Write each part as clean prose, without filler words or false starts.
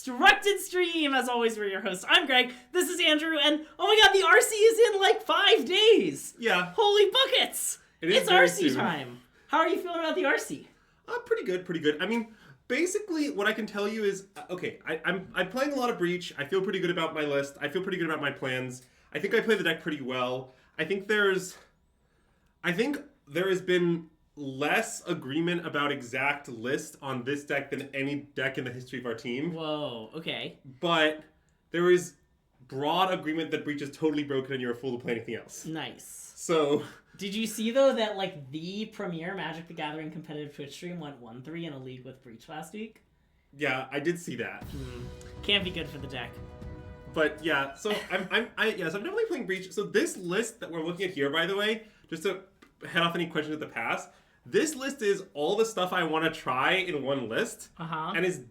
Constructed Stream. As always, we're your hosts. I'm Greg. This is Andrew, and oh my god, the RC is in like 5 days. Yeah. Holy buckets! It's RC time. How are you feeling about the RC? Pretty good. I mean, basically, what I can tell you is, okay, I'm playing a lot of Breach. I feel pretty good about my list. I feel pretty good about my plans. I think I play the deck pretty well. I think there has been less agreement about exact list on this deck than any deck in the history of our team. Whoa, okay. But there is broad agreement that Breach is totally broken and you're a fool to play anything else. Nice. So... Did you see, though, that, like, the premier Magic the Gathering competitive Twitch stream went 1-3 in a league with Breach last week? Yeah, I did see that. Can't be good for the deck. But, yeah, so I'm definitely playing Breach. So this list that we're looking at here, by the way, just to head off any questions of the past, this list is all the stuff I want to try in one list, and is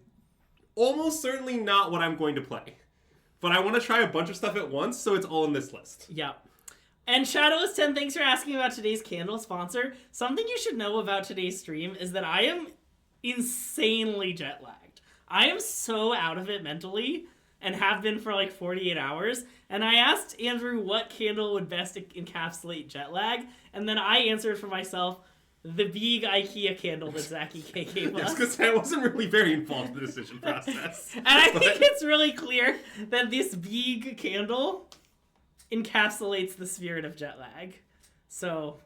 almost certainly not what I'm going to play. But I want to try a bunch of stuff at once, so it's all in this list. Yep. And Shadowless10, thanks for asking about today's candle sponsor. Something you should know about today's stream is that I am insanely jet lagged. I am so out of it mentally, and have been for like 48 hours. And I asked Andrew what candle would best encapsulate jet lag, and then I answered for myself, the big IKEA candle that Zach EK gave us. Yes, because I wasn't really very involved in the decision process. And I think it's really clear that this big candle encapsulates the spirit of jet lag. So...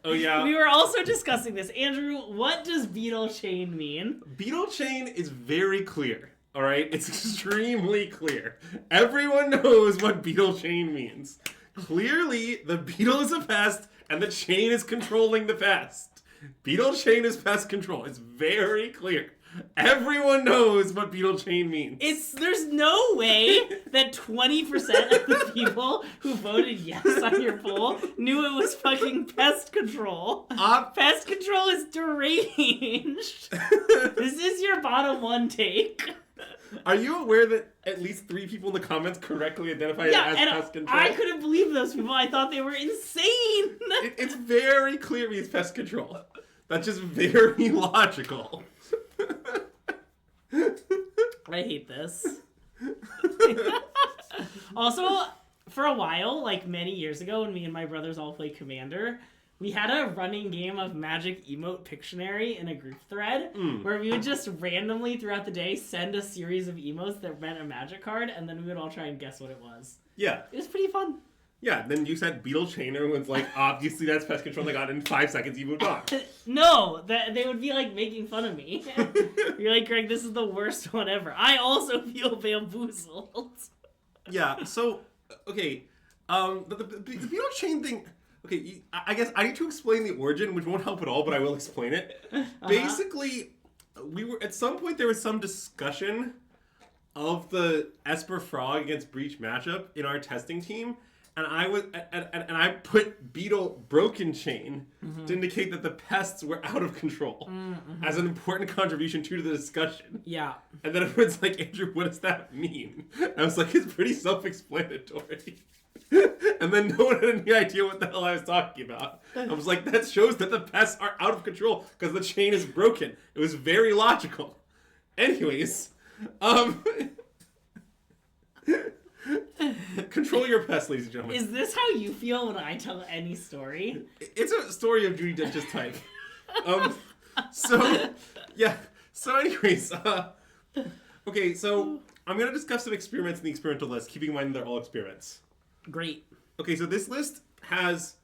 Oh, yeah. We were also discussing this. Andrew, what does beetle chain mean? Beetle chain is very clear, all right? It's extremely clear. Everyone knows what beetle chain means. Clearly, the beetle is a pest, and the chain is controlling the pest. Beetle chain is pest control. It's very clear. Everyone knows what beetle chain means. There's no way that 20% of the people who voted yes on your poll knew it was fucking pest control. Pest control is deranged. This is your bottom one take. Are you aware that at least 3 people in the comments correctly identified it as pest control? I couldn't believe those people. I thought they were insane. It's very clear it means pest control. That's just very logical. I hate this. Also, for a while, like many years ago, when me and my brothers all played Commander, we had a running game of Magic Emote Pictionary in a group thread where we would just randomly throughout the day send a series of emotes that meant a Magic card, and then we would all try and guess what it was. Yeah. It was pretty fun. Yeah, then you said beetle chain, everyone's like, obviously that's pest control, they got it in 5 seconds, you moved on. No, they would be like making fun of me. You're like, Greg, this is the worst one ever. I also feel bamboozled. Yeah, so, okay, the beetle chain thing, okay, I guess I need to explain the origin, which won't help at all, but I will explain it. Basically, at some point there was some discussion of the Esper Frog against Breach matchup in our testing team, and I put Beetle Broken Chain to indicate that the pests were out of control as an important contribution to the discussion. Yeah. And then everyone's like, Andrew, what does that mean? And I was like, it's pretty self-explanatory. And then no one had any idea what the hell I was talking about. I was like, that shows that the pests are out of control because the chain is broken. It was very logical. Anyways, control your pests, ladies and gentlemen. Is this how you feel when I tell any story? It's a story of Judy Dench's type. So, yeah. So anyways, okay, so I'm going to discuss some experiments in the experimental list, keeping in mind they're all experiments. Great. Okay, so this list has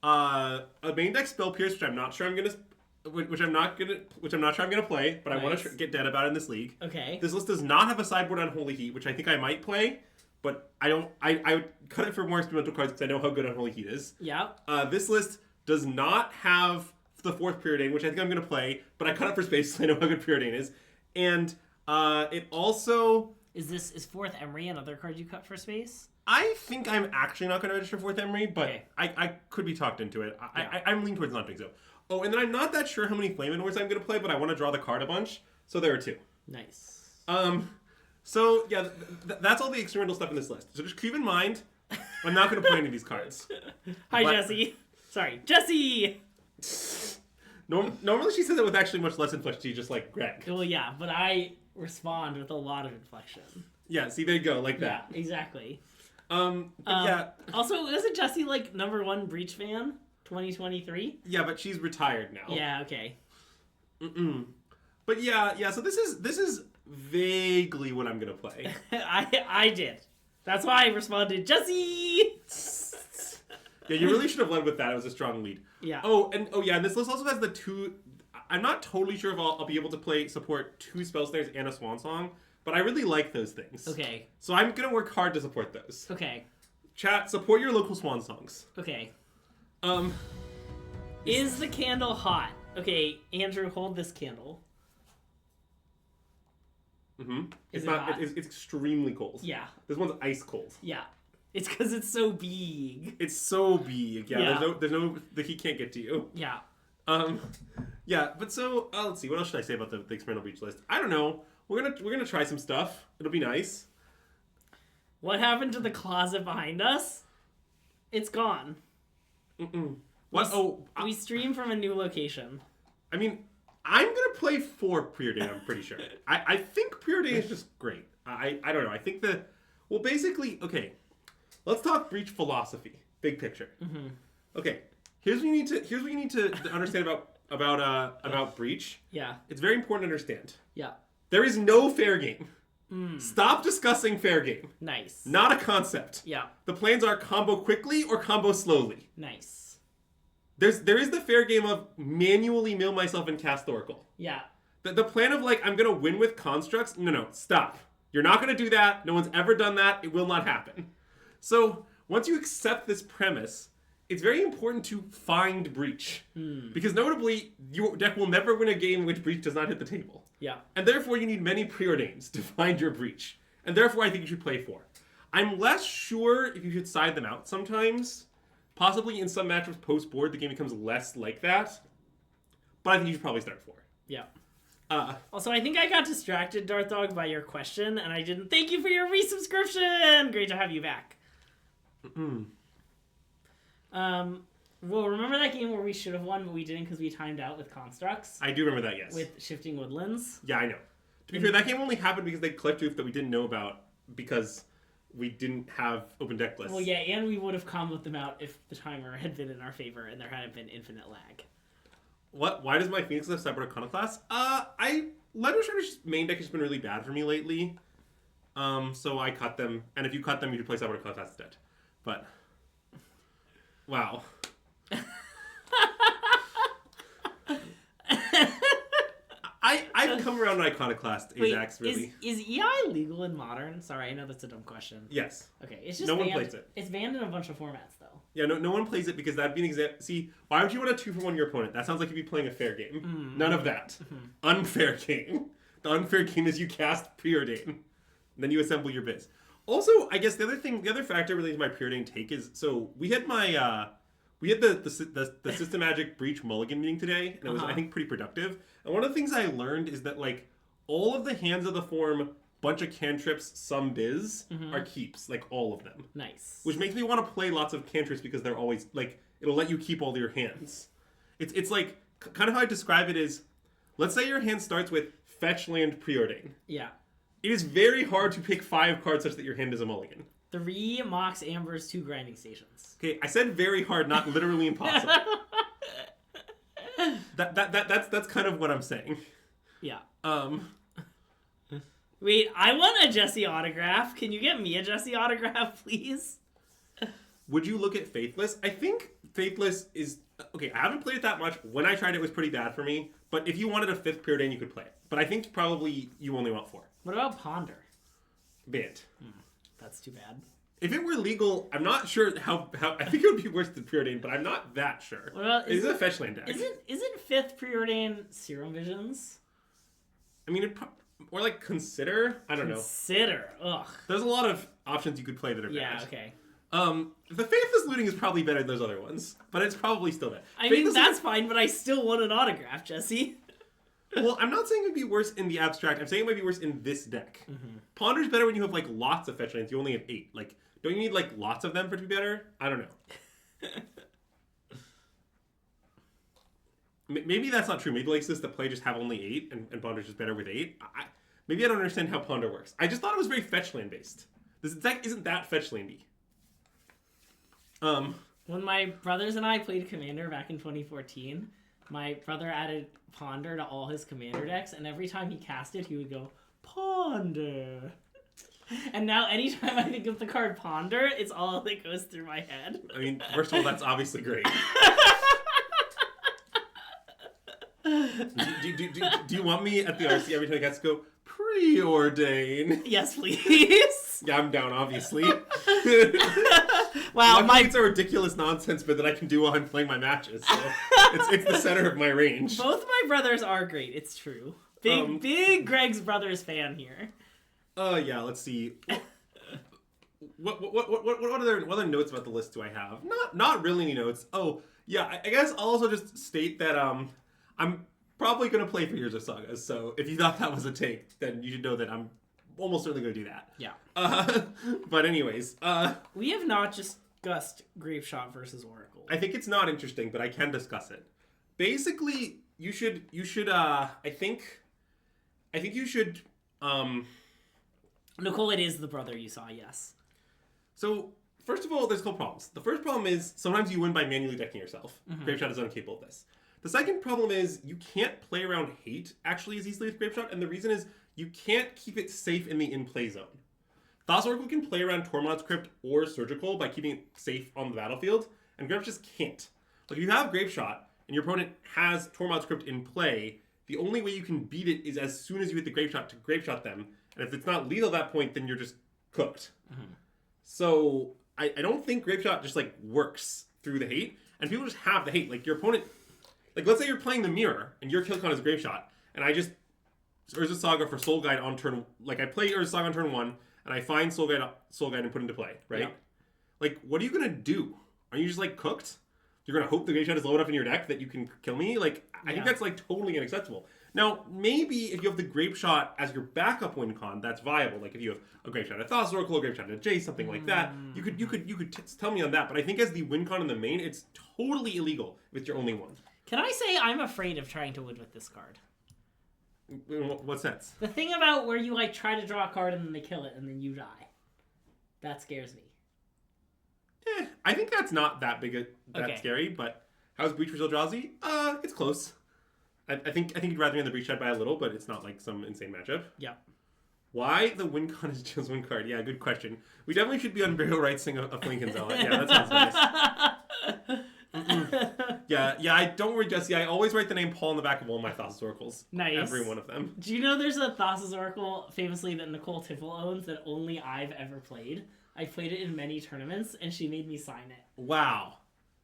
a main deck Spell Pierce, which I'm not sure I'm going to play, but I want to get dead about it in this league. Okay. This list does not have a sideboard Unholy Heat, which I think I might play, but I would cut it for more experimental cards because I know how good Unholy Heat is. Yeah. This list does not have the 4th Preordain, which I think I'm going to play, but I cut it for space so I know how good Preordain is. And it also... Is 4th Emery another card you cut for space? I think I'm actually not going to register 4th Emery, but okay. I could be talked into it. I'm leaning towards not doing so. Oh, and then I'm not that sure how many Flame Inwards I'm going to play, but I want to draw the card a bunch, so there are 2. Nice. So, yeah, that's all the experimental stuff in this list. So just keep in mind, I'm not going to play any of these cards. Hi, Jesse. Sorry, Jesse! Normally she says it with actually much less inflection, just like Greg. Well, yeah, but I respond with a lot of inflection. Yeah, see, there you go, like that. Yeah, exactly. Yeah. Also, isn't Jessie like #1 Breach fan 2023? Yeah, but she's retired now. Yeah, okay. But yeah, so this is vaguely what I'm gonna play. I did. That's why I responded, Jessie! Yeah, you really should have led with that. It was a strong lead. Yeah. And this list also has the two. I'm not totally sure if I'll be able to support 2 spell snares and a swan song, but I really like those things. Okay. So I'm gonna work hard to support those. Okay. Chat, support your local swan songs. Okay. Is the candle hot? Okay, Andrew, hold this candle. It's it not. hot? It's extremely cold. Yeah. This one's ice cold. Yeah. It's because it's so big. It's so big. Yeah. Yeah. There's no. The heat can't get to you. Yeah. Yeah. But so let's see. What else should I say about the experimental breach list? I don't know. We're gonna try some stuff. It'll be nice. What happened to the closet behind us? It's gone. What? We stream from a new location. I mean, I'm gonna play 4 preordained. I'm pretty sure. I think preordained is just great. I don't know. I think basically, okay. Let's talk breach philosophy, big picture. Okay, here's what you need to understand about breach. Yeah. It's very important to understand. Yeah. There is no fair game. Stop discussing fair game. Nice. Not a concept. Yeah. The plans are combo quickly or combo slowly. Nice. There is the fair game of manually mill myself and cast Oracle. Yeah. The plan of I'm gonna win with constructs. No, stop. You're not gonna do that. No one's ever done that. It will not happen. So once you accept this premise, it's very important to find breach. Because notably, your deck will never win a game in which breach does not hit the table. Yeah. And therefore, you need many preordains to find your breach. And therefore, I think you should play 4. I'm less sure if you should side them out sometimes. Possibly in some matchups post-board, the game becomes less like that. But I think you should probably start 4. Yeah. Also, I think I got distracted, Darth Dog, by your question, and I didn't thank you for your resubscription! Great to have you back. Well, remember that game where we should have won, but we didn't because we timed out with constructs? I do remember that, yes. With Shifting Woodlands? Yeah, I know. To be fair, that game only happened because they clipped Oof that we didn't know about because we didn't have open deck lists. Well, yeah, and we would have comboed them out if the timer had been in our favor and there hadn't been infinite lag. What? Why does my Phoenix have Sideboard Iconoclast? Letter Shredder's main deck has been really bad for me lately. So I cut them. And if you cut them, you should play Sideboard Iconoclast instead. But, wow. I've come around to Iconoclast, Ajax, really. Is EI legal in Modern? Sorry, I know that's a dumb question. Yes. Okay, it's just no banned. one plays it. It's banned in a bunch of formats, though. Yeah, no one plays it because that'd be an example. See, why would you want a 2-for-1 your opponent? That sounds like you'd be playing a fair game. None of that. Unfair game. The unfair game is you cast Preordain. And then you assemble your biz. Also, I guess the other factor related to my Preordain take is, so we had the SystemMagic Breach Mulligan meeting today, and it was, I think, pretty productive. And one of the things I learned is that, all of the hands of the form, bunch of cantrips, some biz, are keeps. All of them. Nice. Which makes me want to play lots of cantrips because they're always, it'll let you keep all your hands. It's kind of how I describe it is, let's say your hand starts with Fetch Land Preordain. Yeah. It is very hard to pick 5 cards such that your hand is a mulligan. 3 Mox Ambers, 2 Grinding Stations. Okay, I said very hard, not literally impossible. That's kind of what I'm saying. Yeah. Wait, I want a Jessie autograph. Can you get me a Jessie autograph, please? Would you look at Faithless? I think Faithless is... Okay, I haven't played it that much. When I tried it, it was pretty bad for me. But if you wanted a 5th Preordain, you could play it. But I think probably you only want 4. What about Ponder? Banned. That's too bad. If it were legal, I'm not sure how I think it would be worse than Preordain, but I'm not that sure. Well, it is a fetch land deck. Isn't 5th Preordain Serum Visions? I mean, or consider? I don't know. Consider. Ugh. There's a lot of options you could play that are bad. Yeah, okay. The Faithless Looting is probably better than those other ones, but it's probably still bad. I mean, that's fine, but I still want an autograph, Jesse. Well, I'm not saying it would be worse in the abstract. I'm saying it might be worse in this deck. Ponder's better when you have lots of fetch lands. You only have 8. Don't you need lots of them for it to be better? I don't know. maybe that's not true. Maybe like this, the play just have only 8, and Ponder's just better with 8. Maybe I don't understand how Ponder works. I just thought it was very fetch land based. This deck isn't that fetch landy. When my brothers and I played Commander back in 2014, my brother added Ponder to all his Commander decks, and every time he cast it, he would go, Ponder. And now anytime I think of the card Ponder, it's all that goes through my head. I mean, first of all, that's obviously great. do you want me at the RC every time I get to go, preordain? Yes, please. Yeah, I'm down, obviously. Wow, Luckily, it's a ridiculous nonsense bit that I can do while I'm playing my matches. So it's the center of my range. Both my brothers are great. It's true. Big Greg's brothers fan here. Yeah. Let's see. What other notes about the list do I have? Not really any notes. Oh yeah, I guess I'll also just state that I'm probably gonna play for Heroes of Sagas. So if you thought that was a take, then you should know that I'm almost certainly gonna do that. Yeah. But anyways, we have not discussed Grapeshot versus Oracle. I think it's not interesting, but I can discuss it. Basically, you should. I think you should. Nicole, it is the brother you saw. Yes. So first of all, there's a couple problems. The first problem is sometimes you win by manually decking yourself. Mm-hmm. Grapeshot is incapable of this. The second problem is you can't play around hate actually as easily with Grapeshot, and the reason is you can't keep it safe in the in-play zone. Thassa Oracle can play around Tormod's Crypt or Surgical by keeping it safe on the battlefield, and Grapeshot just can't. Like, if you have Grapeshot, and your opponent has Tormod's Crypt in play, the only way you can beat it is as soon as you hit the Grapeshot to Grapeshot them, and if it's not lethal at that point, then you're just cooked. Mm-hmm. So, I don't think Grapeshot just, like, works through the hate, and people just have the hate. Like, your opponent... Like, let's say you're playing the Mirror, and your kill count is Grapeshot, and I just... Urza Saga for Soul Guide on turn... Like, I play Urza Saga on turn 1, and I find Soul Guide and put into play, right? Yeah. Like, what are you gonna do? Are you just, like, cooked? You're gonna hope the Grapeshot is low enough in your deck that you can kill me? Like, I think that's, like, totally unacceptable. Now, maybe if you have the Grapeshot as your backup win con, that's viable. Like, if you have a Grapeshot at Thassa Oracle, a Grapeshot at Jace, something like that, you could tell me on that. But I think as the win con in the main, it's totally illegal if it's your only one. Can I say I'm afraid of trying to win with this card? In what sense? The thing about where you, like, try to draw a card and then they kill it and then you die. That scares me. I think that's not that scary, but how's Breach for Eldrazi? It's close. I think you'd rather be on the Breach side by a little, but it's not like some insane matchup. Yeah. Why the win con is just one card? Yeah, good question. We definitely should be on Burial Rites sing a Flinkin' Zealot. Yeah, that sounds nice. Yeah, I don't worry, Jesse. I always write the name Paul on the back of all my Thassa Oracles. Nice. Every one of them. Do you know there's a Thassa Oracle, famously, that Nicole Tiffel owns that only I've ever played? I played it in many tournaments, and she made me sign it. Wow.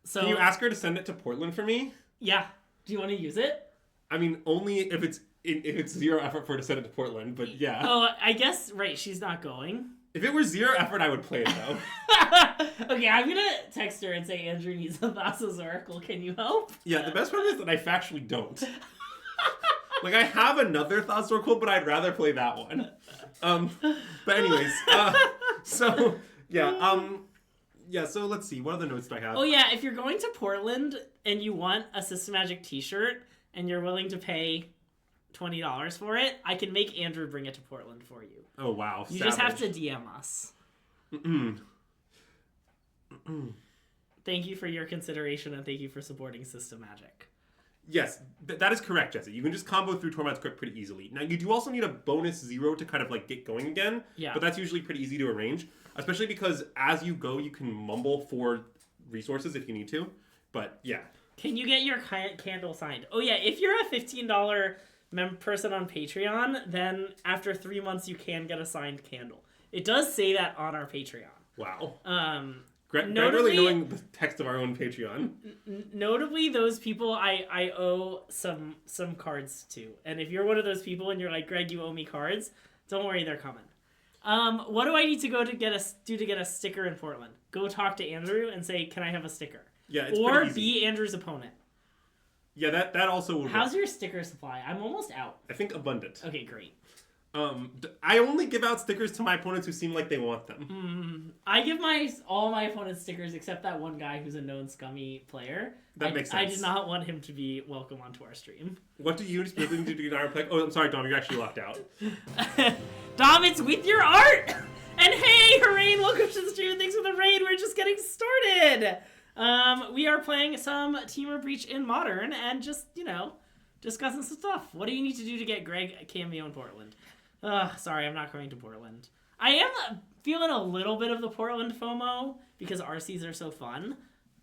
So, can you ask her to send it to Portland for me? Yeah. Do you want to use it? I mean, only if it's zero effort for her to send it to Portland, but yeah. Oh, I guess, right, she's not going. If it were zero effort, I would play it, though. Okay, I'm gonna text her and say, Andrew needs a Thassa's Oracle, can you help? Yeah, the best part is that I factually don't. Like, I have another Thassa Oracle, but I'd rather play that one. But anyways, so, yeah, so let's see, what other notes do I have? Oh yeah, if you're going to Portland and you want a SystemMagic t-shirt and you're willing to pay $20 for it, I can make Andrew bring it to Portland for you. Oh wow, You savage. just have to DM us. Thank you for your consideration and thank you for supporting SystemMagic. Yes, that is correct, Jesse. You can just combo through Tormod's Crypt pretty easily. Now, you do also need a bonus 0 to kind of, like, get going again. Yeah. But that's usually pretty easy to arrange. Especially because as you go, you can mumble for resources if you need to. But, yeah. Can you get your candle signed? Oh, yeah, if you're a $15 person on Patreon, then after 3 months you can get a signed candle. It does say that on our Patreon. Wow. Notably, really knowing the text of our own Patreon. Notably, those people I owe some cards to. And if you're one of those people and you're like, Greg, you owe me cards, don't worry, they're coming. What do I need to go to get a sticker in Portland? Go talk to Andrew and say, can I have a sticker? Yeah, it's or pretty easy. be Andrew's opponent. Yeah, that also will How's work. your sticker supply? I'm almost out. I think abundant. Okay, great. I only give out stickers to my opponents who seem like they want them. I give all my opponents stickers except that one guy who's a known scummy player. That makes sense. I did not want him to be welcome onto our stream. What do you specifically do to our play? Oh, I'm sorry, Dom, you're actually locked out. Dom, it's with your art! And hey, Harain, welcome to the stream, and thanks for the raid. We're just getting started. We are playing some Teamer Breach in Modern and just, discussing some stuff. What do you need to do to get Greg a cameo in Portland? Sorry, I'm not going to Portland. I am feeling a little bit of the Portland FOMO because RCs are so fun,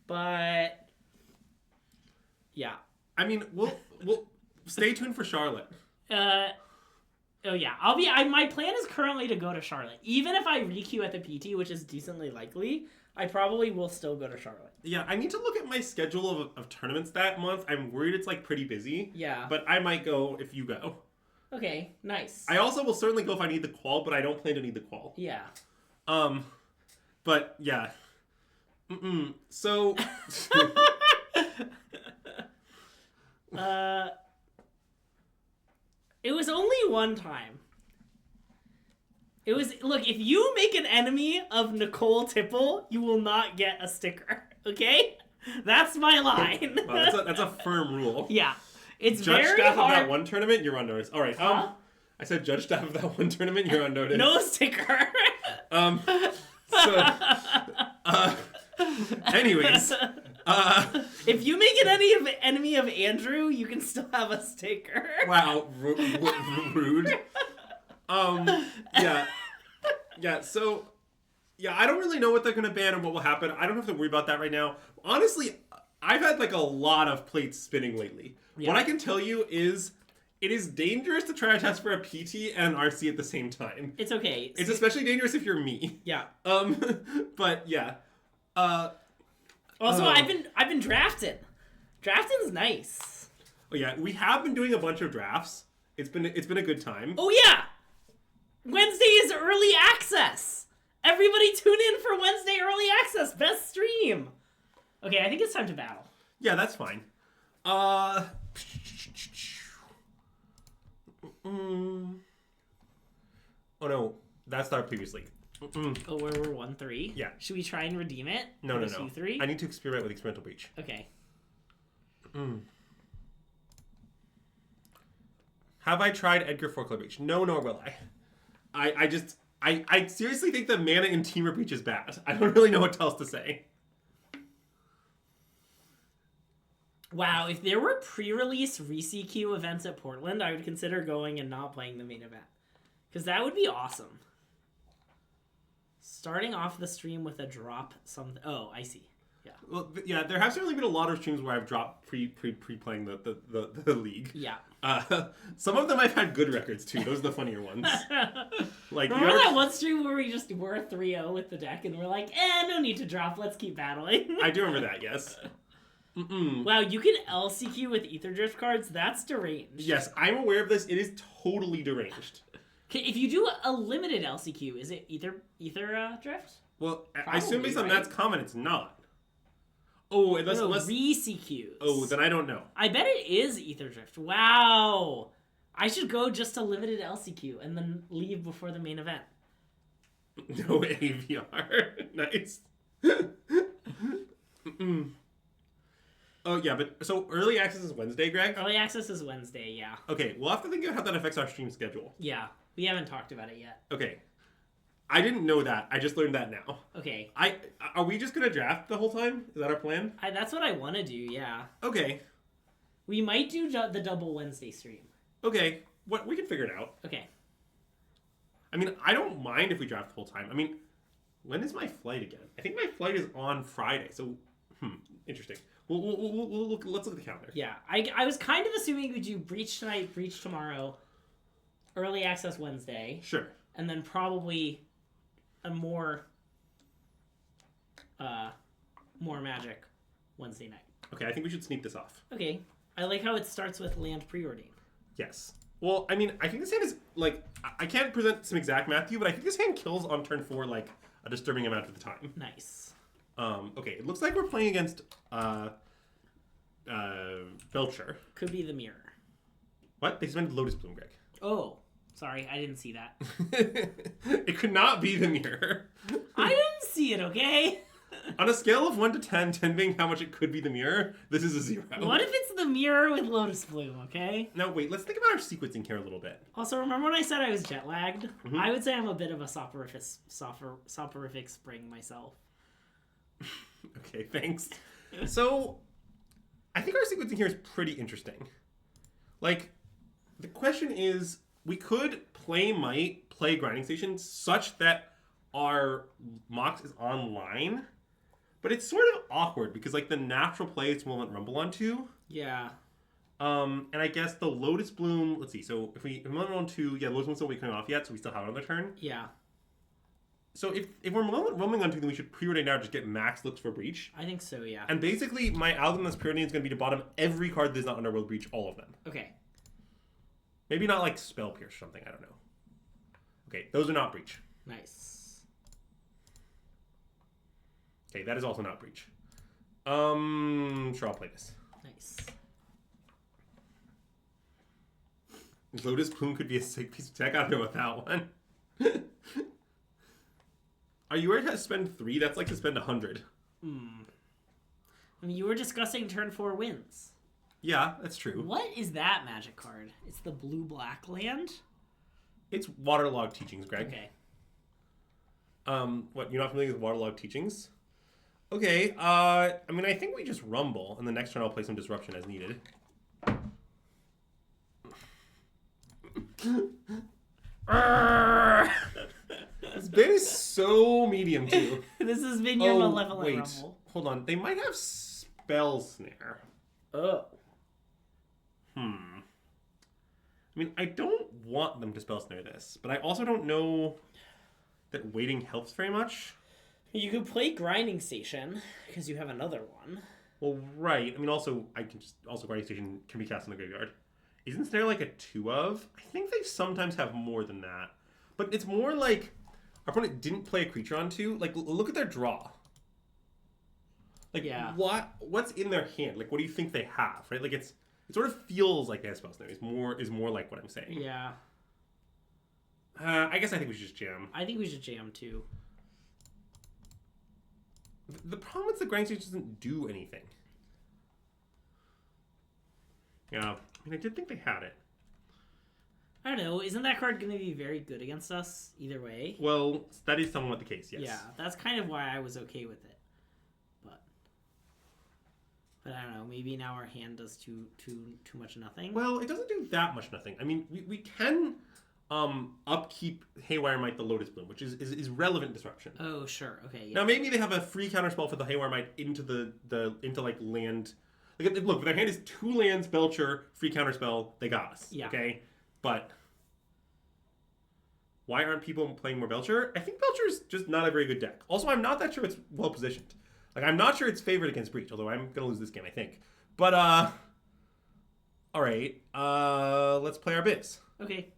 but yeah. I mean, we'll stay tuned for Charlotte. Oh yeah, my plan is currently to go to Charlotte. Even if I requeue at the PT, which is decently likely, I probably will still go to Charlotte. Yeah, I need to look at my schedule of tournaments that month. I'm worried it's pretty busy. Yeah. But I might go if you go. Okay, nice. I also will certainly go if I need the qual, but I don't plan to need the qual. Yeah. But yeah. So. It was only one time. Look, if you make an enemy of Nicole Tipple, you will not get a sticker. Okay? That's my line. Wow, that's a firm rule. Yeah. It's judge very staff hard. of that one tournament, you're on notice. All right. Huh? I said judge staff of that one tournament, you're on notice. No sticker. Anyways, if you make an enemy of Andrew, you can still have a sticker. Wow, rude. Yeah. So, yeah, I don't really know what they're gonna ban and what will happen. I don't have to worry about that right now. Honestly, I've had a lot of plates spinning lately. Yeah. What I can tell you is, it is dangerous to try to test for a PT and an RC at the same time. It's okay. It's especially dangerous if you're me. Yeah. But yeah. Also, I've been drafting. Drafting's nice. Oh yeah, we have been doing a bunch of drafts. It's been a good time. Oh yeah. Wednesday is early access. Everybody tune in for Wednesday early access. Best stream. Okay, I think it's time to battle. Yeah, that's fine. Oh no, that's our previous league. Oh, where we're 1-3? Yeah. Should we try and redeem it? No. U3? I need to experiment with Experimental Breach. Okay. Have I tried Edgar Foreclore Breach? No, nor will I. I seriously think the mana in Teamer Breach is bad. I don't really know what else to say. Wow, if there were pre-release re-CQ events at Portland, I would consider going and not playing the main event. Because that would be awesome. Starting off the stream with a drop something. Oh, I see. Yeah. Well, yeah, there have certainly been a lot of streams where I've dropped pre-playing the league. Yeah. Some of them I've had good records too. Those are the funnier ones. Remember that one stream where we just were 3-0 with the deck and we're like, no need to drop. Let's keep battling. I do remember that. Yes. Wow, you can LCQ with Ether Drift cards? That's deranged. Yes, I'm aware of this. It is totally deranged. If you do a limited LCQ, is it Ether Drift? Well, probably, I assume based on that's common, it's not. Oh, unless re-CQs. Oh, then I don't know. I bet it is Ether Drift. Wow. I should go just a limited LCQ and then leave before the main event. No AVR. Nice. Oh, yeah, but so early access is Wednesday, Greg? Early access is Wednesday, yeah. Okay, we'll have to think about how that affects our stream schedule. Yeah, we haven't talked about it yet. Okay. I didn't know that. I just learned that now. Okay. Are we just going to draft the whole time? Is that our plan? That's what I want to do, yeah. Okay. We might do the double Wednesday stream. Okay. We can figure it out. Okay. I mean, I don't mind if we draft the whole time. I mean, when is my flight again? I think my flight is on Friday, so, interesting. We'll look, let's look at the calendar. Yeah, I was kind of assuming we'd do Breach tonight, Breach tomorrow, early access Wednesday. Sure. And then probably a more Magic Wednesday night. Okay, I think we should sneak this off. Okay. I like how it starts with land preordained. Yes. Well, I mean, I think this hand is, I can't present some exact math to you, but I think this hand kills on turn 4, a disturbing amount of the time. Nice. Okay, it looks like we're playing against Belcher. Could be the mirror. What? They spent Lotus Bloom, Greg. Oh. Sorry, I didn't see that. It could not be the mirror. I didn't see it, okay? On a scale of 1 to 10, 10 being how much it could be the mirror, this is a 0. What if it's the mirror with Lotus Bloom, okay? Now, wait, let's think about our sequencing here a little bit. Also, remember when I said I was jet lagged? Mm-hmm. I would say I'm a bit of a soporific spring myself. Okay, thanks. So, I think our sequencing here is pretty interesting. Like, the question is, we could play Might, play Grinding Station such that our Mox is online, but it's sort of awkward because, like, the natural play it's will let Rumble onto. Yeah. And I guess the Lotus Bloom, let's see, so if we run on 2, yeah, Lotus Bloom's still coming off yet, so we still have another turn. Yeah. So if we're roaming on 2, then we should pre-ordain now, just get max looks for Breach. I think so, yeah. And basically, my algorithm that's pre-ordained is going to be to bottom every card that is not Underworld Breach, all of them. Okay. Maybe not like Spell Pierce or something, I don't know. Okay, those are not Breach. Nice. Okay, that is also not Breach. Sure, I'll play this. Nice. Lotus Plume could be a sick piece of tech. I don't know about that one. Are you ready to spend 3? That's like to spend 100. I mean, you were discussing turn 4 wins. Yeah, that's true. What is that magic card? It's the blue-black land? It's Waterlogged Teachings, Greg. Okay. What, you're not familiar with Waterlogged Teachings? Okay, I mean, I think we just Rumble, and the next turn I'll play some Disruption as needed. This bit is so medium, too. This has been your malevolent wait. Rumble. Hold on. They might have Spell Snare. Oh. I mean, I don't want them to Spell Snare this, but I also don't know that waiting helps very much. You could play Grinding Station, because you have another one. Well, right. I mean, also, Grinding Station can be cast in the graveyard. Isn't Snare like a 2 of? I think they sometimes have more than that. But it's more like our opponent didn't play a creature on 2. Like, look at their draw. Like, yeah. What's in their hand? Like, what do you think they have, right? Like, it sort of feels like they have Spell Snare. Is more like what I'm saying. Yeah. I guess I think we should just jam. I think we should jam, too. The problem is the Grinding Station doesn't do anything. Yeah. I mean, I did think they had it. I don't know. Isn't that card going to be very good against us either way? Well, that is somewhat the case, yes. Yeah, that's kind of why I was okay with it. But I don't know. Maybe now our hand does too much nothing. Well, it doesn't do that much nothing. I mean, we can upkeep Haywire Might the Lotus Bloom, which is relevant disruption. Oh, sure. Okay. Yeah. Now maybe they have a free counterspell for the Haywire Might into into like land. Like, look, their hand is 2 lands, Belcher, free counterspell. They got us. Yeah. Okay, but why aren't people playing more Belcher? I think Belcher's just not a very good deck. Also, I'm not that sure it's well positioned. Like, I'm not sure it's favored against Breach, although I'm gonna lose this game, I think. But all right, let's play our biz. Okay.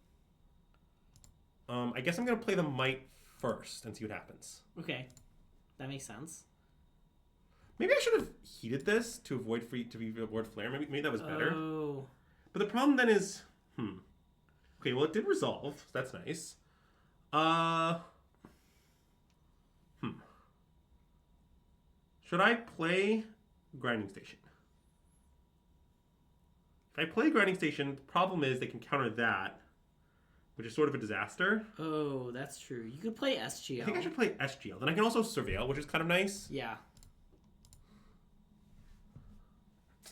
I guess I'm gonna play the Might first and see what happens. Okay, that makes sense. Maybe I should have heated this to avoid flare. Maybe that was better. Oh. But the problem then is, okay, well it did resolve. So that's nice. Should I play Grinding Station? If I play Grinding Station, the problem is they can counter that, which is sort of a disaster. Oh, that's true. You could play SGL. I think I should play SGL. Then I can also Surveil, which is kind of nice. Yeah.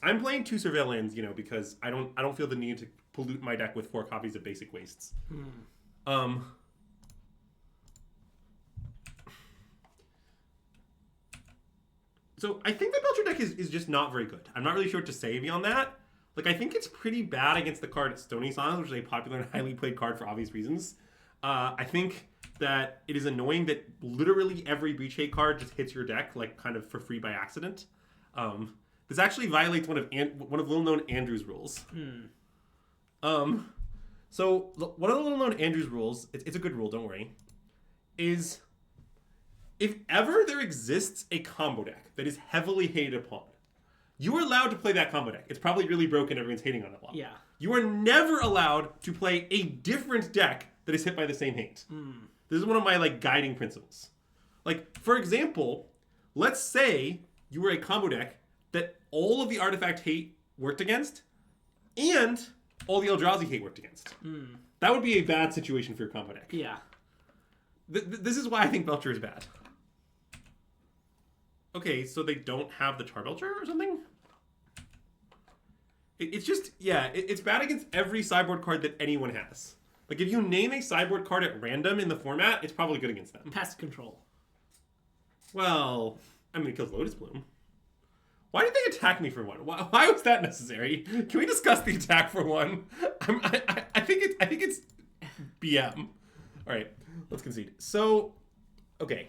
I'm playing 2 Surveil lands, because I don't feel the need to pollute my deck with 4 copies of Basic Wastes. So I think the Belcher deck is just not very good. I'm not really sure what to say beyond that. Like, I think it's pretty bad against the card Stony Silence, which is a popular and highly played card for obvious reasons. I think that it is annoying that literally every Breach Hate card just hits your deck, like, kind of for free by accident. This actually violates one of little-known Andrew's rules. So one of the little-known Andrew's rules, it's a good rule, don't worry, is if ever there exists a combo deck that is heavily hated upon, you are allowed to play that combo deck. It's probably really broken. Everyone's hating on it a lot. Yeah. You are never allowed to play a different deck that is hit by the same hate. This is one of my like guiding principles. Like, for example, let's say you were a combo deck that all of the artifact hate worked against and all the Eldrazi hate worked against. That would be a bad situation for your combo deck. Yeah. This is why I think Belcher is bad. Okay, so they don't have the Char Belcher or something? It's just, yeah, it's bad against every sideboard card that anyone has. Like, if you name a sideboard card at random in the format, it's probably good against them. Pest control. Well, I mean, it kills Lotus Bloom. Why did they attack me for one? Why was that necessary? Can we discuss the attack for one? I think it's BM. All right, let's concede. So, okay.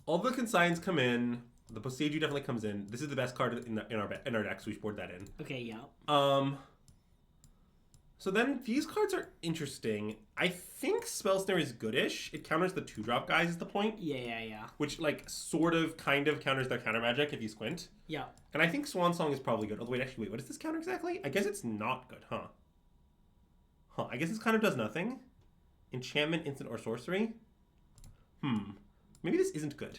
All the consigns come in. The Boseiju definitely comes in. This is the best card in our deck, so we should board that in. Okay, yeah. So then these cards are interesting. I think Spell Snare is goodish. It counters the 2-drop guys is the point. Yeah. Which like sort of kind of counters their counter magic if you squint. Yeah. And I think Swan Song is probably good. Oh wait, what does this counter exactly? I guess it's not good, huh? I guess this kind of does nothing. Enchantment, instant, or sorcery. Maybe this isn't good.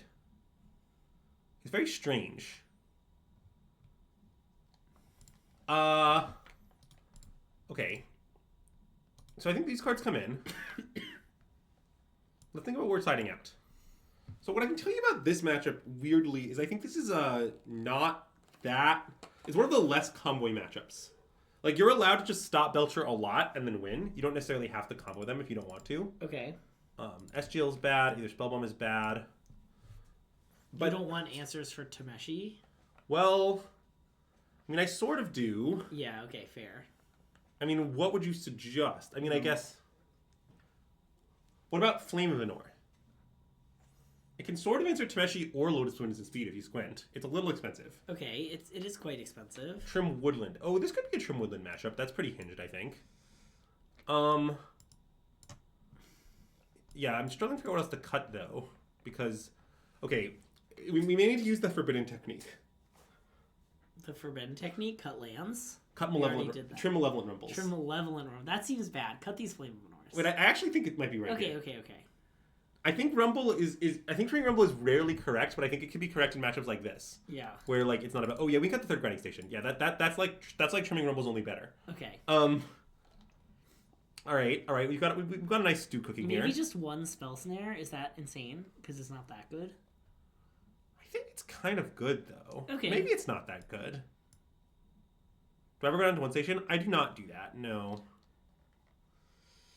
It's very strange. Okay. So I think these cards come in. Let's think about word siding out. So what I can tell you about this matchup, weirdly, is I think this is not that... It's one of the less combo matchups. Like, you're allowed to just stop Belcher a lot and then win. You don't necessarily have to combo them if you don't want to. Okay. SGL is bad. Either Spellbomb is bad. But you don't want answers for Tameshi? Well, I mean, I sort of do. Yeah, okay, fair. I mean, what would you suggest? I mean, I guess... What about Flame of Anor? It can sort of answer Tameshi or Lotus Wind and Speed if you squint. It's a little expensive. Okay, it is quite expensive. Trim Woodland. Oh, this could be a Trim Woodland matchup. That's pretty hinged, I think. Yeah, I'm struggling to figure out what else to cut, though. Because, okay, we may need to use the Forbidden Technique. The Forbidden Technique? Cut lands? Cut Malevolent. Trim Malevolent Rumbles. Trim Malevolent Rumbles. That seems bad. Cut these Flame of Anors. Wait, I actually think it might be right. Okay. I think Rumble I think Trimming Rumble is rarely correct, but I think it could be correct in matchups like this. Yeah. Where like it's not about we got the third grinding station. Yeah, that's like Trimming Rumble's only better. Okay. All right. We've got a nice stew cooking here. Maybe just one Spell Snare. Is that insane? Because it's not that good. I think it's kind of good though. Okay. Maybe it's not that good. Do I ever go down to one station? I do not do that. No.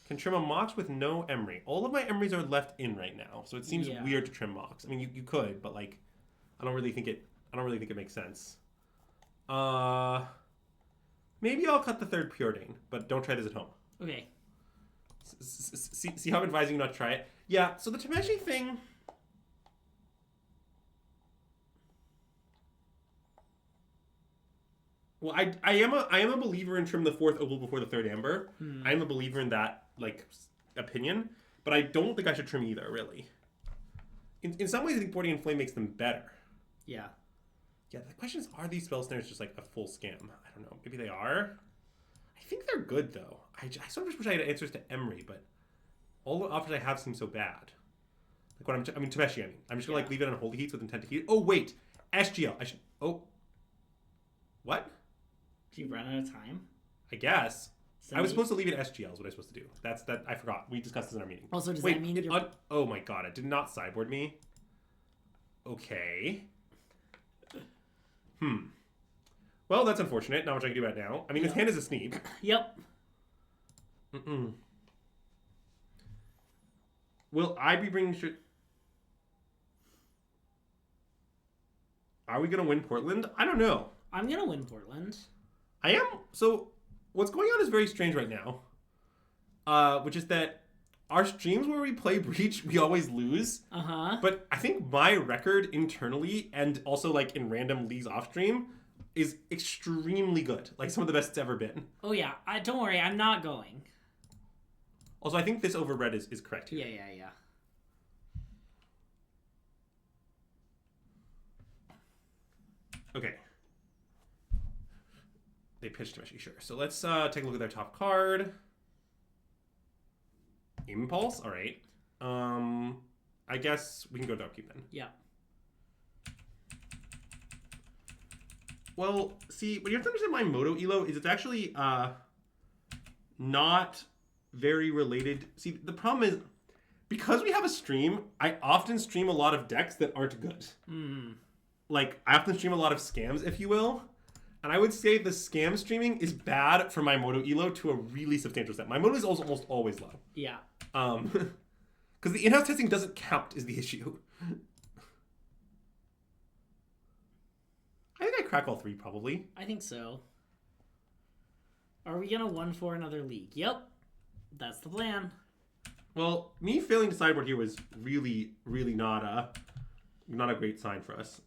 Can trim a Mox with no Emery. All of my Emerys are left in right now, so it seems weird to trim Mox. I mean, you could, but like, I don't really think it makes sense. Maybe I'll cut the third Preordain, but don't try this at home. Okay. See how I'm advising you not to try it? Yeah. So the Tameshi thing. Well, I am a believer in trim the fourth Opal before the third Amber. I am a believer in that opinion, but I don't think I should trim either, really. In some ways, I think Boarding and Flame makes them better. Yeah. Yeah, the question is, are these spell snares just like a full scam? I don't know. Maybe they are. I think they're good, though. I sort of just wish I had answers to Emery, but all the options I have seem so bad. Like when Tameshi, I'm just going to leave it on Holy Heats with intent to heat. Oh, wait. SGL. What? Do you run out of time? I guess. I was supposed to leave it SGL is what I was supposed to do. That I forgot. We discussed this in our meeting. Also, does that mean oh my god, it did not sideboard me. Okay. Well, that's unfortunate. Not much I can do about it now. I mean, his hand is a Sneep. Yep. Will I be bringing Are we going to win Portland? I don't know. I'm going to win Portland. I am. So, what's going on is very strange right now. Which is that our streams where we play Breach, we always lose. But I think my record internally and also like in random leagues off stream is extremely good. Like some of the best it's ever been. Oh yeah. Don't worry, I'm not going. Also, I think this overbred is correct here. Yeah. Okay. They pitched Meshy, sure. So let's take a look at their top card. Impulse? Alright. I guess we can go to Upkeep then. Yeah. Well, see, what you have to understand my Moto Elo is it's actually not very related. See, the problem is, because we have a stream, I often stream a lot of decks that aren't good. Like, I often stream a lot of scams, if you will. And I would say the scam streaming is bad for my Moto Elo to a really substantial extent. My Moto is also almost always low. Yeah. Because the in-house testing doesn't count is the issue. I think I crack all three, probably. I think so. Are we gonna 1-4 another league? Yep. That's the plan. Well, me failing to sideboard here was really, really not a great sign for us.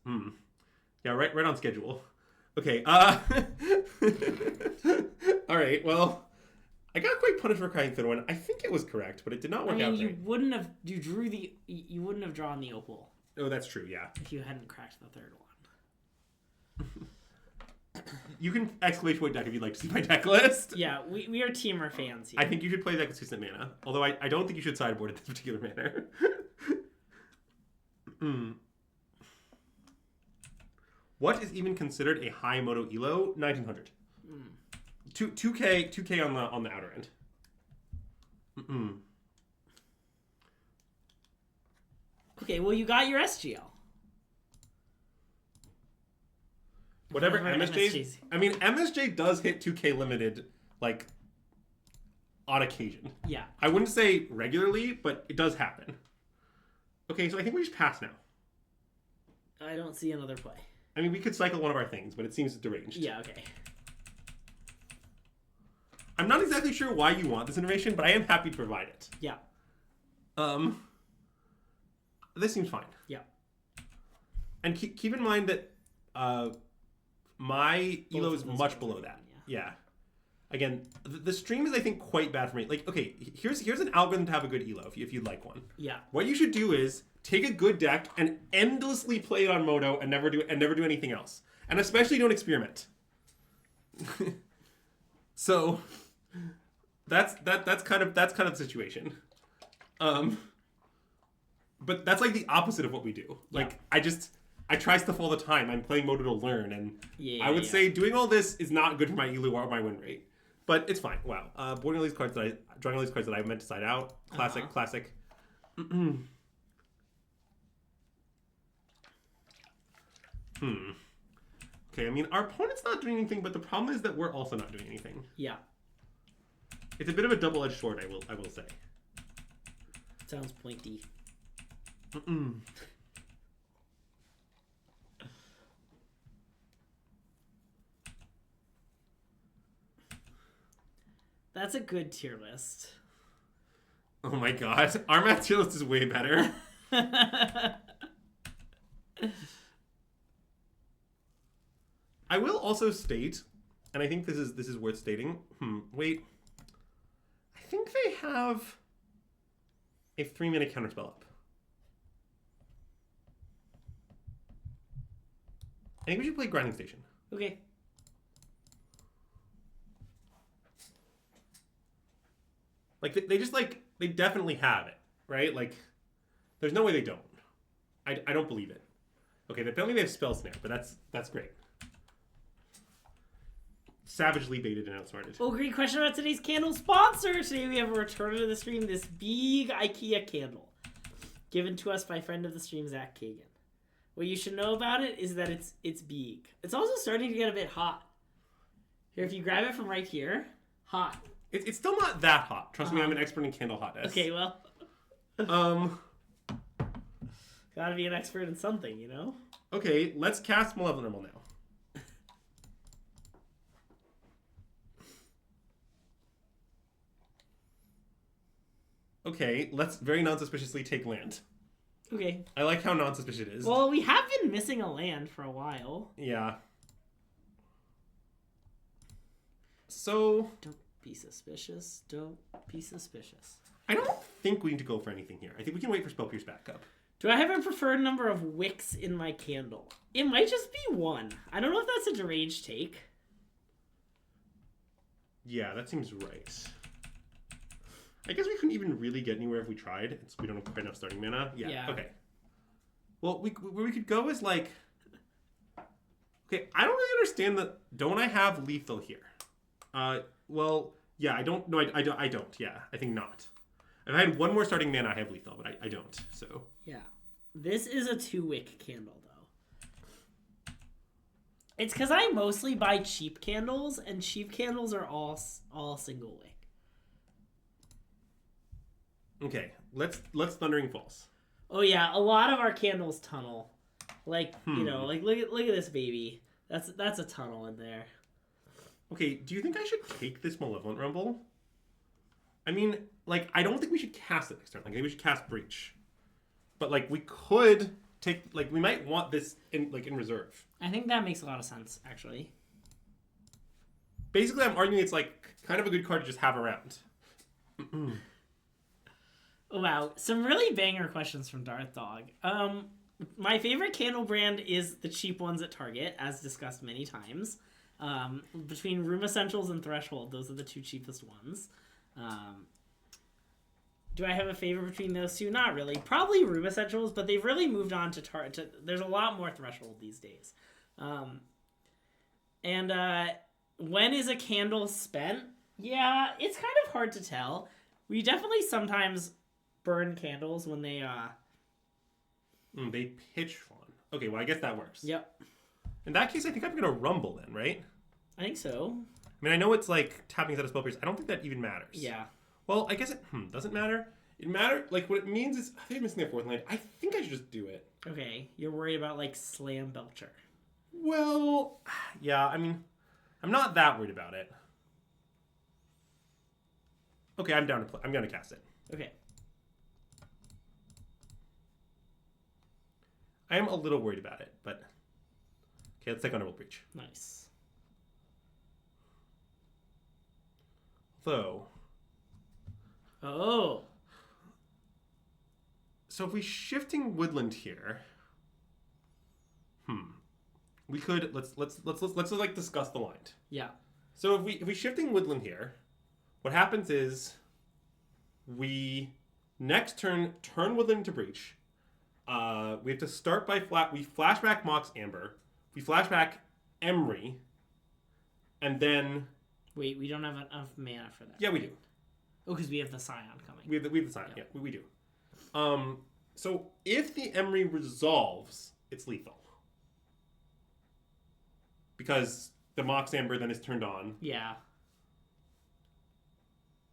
Yeah, right on schedule. Okay, all right, well, I got quite punished for cracking the third one. I think it was correct, but it did not work out you wouldn't have drawn the opal. Oh, that's true, yeah. If you hadn't cracked the third one. You can exclamation point deck if you'd like to see my deck list. Yeah, we are Teamer fans here. I think you should play that consistent mana. Although I don't think you should sideboard in this particular manner. What is even considered a high Moto Elo? 1900. 2K on the outer end. Okay, well you got your SGL. Whatever MSJ. I mean, MSJ does hit 2K limited, like, on occasion. Yeah. I wouldn't say regularly, but it does happen. Okay, so I think we just pass now. I don't see another play. I mean, we could cycle one of our things, but it seems deranged. Yeah, okay. I'm not exactly sure why you want this information, but I am happy to provide it. Yeah. This seems fine. Yeah. And keep in mind that my Elo is much below that. Yeah. Again, the stream is, I think, quite bad for me. Like, okay, here's an algorithm to have a good Elo, if you'd like one. Yeah. What What you should do is take a good deck and endlessly play it on Moto and never do anything else. And especially don't experiment. So that's kind of the situation. But that's like the opposite of what we do. Like, I try stuff all the time. I'm playing Moto to learn, and I would say doing all this is not good for my Elo or my win rate. But it's fine. Wow. Drawing all these cards that I meant to side out. Classic. Okay, I mean, our opponent's not doing anything, but the problem is that we're also not doing anything. Yeah. It's a bit of a double-edged sword, I will say. Sounds pointy. That's a good tier list. Oh my god. Our math tier list is way better. I will also state, and I think this is worth stating. Wait. I think they have a 3-mana counterspell up. I think we should play Grinding Station. Okay. Like, they definitely have it, right? Like, there's no way they don't. I don't believe it. Okay, apparently they have Spell Snare, but that's great. Savagely baited and outsmarted. Oh, great question about today's candle sponsor. Today we have a return to the stream, this big IKEA candle. Given to us by friend of the stream, Zach Kagan. What you should know about it is that it's big. It's also starting to get a bit hot. Here, if you grab it from right here, hot. It's still not that hot. Trust me, I'm an expert in candle hotness. Okay, well. Gotta be an expert in something, you know? Okay, let's cast Malevolent Normal now. Okay, let's very non-suspiciously take land. Okay. I like how non-suspicious it is. Well, we have been missing a land for a while. Yeah. So... Don't be suspicious. Don't be suspicious. I don't think we need to go for anything here. I think we can wait for Spell Pierce backup. Do I have a preferred number of wicks in my candle? It might just be one. I don't know if that's a deranged take. Yeah, that seems right. I guess we couldn't even really get anywhere if we tried. We don't have quite enough starting mana. Yeah. Okay. Well, where we could go is like... Okay, I don't really understand the... Don't I have lethal here? Well, yeah, I don't... No, I don't. Yeah, I think not. If I had one more starting mana, I have lethal, but I don't, so... Yeah. This is a 2-wick candle, though. It's because I mostly buy cheap candles, and cheap candles are all single wick. Okay, let's Thundering Falls. Oh yeah, a lot of our candles tunnel. Like, you know, like look at this baby. That's a tunnel in there. Okay, do you think I should take this Malevolent Rumble? I mean, like, I don't think we should cast it next turn. Like, I think we should cast Breach. But like, we could take, like, we might want this in reserve. I think that makes a lot of sense, actually. Basically, I'm arguing it's like kind of a good card to just have around. Wow, some really banger questions from Darth Dog. My favorite candle brand is the cheap ones at Target, as discussed many times. Between Room Essentials and Threshold, those are the two cheapest ones. Do I have a favorite between those two? Not really. Probably Room Essentials, but they've really moved on to Target. There's a lot more Threshold these days. When is a candle spent? Yeah, it's kind of hard to tell. We definitely sometimes burn candles when they they pitch one. Okay, well, I guess that works. Yep. In that case, I think I'm gonna rumble then, right? I think so. I mean, I know it's like tapping out of spell pierce. I don't think that even matters. Yeah. Well, I guess it doesn't matter. It matter like what it means is I think I'm missing their fourth land. I think I should just do it. Okay, you're worried about like Slam Belcher. Well, yeah. I mean, I'm not that worried about it. Okay, I'm down to play. I'm gonna cast it. Okay. I am a little worried about it, but okay, let's take Honorable Breach. Nice. Though. Oh. So if we shifting Woodland here, we could let's like discuss the line. Yeah. So if we shifting Woodland here, what happens is we next turn Woodland to Breach. We have to start by we flashback Mox Amber. We flashback Emery, and then wait, we don't have enough mana for that. Yeah, we do. Oh, because we have the Scion coming. We have the Scion. Yep. Yeah, we do. So if the Emery resolves, it's lethal because the Mox Amber then is turned on. Yeah.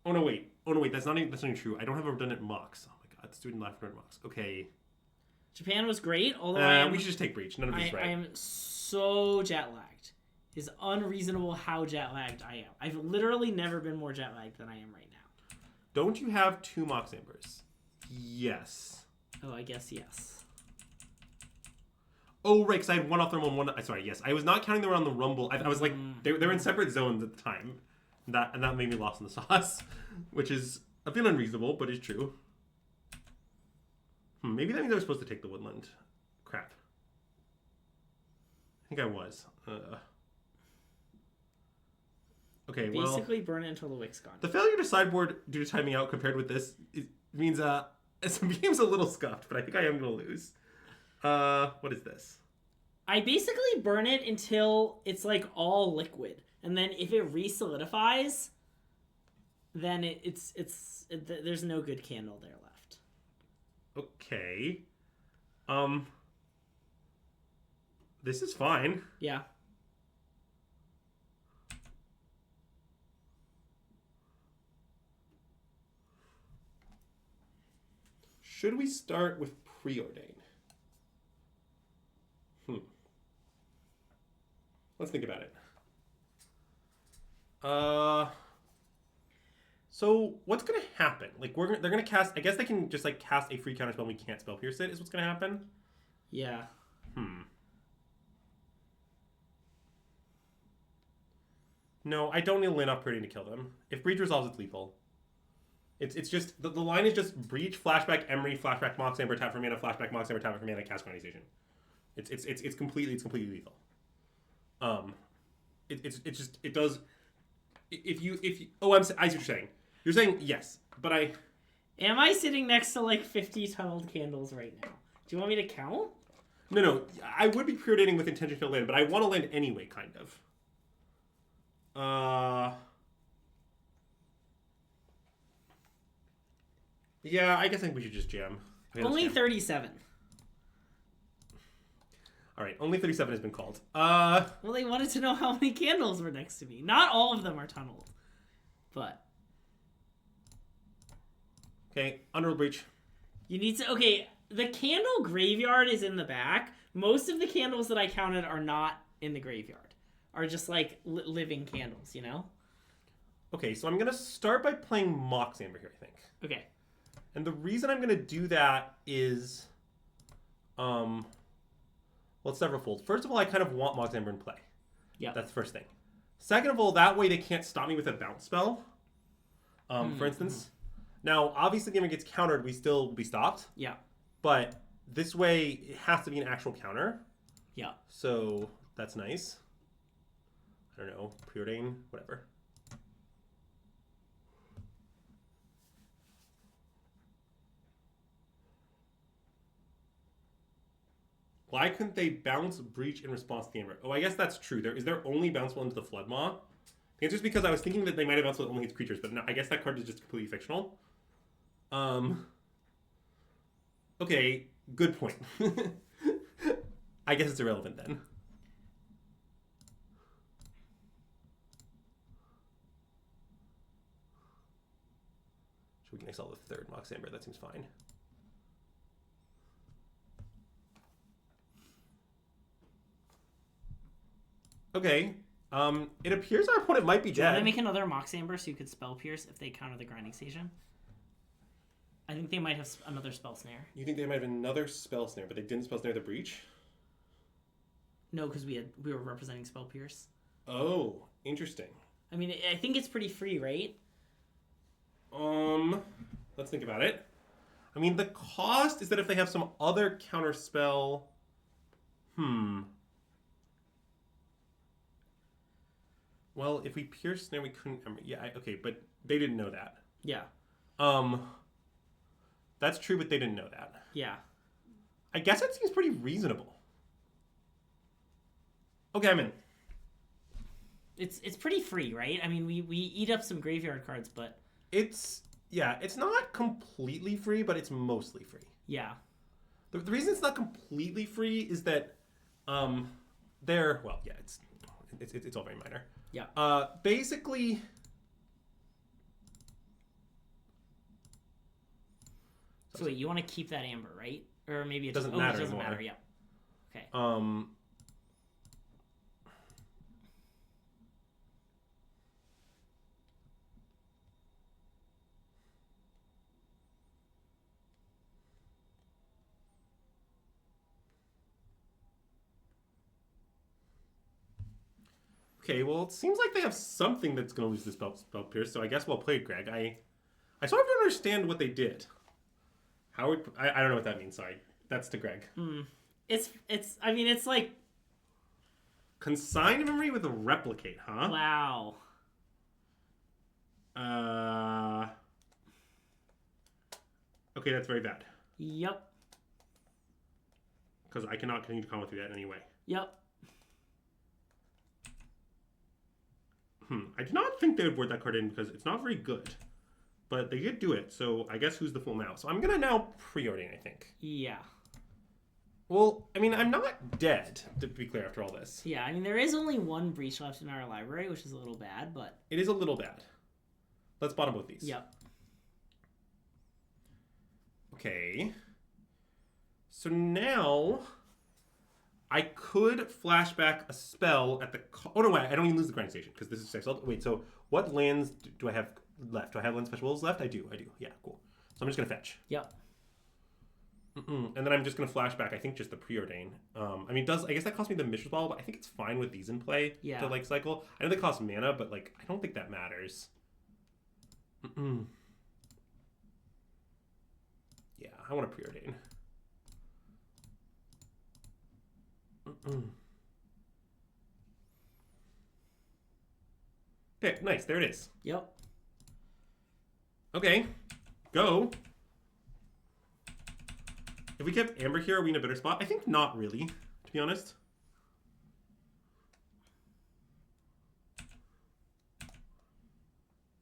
Oh no! Wait. That's not even true. I don't have a redundant Mox. Oh my god! Student life redundant Mox. Okay. Japan was great, although we should just take Breach. None of this is right. I am so jet lagged. It's unreasonable how jet lagged I am. I've literally never been more jet lagged than I am right now. Don't you have 2 Mox Ambers? Yes. Oh, I guess yes. Oh, right, because I had one off thermal and one... Sorry, yes. I was not counting them around the Rumble. I was like... They were in separate zones at the time. And that made me lost in the sauce. Which is a bit unreasonable, but is true. Maybe that means I was supposed to take the Woodland. Crap. I think I was. Okay, well... Basically burn it until the wick's gone. The failure to sideboard due to timing out compared with this means some game's a little scuffed, but I think I am going to lose. What is this? I basically burn it until it's like all liquid. And then if it re-solidifies, then there's no good candle there left. Okay. This is fine. Yeah. Should we start with preordain? Let's think about it. So what's gonna happen? Like they're gonna cast. I guess they can just like cast a free counter spell. And we can't spell pierce it. Is what's gonna happen? Yeah. No, I don't need land off preordain to kill them. If Breach resolves, it's lethal. It's just the line is just Breach, flashback Emery, flashback Mox Amber, tap for mana, flashback Mox Amber, tap for mana, cast Chronization. It's completely lethal. It does if you oh I see what you're saying. You're saying yes, but I. Am I sitting next to like 50 tunneled candles right now? Do you want me to count? No. I would be preordating with intention to land, but I want to land anyway, kind of. Yeah, I guess I think we should just jam. Okay, Only 37. All right, only 37 has been called. Well, they wanted to know how many candles were next to me. Not all of them are tunneled, but. Okay, Underworld Breach. You need to. Okay, the candle graveyard is in the back. Most of the candles that I counted are not in the graveyard. Are just like living candles, you know? Okay, so I'm gonna start by playing Mox Amber here, I think. Okay. And the reason I'm gonna do that is, well, it's severalfold. First of all, I kind of want Mox Amber in play. Yeah. That's the first thing. Second of all, that way they can't stop me with a bounce spell. For instance. Now, obviously, the game gets countered, we still will be stopped. Yeah. But this way, it has to be an actual counter. Yeah. So that's nice. I don't know, preordain, whatever. Why couldn't they bounce Breach in response to the Amber? Oh, I guess that's true. Is there only bounceable into the Flood Maw? The answer is because I was thinking that they might have bounced only its creatures, but no, I guess that card is just completely fictional. Okay, good point. I guess it's irrelevant then. So we can exile the third Mox Amber, that seems fine. Okay, it appears our opponent might be Do you want dead. to make another Mox Amber so you could Spell Pierce if they counter the Grinding Station? I think they might have another Spell Snare. You think they might have another Spell Snare, but they didn't Spell Snare the Breach? No, because we were representing Spell Pierce. Oh, interesting. I mean, I think it's pretty free, right? Let's think about it. I mean, the cost is that if they have some other counter spell... Well, if we pierce snare, we couldn't... yeah, okay, but they didn't know that. Yeah. That's true, but they didn't know that. Yeah. I guess that seems pretty reasonable. Okay, I'm in. It's pretty free, right? I mean, we eat up some graveyard cards, but... It's not completely free, but it's mostly free. Yeah. The reason it's not completely free is that they're... Well, yeah, it's all very minor. Yeah. Basically... So wait, you want to keep that Amber, right? Or maybe it doesn't matter. matter It doesn't anymore. matter, yeah. Okay. Okay, well, it seems like they have something that's going to lose this spell pierce, so I guess well played, Greg. I sort of don't understand what they did. Howard, I don't know what that means, sorry. That's to Greg. I mean, it's like... Consign memory with a replicate, huh? Wow. Okay, that's very bad. Yep. Because I cannot continue to comment through that anyway. Yep. I did not think they would board that card in because it's not very good. But they did do it, so I guess who's the fool now? So I'm going to now preordain, I think. Yeah. Well, I mean, I'm not dead, to be clear, after all this. Yeah, I mean, there is only one Breach left in our library, which is a little bad, but... It is a little bad. Let's bottom both these. Yep. Okay. So now... I could flashback a spell at the... Oh, no, wait. I don't even lose the grinding station, because this is 6. Wait, so what lands do I have left? Do I have land special wills left? I do. Yeah, cool. So I'm just going to fetch. Yep. And then I'm just going to flashback, I think, just the preordain. I mean, I guess that cost me the Mishra's Ball, but I think it's fine with these in play to, like, cycle. I know they cost mana, but, like, I don't think that matters. Yeah, I want to preordain. Okay, nice. There it is. Yep. Okay, go. If we kept Amber here, are we in a better spot? I think not really, to be honest.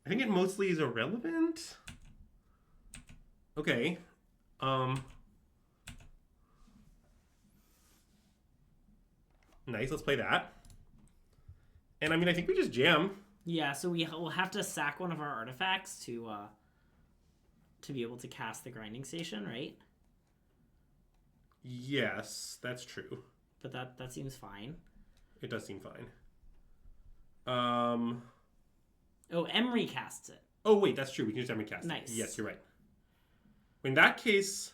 I think it mostly is irrelevant. Okay. Nice, let's play that. And I mean, I think we just jam. Yeah, so we'll have to sack one of our artifacts to be able to cast the grinding station, right? Yes, that's true. But that seems fine. It does seem fine. Oh, Emery casts it. Oh, wait, that's true. We can just Emery cast it. Nice. Yes, you're right. In that case,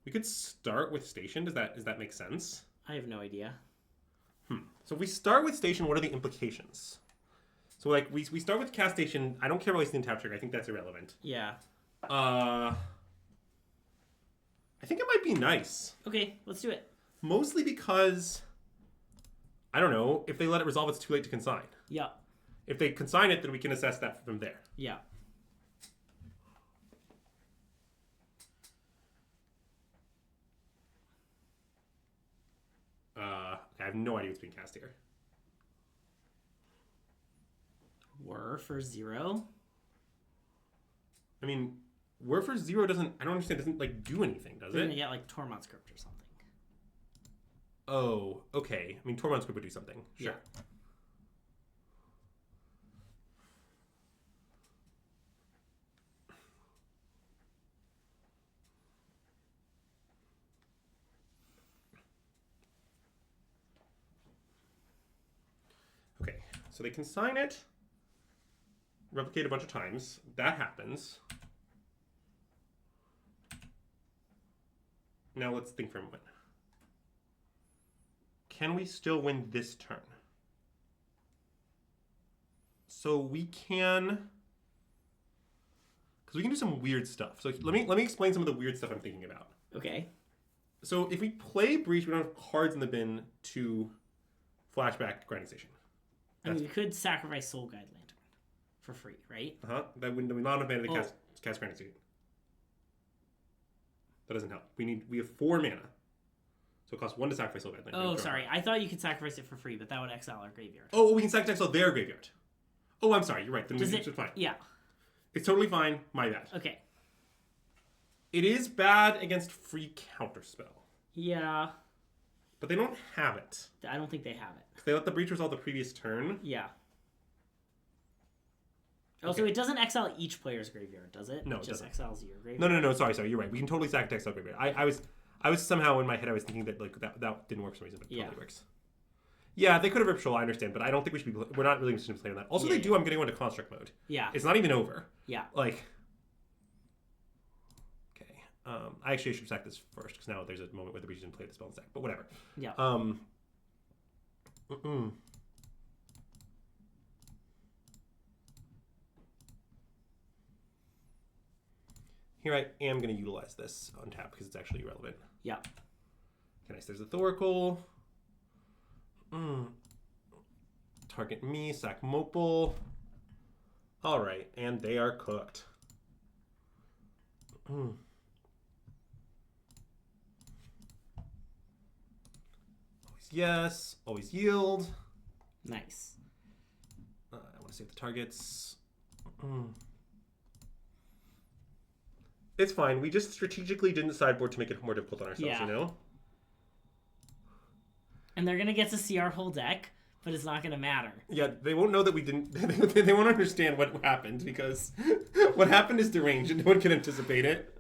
we could start with Station. Does that make sense? I have no idea. So if we start with Station, what are the implications? So like we start with Cast Station. I don't care about wasting the tap trigger. I think that's irrelevant. Yeah. I think it might be nice. Okay, let's do it. Mostly because, I don't know, if they let it resolve, it's too late to consign. Yeah. If they consign it, then we can assess that from there. Yeah. I have no idea what's being cast here. Whir for 0. I mean, Whir for 0 doesn't, I don't understand, doesn't like do anything, does We're it? gonna get like Tormod script or something. Oh, okay. I mean, Tormod script would do something. Sure. Yeah. Okay, so they consign it, replicate a bunch of times. That happens. Now let's think for a moment. Can we still win this turn? So we can, because we can do some weird stuff. So let me explain some of the weird stuff I'm thinking about. Okay. So if we play Breach, we don't have cards in the bin to flashback Grinding Station. I mean, we could sacrifice Soul Guide Lantern for free, right? That would not have been the cast Grinding Station. That doesn't help. We have 4 mana. So it costs 1 to sacrifice Soul Guide Lantern. Oh, sorry. I thought you could sacrifice it for free, but that would exile our graveyard. Oh, we can sacrifice their graveyard. Oh, I'm sorry. You're right. Then it's fine. Yeah. It's totally fine. My bad. Okay. It is bad against free counterspell. Yeah. But they don't have it. I don't think they have it. They let the Breach resolve the previous turn. Yeah. Also, Okay. it doesn't exile each player's graveyard, does it? No, it it just doesn't. exiles your graveyard. No. Sorry. You're right. We can totally sack exile graveyard. I was somehow in my head I was thinking that like that didn't work for some reason, but it totally works. Yeah, they could have Rip Shoal, I understand, but I don't think we should be. We're not really in a position to play on that. Also, they do. I'm getting into construct mode. Yeah. It's not even over. Yeah. Like. Okay. I actually should sack this first because now there's a moment where the Breach didn't play the spell and sack, but whatever. Yeah. Here I am going to utilize this on tap because it's actually irrelevant. Yeah. Okay, nice. There's a Thoracle. Target me, sack Mopal. All right, and they are cooked. Always yes, always yield. Nice. I want to save the targets. It's fine. We just strategically didn't sideboard to make it more difficult on ourselves, you know? And they're going to get to see our whole deck, but it's not going to matter. Yeah, they won't know that we didn't. They won't understand what happened because what happened is deranged and no one can anticipate it.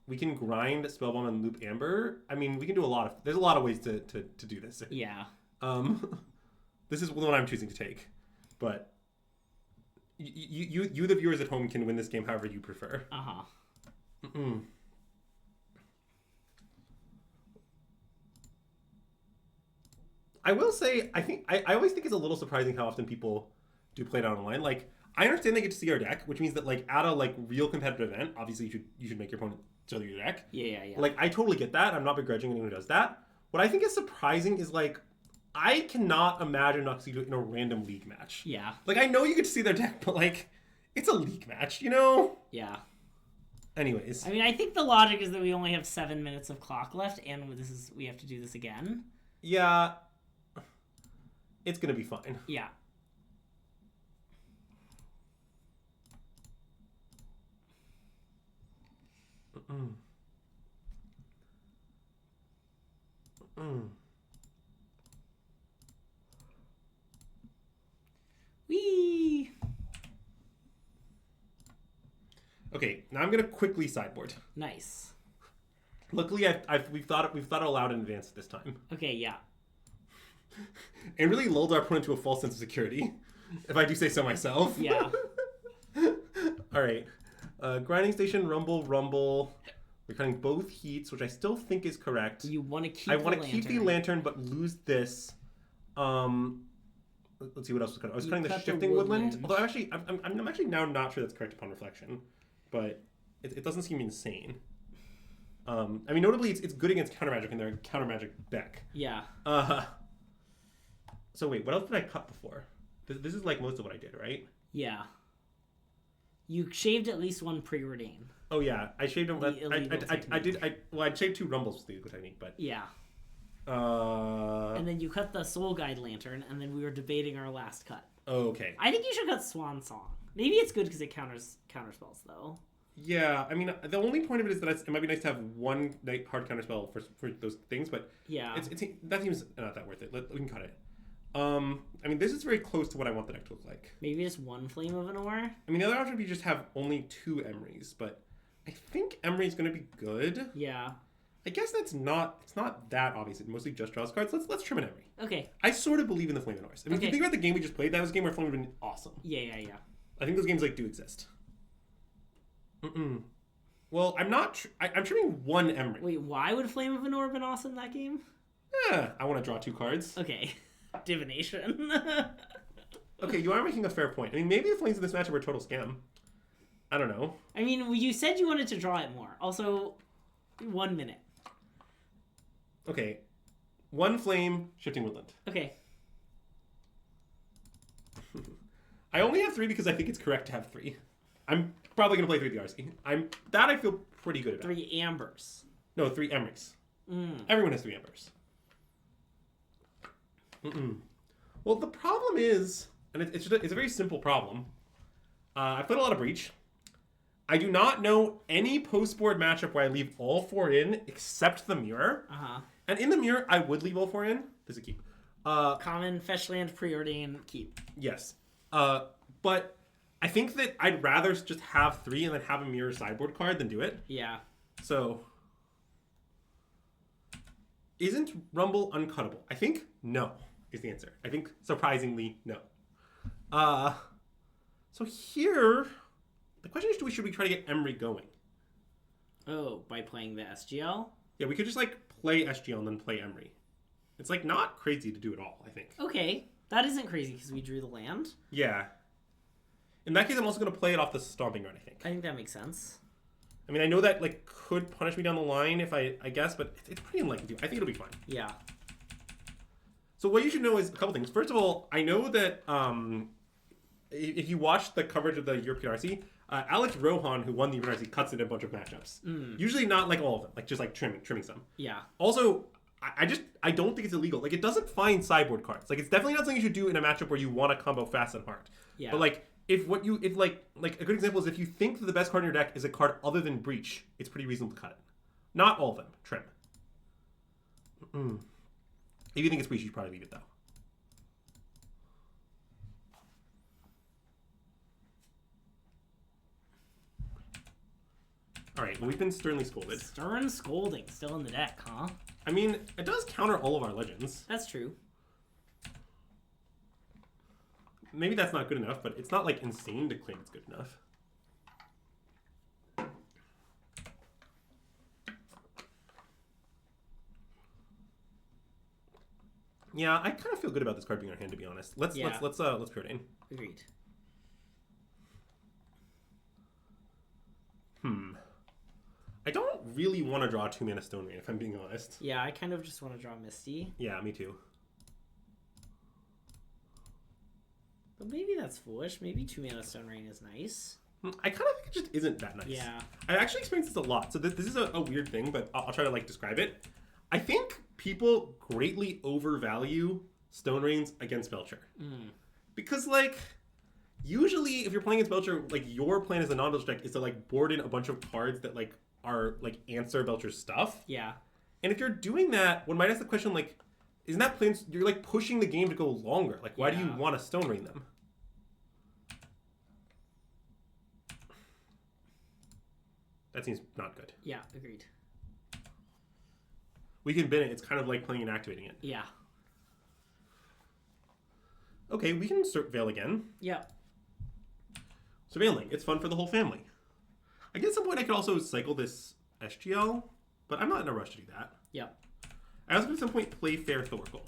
We can grind Spellbomb and loop Amber. I mean, we can do a lot of. There's a lot of ways to do this. Yeah. This is the one I'm choosing to take, but you the viewers at home can win this game however you prefer. I will say, I always think it's a little surprising how often people do play it out online. Like, I understand they get to see our deck, which means that like at a like real competitive event, obviously you should make your opponent show you your deck. Yeah. Like, I totally get that. I'm not begrudging anyone who does that. what I think is surprising is like I cannot imagine Tuxedo in a random league match. Yeah. Like I know you get to see their deck, but like it's a league match, you know? Yeah. Anyways. I mean, I think the logic is that we only have 7 minutes of clock left, and we have to do this again. Yeah. It's gonna be fine. Yeah. Whee! Okay, now I'm gonna quickly sideboard. Nice. Luckily, we've thought it aloud in advance this time. Okay, yeah. And really lulled our opponent to a false sense of security, if I do say so myself. Yeah. All right. Grinding station, rumble. We're cutting both heats, which I still think is correct. You want to keep. I want to keep the lantern, but lose this. Let's see what else was cutting. I was cutting the shifting woodland. Although I'm actually now not sure that's correct upon reflection, but it doesn't seem insane. I mean, notably, it's good against counter magic in their counter magic deck. Yeah. So wait, what else did I cut before? This is like most of what I did, right? Yeah. You shaved at least one preordain. Oh yeah, I shaved them. I shaved 2 rumbles with the illegal technique, but yeah. And then you cut the soul guide lantern, and then we were debating our last cut. Oh, okay. I think you should cut Swan Song. Maybe it's good because it counters spells though. Yeah, I mean, the only point of it is that it might be nice to have one hard counterspell for those things, but yeah, that seems not that worth it. We can cut it. I mean, this is very close to what I want the deck to look like. Maybe just one Flame of an Ore? I mean, the other option would be just have only 2 Emerys, but I think Emery's going to be good. Yeah. I guess it's not that obvious. It mostly just draws cards. Let's trim an Emery. Okay. I sort of believe in the Flame of Ores. I mean, if you think about the game we just played, that was a game where Flame would have been awesome. Yeah. I think those games like do exist. Well, I'm not. I'm trimming 1 Emery. Wait, why would Flame of an Ore have been awesome that game? I want to draw 2 cards. Okay. Divination. Okay, you are making a fair point. I mean, maybe the flames in this matchup are a total scam. I don't know. I mean, you said you wanted to draw it more. Also, 1 minute. Okay. 1 flame, shifting woodland. Okay. I only have 3 because I think it's correct to have 3. I'm probably going to play 3 the RC. I feel pretty good about. 3 ambers. No, 3 Emerys. Everyone has 3 embers. Well, the problem is, and it's a very simple problem. I've played a lot of Breach. I do not know any post-board matchup where I leave all 4 in except the mirror. And in the mirror, I would leave all 4 in. There's a keep. Common, fetch land, preordain, keep. Yes. But I think that I'd rather just have 3 and then have a mirror sideboard card than do it. Yeah. So, isn't Rumble uncuttable? I think no is the answer. I think surprisingly no. So here, the question is, should we try to get Emery going? Oh, by playing the SGL? Yeah, we could just like play SGL and then play Emery. It's like not crazy to do at all, I think. Okay, that isn't crazy because we drew the land. Yeah. In that case, I'm also going to play it off the Stomping Ground, I think. I think that makes sense. I mean, I know that like could punish me down the line if I guess, but it's pretty unlikely to. I think it'll be fine. Yeah. So what you should know is a couple things. First of all, I know that if you watch the coverage of the European RC, Alex Rohan, who won the European RC, cuts it in a bunch of matchups. Usually not like all of them, like just like trimming some. Yeah. Also, I don't think it's illegal. Like it doesn't find sideboard cards. Like it's definitely not something you should do in a matchup where you want to combo fast and hard. Yeah. But like if like a good example is if you think that the best card in your deck is a card other than Breach, it's pretty reasonable to cut it. Not all of them. Trim. If you think it's Breach, you should probably leave it though. All right, well, we've been sternly scolded. Stern scolding still in the deck, huh? I mean, it does counter all of our legends. That's true. Maybe that's not good enough, but it's not like insane to claim it's good enough. Yeah, I kind of feel good about this card being in our hand, to be honest. Let's preordain. Agreed. I don't really want to draw 2-mana Stone Rain, if I'm being honest. Yeah, I kind of just want to draw Misty. Yeah, me too. But maybe that's foolish. Maybe 2-mana Stone Rain is nice. I kind of think it just isn't that nice. Yeah. I actually experienced this a lot. So this is a weird thing, but I'll try to like describe it. I think people greatly overvalue Stone Rains against Belcher. Because like, usually if you're playing against Belcher, like your plan as a non-Belcher deck is to like board in a bunch of cards that like are like answer Belcher's stuff. Yeah. And if you're doing that, one might ask the question like, isn't that plan, you're like pushing the game to go longer. Like why do you want to Stone Rain them? That seems not good. Yeah, agreed. We can bin it. It's kind of like playing and activating it. Yeah. Okay, we can surveil again. Yeah. Surveilling. It's fun for the whole family. I guess at some point I could also cycle this SGL, but I'm not in a rush to do that. Yeah. I also could at some point play Fair Thoracle.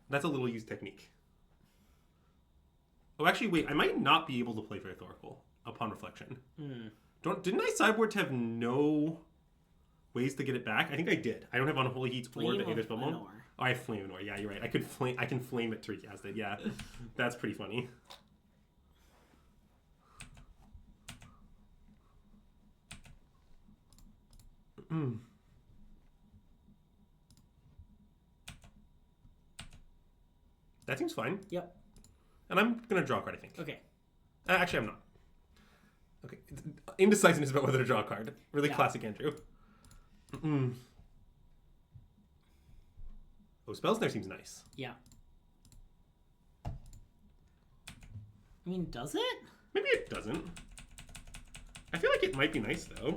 That's a little used technique. Oh, actually, wait. I might not be able to play Fair Thoracle upon reflection. Didn't I sideboard to have no ways to get it back? I think I did. I don't have Unholy Heats or the Aether's Bubble. Oh, I have Flame Anor. Yeah, you're right. I can flame it to recast it. Yeah, that's pretty funny. That seems fine. Yep. And I'm gonna draw a card, I think. Okay. Actually, I'm not. Okay. Indecisiveness about whether to draw a card. Really classic Andrew. Oh, Spellsnare seems nice. Yeah. I mean, does it? Maybe it doesn't. I feel like it might be nice, though.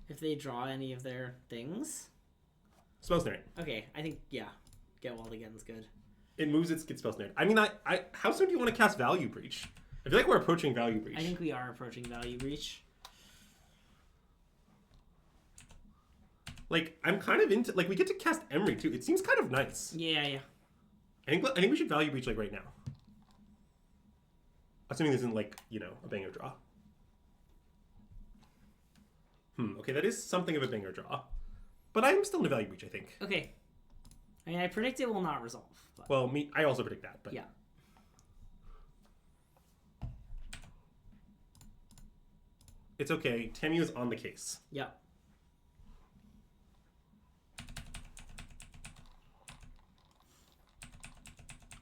If they draw any of their things? Spellsnare. Okay, I think, yeah. Get Walled Again's good. It moves its gets Spellsnare. I mean, how soon do you want to cast Value Breach? I feel like we're approaching Value Breach. I think we are approaching Value Breach. Like, I'm kind of into... Like, we get to cast Emery, too. It seems kind of nice. Yeah, yeah. I think we should Value Breach, like, right now. Assuming this isn't, like, you know, a banger draw. Okay, that is something of a banger draw. But I'm still in a Value Breach, I think. Okay. I mean, I predict it will not resolve. But... Well, I also predict that, but... Yeah. It's okay. Tamiyo is on the case. Yeah.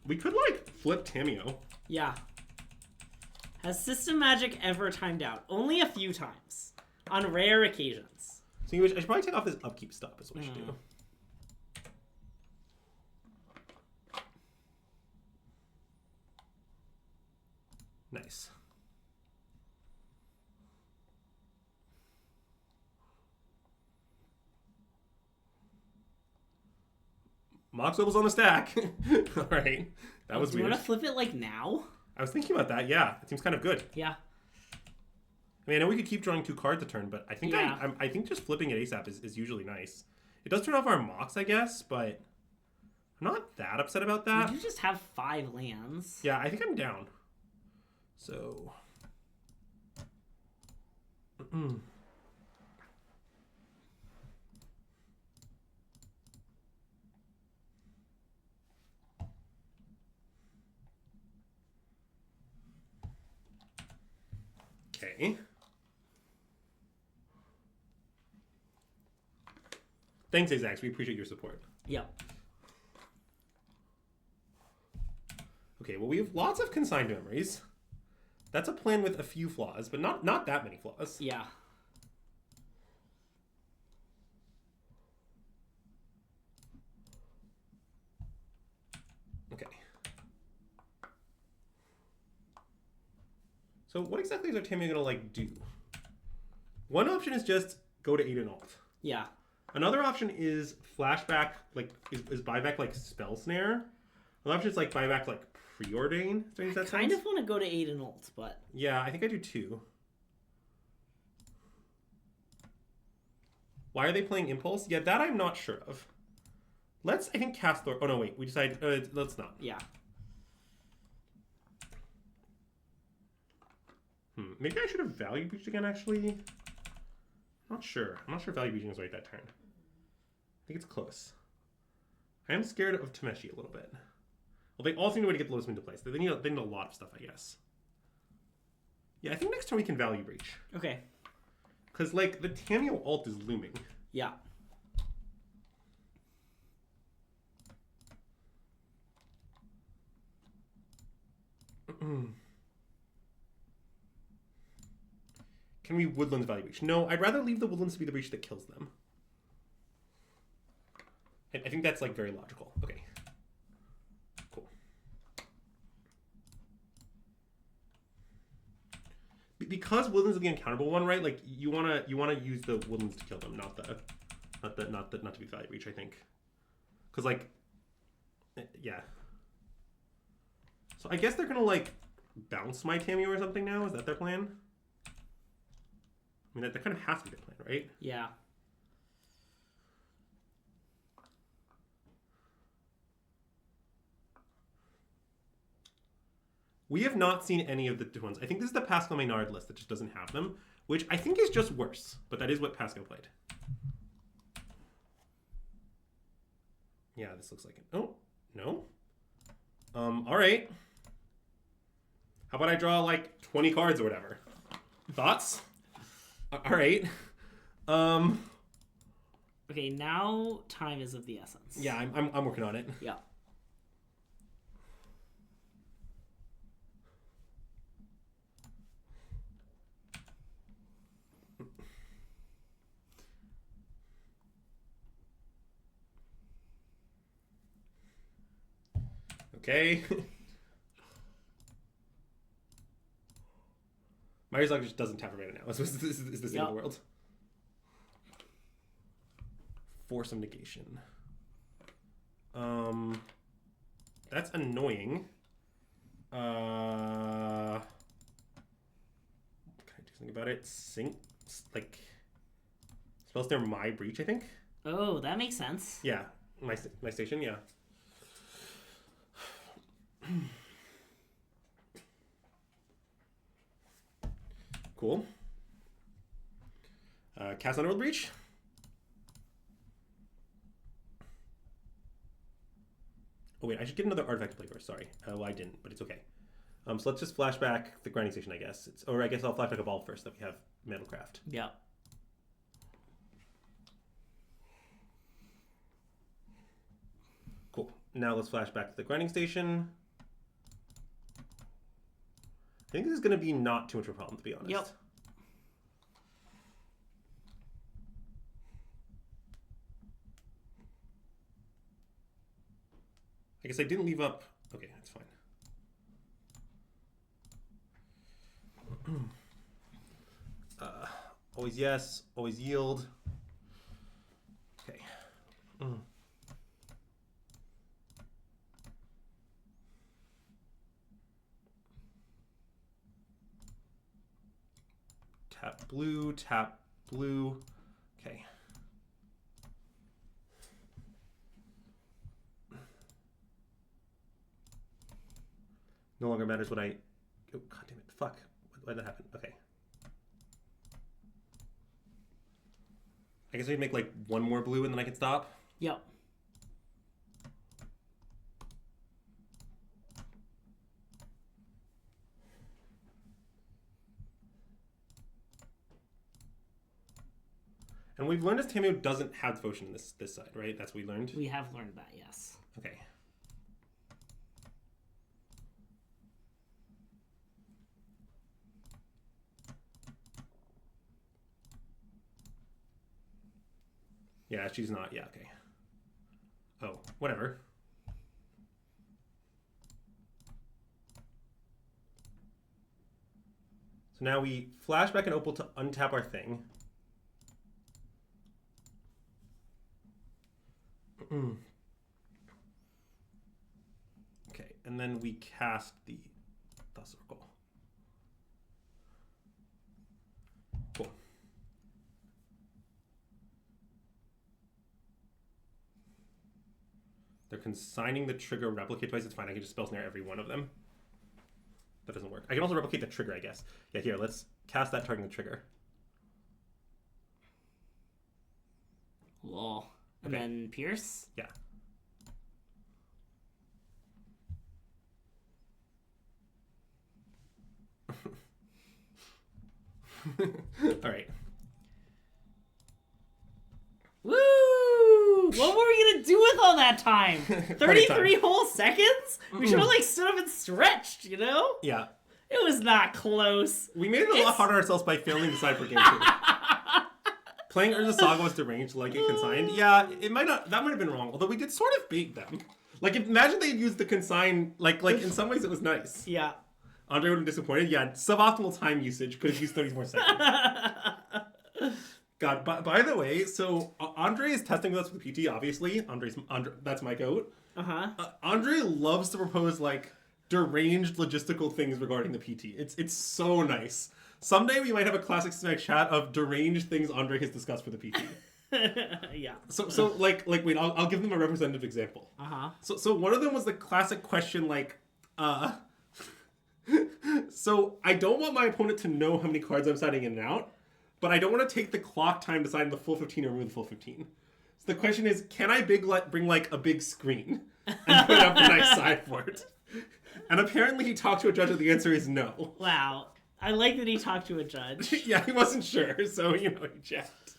We could, like, flip Tamiyo. Yeah. Has SystemMagic ever timed out? Only a few times. On rare occasions. So I should probably take off this upkeep stop is what we should do. Nice. Mox Wibbles on the stack. All right. That was weird. Do you want to flip it like now? I was thinking about that. Yeah. It seems kind of good. Yeah. I mean, I know we could keep drawing 2 cards a turn, but I think I think just flipping it ASAP is usually nice. It does turn off our Mox, I guess, but I'm not that upset about that. You just have 5 lands. Yeah, I think I'm down. So... Okay. Thanks, Azax. We appreciate your support. Yeah. Okay, well, we have lots of consigned memories. That's a plan with a few flaws, but not that many flaws. Yeah. Okay. So what exactly is our Tamiyo gonna like do? One option is just go to 8 and alt. Yeah. Another option is flashback, like is buyback like Spell Snare. Another option is like buyback like Preordain. I kind of want to go to 8 and alt, but yeah, I think I do too. Why are they playing Impulse? Yeah, that I'm not sure of. Let's, I think, cast Thor. Oh no, wait, we decided. Let's not. Yeah. Maybe I should have Value Breached again, actually. Not sure. I'm not sure Value Breaching is right that turn. I think it's close. I am scared of Tameshi a little bit. Well, they all seem to be able to get the Lotus into place. They need a lot of stuff, I guess. Yeah, I think next turn we can Value Breach. Okay. Because, like, the Tameo ult is looming. Yeah. Can we Woodlands Value Breach? No, I'd rather leave the Woodlands to be the breach that kills them. I think that's, like, very logical. Okay. Cool. Because Woodlands is the uncounterable one, right? Like, you wanna use the Woodlands to kill them, not to be Value Breach, I think. Because, like, yeah. So I guess they're gonna, like, bounce my Tameo or something now? Is that their plan? I mean, that kind of has to be their plan, right? Yeah. We have not seen any of the two ones. I think this is the Pascal Maynard list that just doesn't have them, which I think is just worse, but that is what Pascal played. Yeah, this looks like it. Oh, no. All right. How about I draw like 20 cards or whatever? Thoughts? All right. Okay, now time is of the essence. Yeah, I'm working on it. Yeah. Okay. My Rizog just doesn't tap mana now. This is the state of the world. Force of negation. That's annoying. Can I do something about it? Like spells near my breach, I think. Oh, that makes sense. Yeah, my station. Yeah. Cool. Cast Underworld Breach. Oh wait, I should get another artifact to play first. Sorry. Well, I didn't, but it's okay. So let's just flashback the grinding station, I guess. Or I guess I'll flashback a ball first that we have Metalcraft. Yeah. Cool. Now let's flashback to the grinding station. I think this is going to be not too much of a problem, to be honest. Yep. I guess I didn't leave up. Okay, that's fine. Always yes, always yield. Okay. Tap blue, tap blue. Okay. No longer matters what I... Oh, god damn it. Fuck. Why did that happen? Okay. I guess I can make like one more blue and then I can stop. Yep. And we've learned as Tameo doesn't have devotion in this side, right? That's what we learned? We have learned that, yes. Okay. Yeah, she's not. Yeah, okay. Oh, whatever. So now we flash back an Opal to untap our thing. Okay, and then we cast the Thassa Oracle. Cool. They're consigning the trigger replicate twice. It's fine. I can just spell snare every one of them. That doesn't work. I can also replicate the trigger, I guess. Yeah, here, let's cast that targeting the trigger. Lol. And Okay. then Pierce? Yeah. All right. Woo! What were we gonna do with all that time? 33 whole seconds? We should have like stood up and stretched, you know? Yeah. It was not close. We made it a lot harder on ourselves by failing the Sideboard game too. Playing Urza Saga was deranged like it consigned. Yeah, it might not. That might have been wrong. Although we did sort of bait them. Like, imagine they had used the consign. Like in some ways it was nice. Yeah. Andre would have been disappointed. Yeah, suboptimal time usage. Could have used 30 more seconds. God, by the way, so Andre is testing with us with the PT, obviously. Andre, that's my goat. Uh-huh. Andre loves to propose, like, deranged logistical things regarding the PT. It's so nice. Someday we might have a classic SystemMagic chat of deranged things Andre has discussed for the PT. Yeah. So wait, I'll give them a representative example. Uh-huh. So one of them was the classic question, like, so I don't want my opponent to know how many cards I'm signing in and out, but I don't want to take the clock time to sign the full 15 or remove the full 15. So the question is, can I bring like a big screen and put up a nice sideboard? And apparently he talked to a judge and the answer is no. Wow. I like that he talked to a judge. Yeah, he wasn't sure, so, he checked.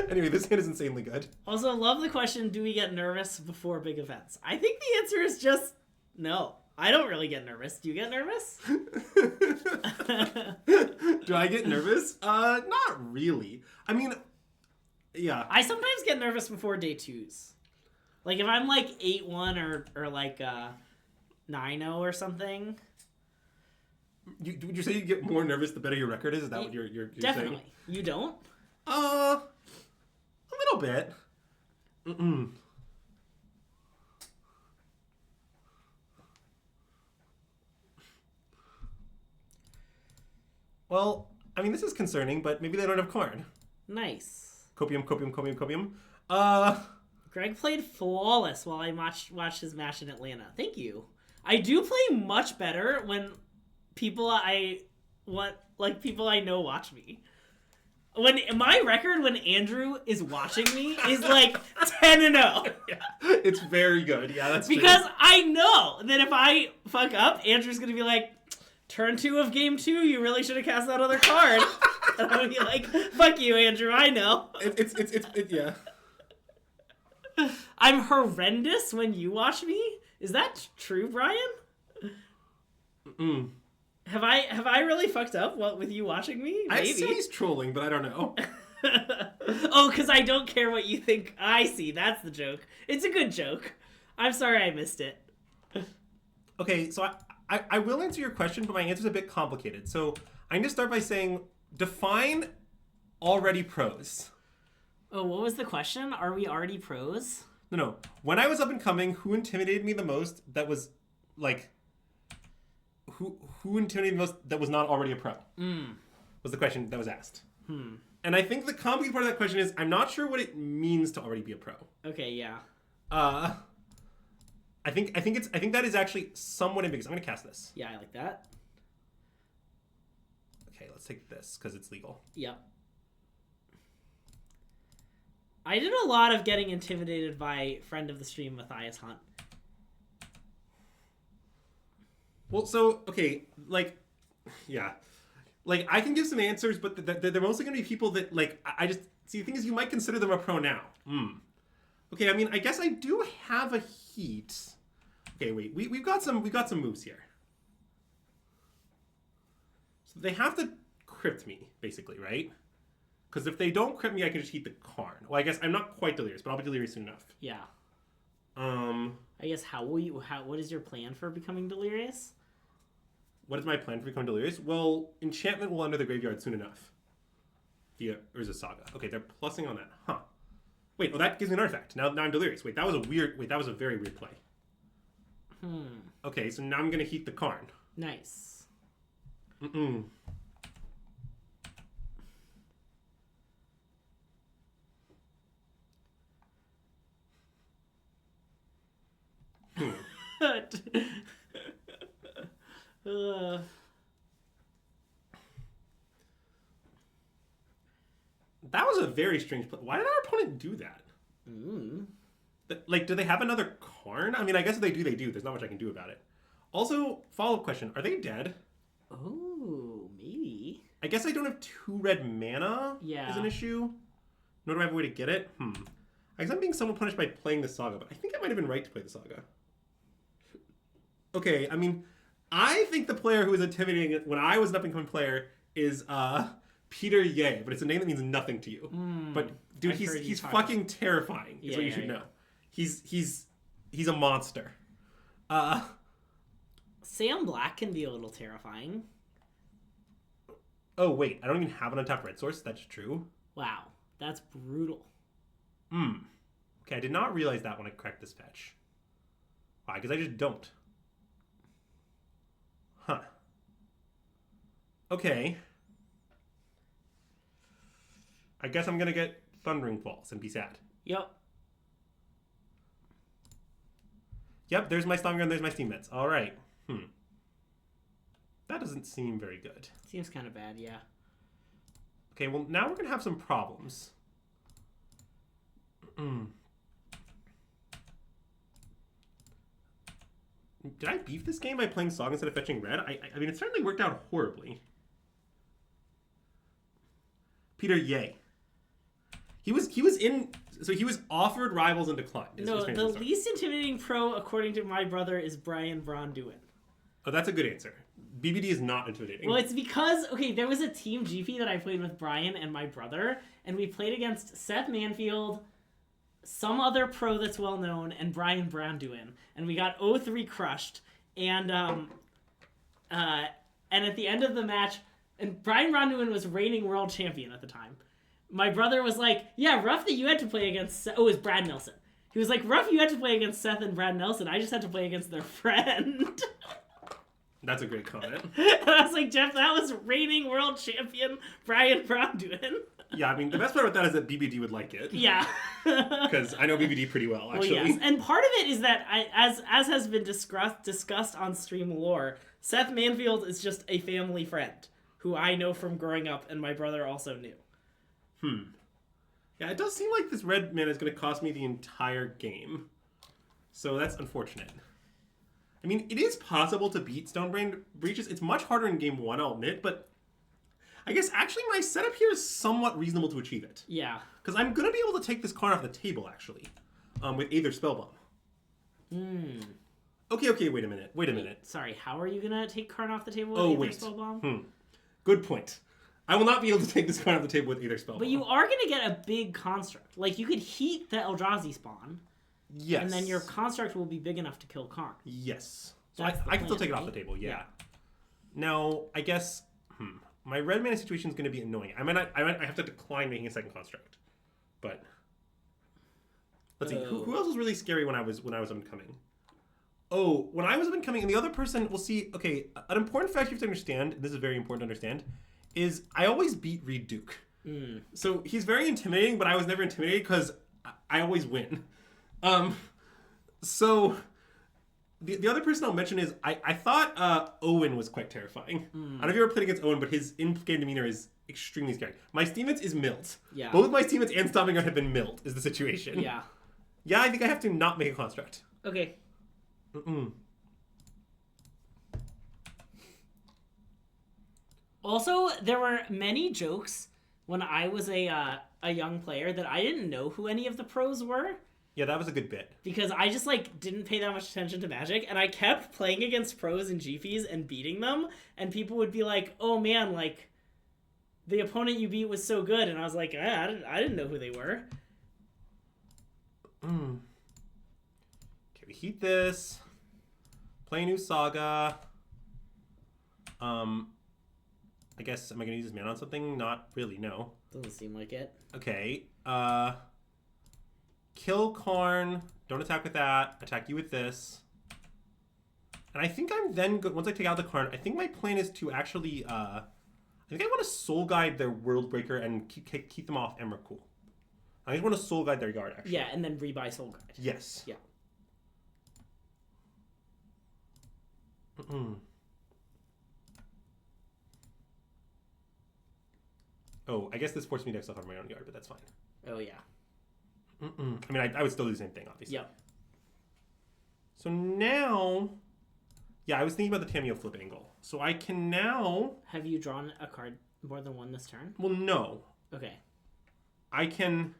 Anyway, this hand is insanely good. Also, love the question, do we get nervous before big events? I think the answer is just no. I don't really get nervous. Do you get nervous? Do I get nervous? Not really. I mean, yeah. I sometimes get nervous before day 2s. Like if I'm like 8-1 or like 9-0 or something. Would you say you get more nervous the better your record is? Is that what you're definitely. saying? You don't? A little bit. Mm-mm. Well, I mean, this is concerning, but maybe they don't have corn. Nice. Copium, copium, copium, copium. Greg played flawless while I watched his match in Atlanta. Thank you. I do play much better when people I know watch me. When my record when Andrew is watching me is like 10-0. Yeah, it's very good. Yeah, that's because true. I know that if I fuck up, Andrew's gonna be like, turn 2 of game 2, you really should have cast that other card. And I'm gonna be like, fuck you, Andrew, I know. Yeah. I'm horrendous when you watch me? Is that true, Brian? Mm. Have I really fucked up with you watching me? Maybe. I say he's trolling, but I don't know. Oh, because I don't care what you think I see. That's the joke. It's a good joke. I'm sorry I missed it. Okay, so I will answer your question, but my answer's a bit complicated. So I'm going to start by saying, define already pros. Oh, what was the question? Are we already pros? No. When I was up and coming, who intimidated me the most that was, like... Who intimidated me the most that was not already a pro? Was the question that was asked. And I think the complicated part of that question is, I'm not sure what it means to already be a pro. Okay, yeah. I think that is actually somewhat ambiguous. I'm going to cast this. Yeah, I like that. Okay, let's take this, because it's legal. Yep. I did a lot of getting intimidated by friend of the stream, Matthias Hunt. Well, so, okay, like, yeah. Like, I can give some answers, but they're mostly going to be people that, like, I just... See, the thing is, you might consider them a pro now. Okay, I mean, I guess I do have a heat. Okay, wait, we've got some moves here. So they have to crypt me, basically, right? Because if they don't crypt me, I can just heat the Karn. Well, I guess I'm not quite delirious, but I'll be delirious soon enough. Yeah. I guess what is your plan for becoming delirious? What is my plan for becoming delirious? Well, enchantment will enter the graveyard soon enough. Via Urza Saga. Okay, they're plussing on that. Huh. Wait, well that gives me an artifact. Now I'm delirious. Wait, that was a very weird play. Okay, so now I'm gonna heat the Karn. Nice. That was was a very strange play. Why did our opponent do that? Like, do they have another Karn? I mean, I guess if they do, they do. There's not much I can do about it. Also, follow-up question. Are they dead? Oh, maybe. I guess I don't have 2 red mana is an issue. Nor do I have a way to get it. I guess I'm being somewhat punished by playing the Saga, but I think I might have been right to play the Saga. Okay, I mean, I think the player who was intimidating when I was an up-and-coming player is Peter Ye, but it's a name that means nothing to you. But dude, he's fucking terrifying. Is what you should know. He's a monster. Sam Black can be a little terrifying. Oh wait, I don't even have an untapped red source. That's true. Wow, that's brutal. Okay, I did not realize that when I cracked this fetch. Why? Because I just don't. Huh. Okay. I guess I'm gonna get Thundering Falls and be sad. Yep. Yep, there's my Stomp there's my Steam Mets. Alright. That doesn't seem very good. Seems kind of bad, yeah. Okay, well, now we're gonna have some problems. Did I beef this game by playing Song instead of fetching red? I mean, it certainly worked out horribly. Peter Ye. He was in... So he was offered Rivals and declined. No, the least intimidating pro, according to my brother, is Brian Bronduin. Oh, that's a good answer. BBD is not intimidating. Well, it's because, okay, there was a team GP that I played with Brian and my brother, and we played against Seth Manfield, some other pro that's well known, and Brian Bronduin, and we got 0-3 crushed, and at the end of the match, and Brian Bronduin was reigning world champion at the time. My brother was like, yeah, rough that you had to play against... Oh, it was Brad Nelson. He was like, rough you had to play against Seth and Brad Nelson. I just had to play against their friend. That's a great comment. And I was like, Jeff, that was reigning world champion Brian Bronduin. Yeah, I mean, the best part about that is that BBD would like it. Yeah. Because I know BBD pretty well, actually. Well, yes. And part of it is that, as has been discussed on Stream Lore, Seth Manfield is just a family friend who I know from growing up, and my brother also knew. Yeah, it does seem like this red mana is going to cost me the entire game. So that's unfortunate. I mean, it is possible to beat Stonebrain Breaches. It's much harder in game 1, I'll admit, but I guess actually my setup here is somewhat reasonable to achieve it. Yeah. Because I'm going to be able to take this card off the table, actually, with Aether Spellbomb. Okay, wait a minute. Sorry, how are you going to take Karn off the table with Aether Spellbomb? Good point. I will not be able to take this card off the table with Aether Spellbomb. But you are going to get a big construct. Like, you could heat the Eldrazi spawn. Yes. And then your construct will be big enough to kill Karn. Yes. So I can still take it off the table, yeah. Now, I guess my red mana situation is going to be annoying. I have to decline making a second construct. But let's see. Who else was really scary when I was incoming? Oh, when I was incoming, and the other person, we'll see. Okay, an important fact you have to understand, this is very important to understand, is I always beat Reed Duke. So he's very intimidating, but I was never intimidated because I always win. So the other person I'll mention is I thought Owen was quite terrifying. I don't know if you ever played against Owen, but his in-game demeanor is extremely scary. My Steamits is Milt. Yeah. Both my Steamits and Stomping Ground have been Milt, is the situation. Yeah. Yeah, I think I have to not make a construct. Okay. Also, there were many jokes when I was a young player that I didn't know who any of the pros were. Yeah, that was a good bit. Because I just, didn't pay that much attention to Magic, and I kept playing against pros and GPs and beating them, and people would be like, oh man, the opponent you beat was so good, and I was like, I didn't know who they were. Okay, we heat this. Play a new Saga. I guess, am I going to use this mana on something? Not really, no. Doesn't seem like it. Okay, kill Karn. Don't attack with that. Attack you with this. And I think I'm then, once I take out the Karn, I think my plan is to actually, I think I want to Soul Guide their Worldbreaker and keep them off Emrakul. I just want to Soul Guide their Yard, actually. Yeah, and then rebuy Soul Guide. Yes. Yeah. Oh, I guess this forced me to exile from my own yard, but that's fine. Oh, yeah. I mean, I would still do the same thing, obviously. Yep. So now... Yeah, I was thinking about the Tamiyo flip angle. So I can now... Have you drawn a card more than one this turn? Well, no. Okay. I can...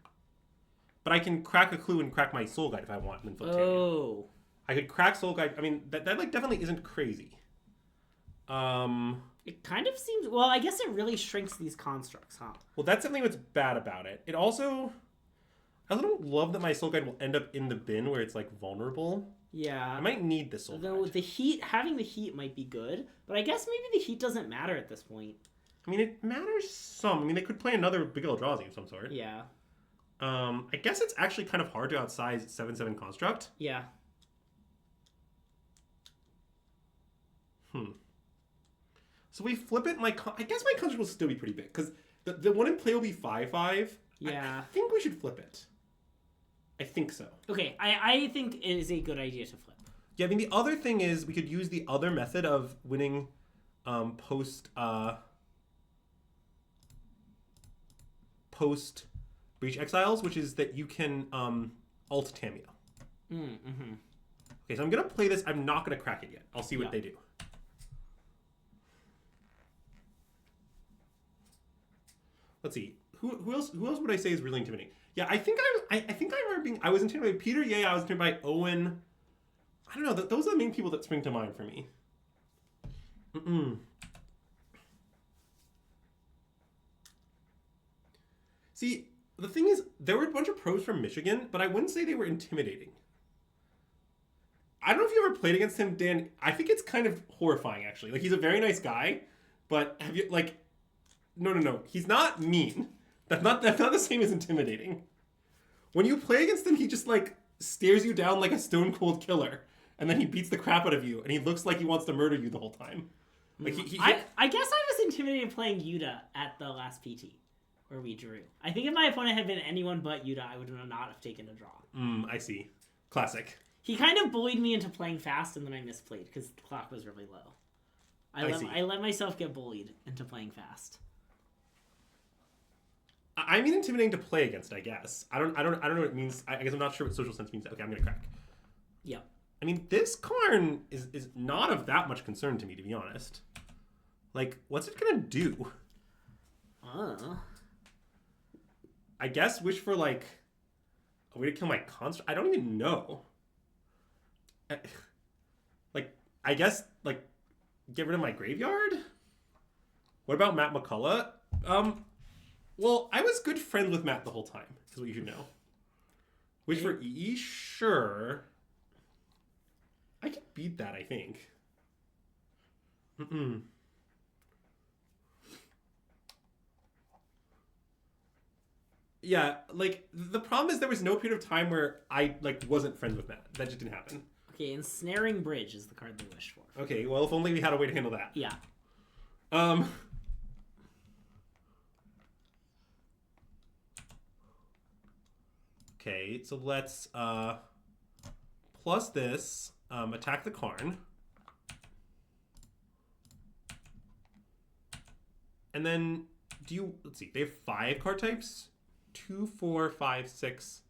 But I can crack a clue and crack my Soul Guide if I want, and then flip Tamiyo. Oh. I could crack Soul Guide. I mean, that like, definitely isn't crazy. It kind of seems... Well, I guess it really shrinks these constructs, huh? Well, that's something that's bad about it. It also... I also don't love that my Soul Guide will end up in the bin where it's, like, vulnerable. Yeah. I might need the Soul Guide. Though the heat... Having the heat might be good, but I guess maybe the heat doesn't matter at this point. I mean, it matters some. I mean, they could play another Big Eldrazi of some sort. Yeah. I guess it's actually kind of hard to outsize 7/7 Construct. Yeah. So we flip it. I guess my Construct will still be pretty big because the one in play will be 5/5. Yeah. I think we should flip it. I think so. Okay, I think it is a good idea to flip. Yeah, I mean, the other thing is we could use the other method of winning post Breach Exiles, which is that you can alt Tamiyo. Mm-hmm. Okay, so I'm going to play this. I'm not going to crack it yet. I'll see what they do. Let's see. Who else would I say is really intimidating? Yeah, I think I remember being... I was intimidated by Peter. Yeah, I was intimidated by Owen. I don't know. Those are the main people that spring to mind for me. See, the thing is, there were a bunch of pros from Michigan, but I wouldn't say they were intimidating. I don't know if you ever played against him, Dan. I think it's kind of horrifying, actually. Like, he's a very nice guy, but have you, like... No. He's not mean. That's not the same as intimidating. When you play against him, he just, like, stares you down like a stone-cold killer, and then he beats the crap out of you, and he looks like he wants to murder you the whole time. Like, I guess I was intimidated playing Yuta at the last PT, where we drew. I think if my opponent had been anyone but Yuta, I would not have taken a draw. I see. Classic. He kind of bullied me into playing fast, and then I misplayed, because the clock was really low. I let myself get bullied into playing fast. I mean intimidating to play against, I guess. I don't know what it means. I guess I'm not sure what social sense means. Okay, I'm gonna crack. Yep. I mean, this Karn is not of that much concern to me, to be honest. Like, what's it gonna do? I guess wish for, like, a way to kill my construct. I don't even know. Like, I guess, like, get rid of my graveyard? What about Matt McCullough? Well, I was good friends with Matt the whole time, is what you should know. Wish for EE? Sure. I can beat that, I think. Yeah, like, the problem is there was no period of time where I, like, wasn't friends with Matt. That just didn't happen. Okay, Ensnaring Bridge is the card they wished for. Okay, well, if only we had a way to handle that. Yeah. Okay, so let's plus this, attack the Karn. And then let's see, they have 5 card types? 2, 4, 5, 6.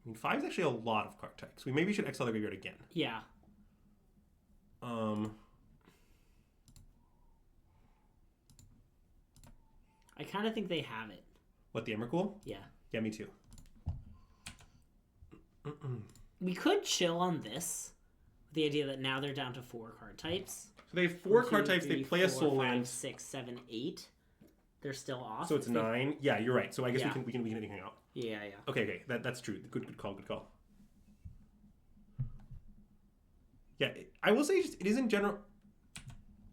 I mean, 5 is actually a lot of card types. We maybe should exile the graveyard again. Yeah. I kind of think they have it. What, the Emrakul? Yeah. Yeah, me too. We could chill on this. The idea that now they're down to 4 card types. So they have 4 card types. They play a soul land. 5, 6, 7, 8. They're still off. So it's 9. Yeah, you're right. So I guess we can hang out. Yeah. Okay. That's true. Good call. Yeah, I will say it is in general.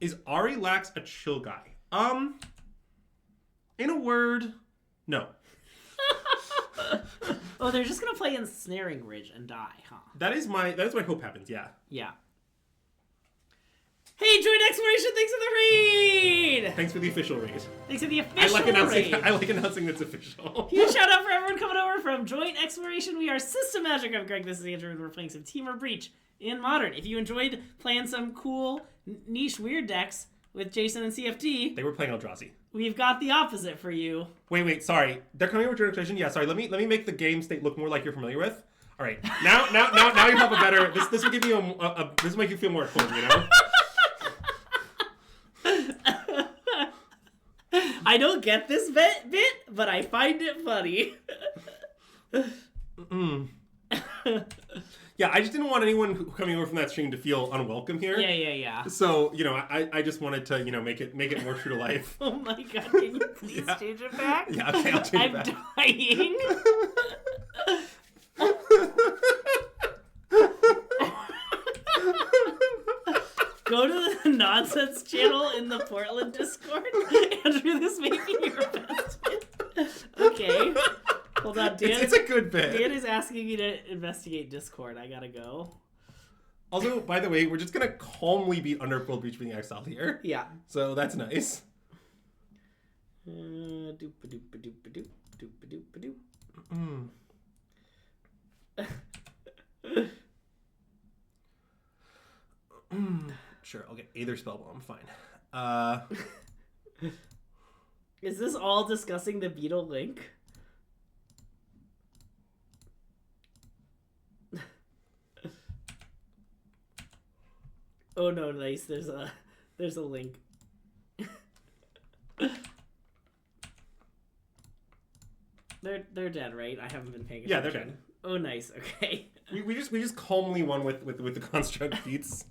Is Ari Lax a chill guy? In a word, no. Oh, they're just gonna play Ensnaring Ridge and die, huh? That is my hope happens. Yeah. Yeah. Hey, Joint Exploration! Thanks for the raid. Thanks for the official raid. Thanks for the official raid. I like announcing that's official. Huge shout out for everyone coming over from Joint Exploration. We are SystemMagic. I'm Greg. This is Andrew, and we're playing some Team or Breach in Modern. If you enjoyed playing some cool, niche, weird decks, with Jason and CFT, They were playing Eldrazi. we've got the opposite for you. Wait, sorry. They're coming over to jurisdiction? Yeah, sorry. Let me make the game state look more like you're familiar with. All right. Now you have a better... This will give you this will make you feel more at home, you know? I don't get this bit, but I find it funny. Yeah, I just didn't want anyone coming over from that stream to feel unwelcome here. Yeah. So, I just wanted to, make it more true to life. Oh my god, can you please change it back? Yeah, okay, I'll change it back. I'm dying. Go to the nonsense channel in the Portland Discord. Andrew, this may be your best bit. Okay. Hold on, Dan. It's a good bit. Dan is asking me to investigate Discord. I gotta go. Also, by the way, we're just gonna calmly beat Underworld Breach being exiled here. Yeah. So that's nice. Doop-a-doop-a-doop-a-doop-a-doop. Doop-a-doop-a-doop. Sure, I'll get Aether Spellbomb. Fine. Is this all discussing the beetle link? Oh no, nice. There's a link. They're dead, right? I haven't been paying attention. Yeah, they're dead. Oh, nice. Okay. We just calmly won with the construct feats.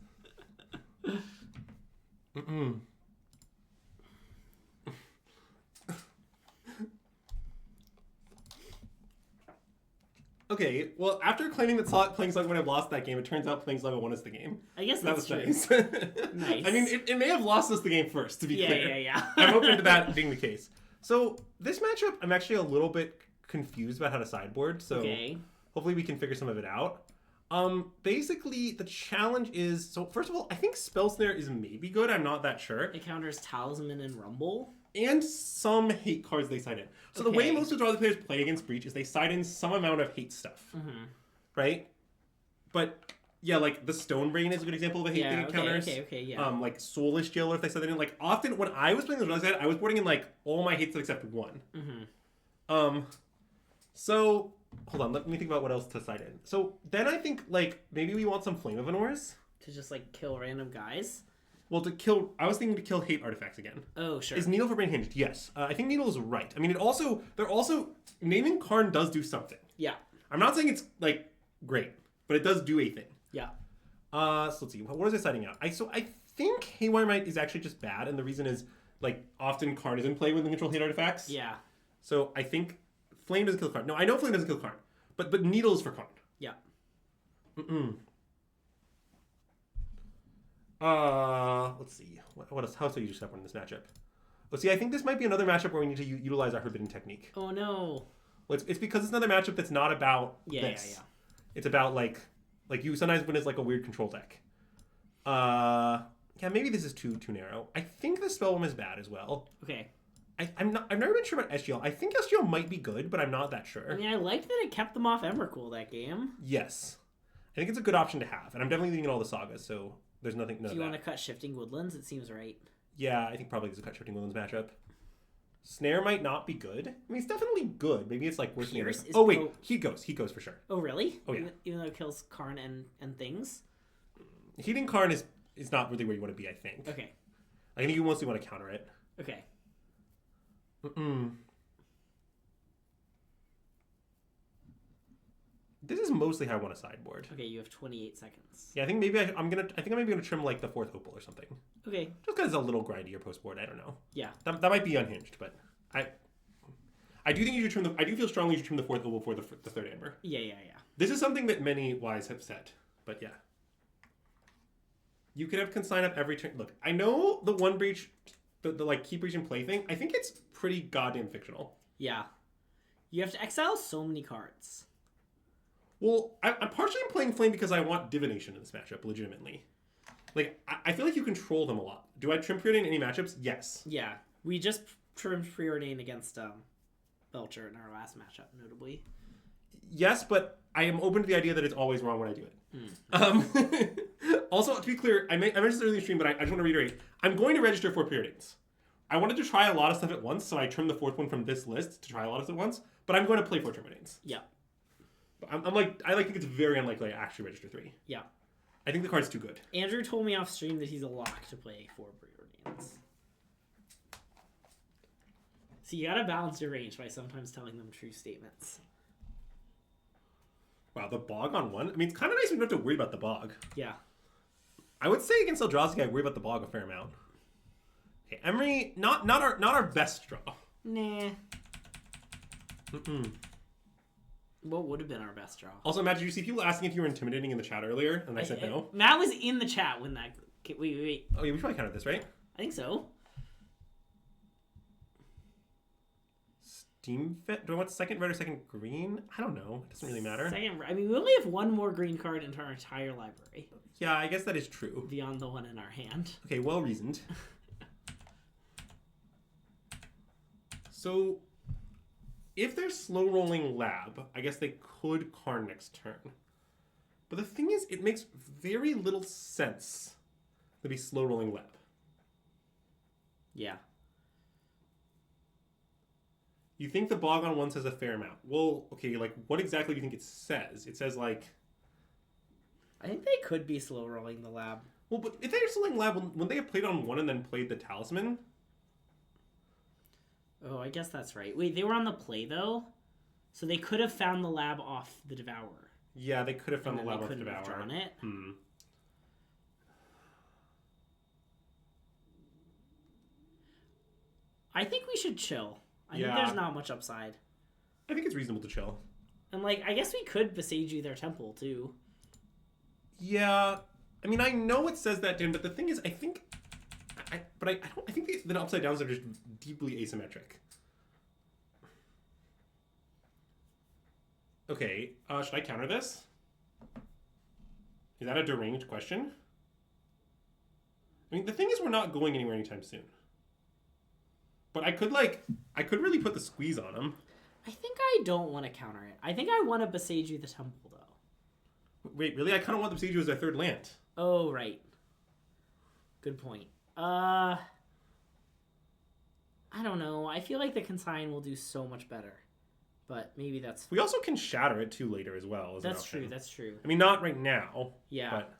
Okay, well, after claiming that Planeswalker would have lost that game, it turns out Planeswalker won us the game. I guess So that's that true. was nice. Nice. I mean, it may have lost us the game first, to be clear. Yeah. I'm open to that being the case. So, this matchup, I'm actually a little bit confused about how to sideboard, so hopefully we can figure some of it out. Basically, the challenge is... So, first of all, I think Spell Snare is maybe good. I'm not that sure. It counters Talisman and Rumble. And some hate cards they side in. So the way most of the players play against Breach is they side in some amount of hate stuff. Mm-hmm. Right? But, yeah, like, the Stone Rain is a good example of a hate thing it counters. Yeah. Like, Soulless Jailer, if they side that in. Like, often, when I was playing the Dragon, I was boarding in, like, all my hates except one. Mm-hmm. So... Hold on, let me think about what else to side in. So then I think, like, maybe we want some Flame of Anors. To just, like, kill random guys? Well, to kill... I was thinking to kill hate artifacts again. Oh, sure. Is Needle for Brain Hinged? Yes. I think Needle is right. I mean, it also... They're also... Naming Karn does do something. Yeah. I'm not saying it's, like, great, but it does do a thing. Yeah. So let's see. What was I siding out? I think Haywire Might is actually just bad, and the reason is, like, often Karn is in play when they control hate artifacts. Yeah. So I think... Flame doesn't kill Karn. No, I know Flame doesn't kill Karn. But Needle is for Karn. Yeah. Let's see. What else? How else do you just have one in this matchup? Let's see. I think this might be another matchup where we need to utilize our Forbidden Technique. Oh, no. Well, it's because it's another matchup that's not about this. Yeah. It's about, like you sometimes win as, like, a weird control deck. Yeah, maybe this is too narrow. I think the Spellworm is bad as well. Okay. I've never been sure about SGL. I think SGL might be good, but I'm not that sure. I mean, I liked that it kept them off Emrakul that game. Yes. I think it's a good option to have. And I'm definitely thinking all the sagas, so there's nothing... Do you want to cut Shifting Woodlands? It seems right. Yeah, I think probably it's a cut Shifting Woodlands matchup. Snare might not be good. I mean, it's definitely good. Maybe it's, like, worse than the others. Oh, wait. Heat goes for sure. Oh, really? Oh, yeah. Even though it kills Karn and things? Heating Karn is not really where you want to be, I think. Okay. I think you mostly want to counter it. Okay. This is mostly how I want to sideboard. Okay, you have 28 seconds. Yeah, I think maybe I think I might be gonna trim, like, the 4th Opal or something. Okay. Just because it's a little grindier post board. I don't know. Yeah. That might be unhinged, but I do think you should trim I do feel strongly you should trim the 4th Opal for the 3rd Amber. Yeah. This is something that many wise have said, but yeah. You could have consign up every turn. Look, I know the one breach, the like keep breach and play thing. I think it's pretty goddamn fictional. Yeah. You have to exile so many cards. Well, I'm partially playing Flame because I want Divination in this matchup, legitimately. Like, I feel like you control them a lot. Do I trim Preordain in any matchups? Yes. Yeah. We just trimmed Preordain against Belcher in our last matchup, notably. Yes, but I am open to the idea that it's always wrong when I do it. Also, to be clear, I mentioned this earlier in the stream, but I just want to reiterate. I'm going to register 4 preordains. I wanted to try a lot of stuff at once, so I trimmed the 4th one from this list to try a lot of stuff at once. But I'm going to play 4 preordains. Yeah. I think it's very unlikely I actually register 3. Yeah. I think the card's too good. Andrew told me off stream that he's a lock to play 4 preordains. So you gotta balance your range by sometimes telling them true statements. Wow, the bog on 1? I mean, it's kind of nice we don't have to worry about the bog. Yeah. I would say against Eldrazi, I worry about the bog a fair amount. Okay, Emery, not our best draw. Nah. What would have been our best draw? Also, Matt, did you see people asking if you were intimidating in the chat earlier? And I said no. Matt was in the chat when that... Wait. Oh, yeah, we probably counted this, right? I think so. Steam Fit? Do I want second red or second green? I don't know. It doesn't really matter. I mean, we only have one more green card into our entire library. Yeah, I guess that is true. Beyond the one in our hand. Okay, well reasoned. So, if they're slow rolling lab, I guess they could Karn next turn. But the thing is, it makes very little sense to be slow rolling lab. Yeah. You think the bog on 1 says a fair amount. Well, okay, like, what exactly do you think it says? It says, like... I think they could be slow rolling the lab. Well, but if they're slow rolling lab, wouldn't they have played on 1 and then played the talisman? Oh, I guess that's right. Wait, they were on the play, though? So they could have found the lab off the Devourer. Yeah, they could have found the lab off the Devourer. Have drawn it. I think we should chill. I think there's not much upside. I think it's reasonable to chill. And, like, I guess we could Besage their temple, too. Yeah. I mean, I know it says that, Dan, but the thing is, I think... I think the upside downs are just deeply asymmetric. Okay, should I counter this? Is that a deranged question? I mean, the thing is we're not going anywhere anytime soon. But I could really put the squeeze on him. I think I don't want to counter it. I think I want to Besage the temple, though. Wait, really? I kind of want the Besage as our 3rd land. Oh, right. Good point. I don't know. I feel like the Consign will do so much better. But maybe that's... We also can shatter it too later as well. That's true, that's true. I mean, not right now. Yeah. But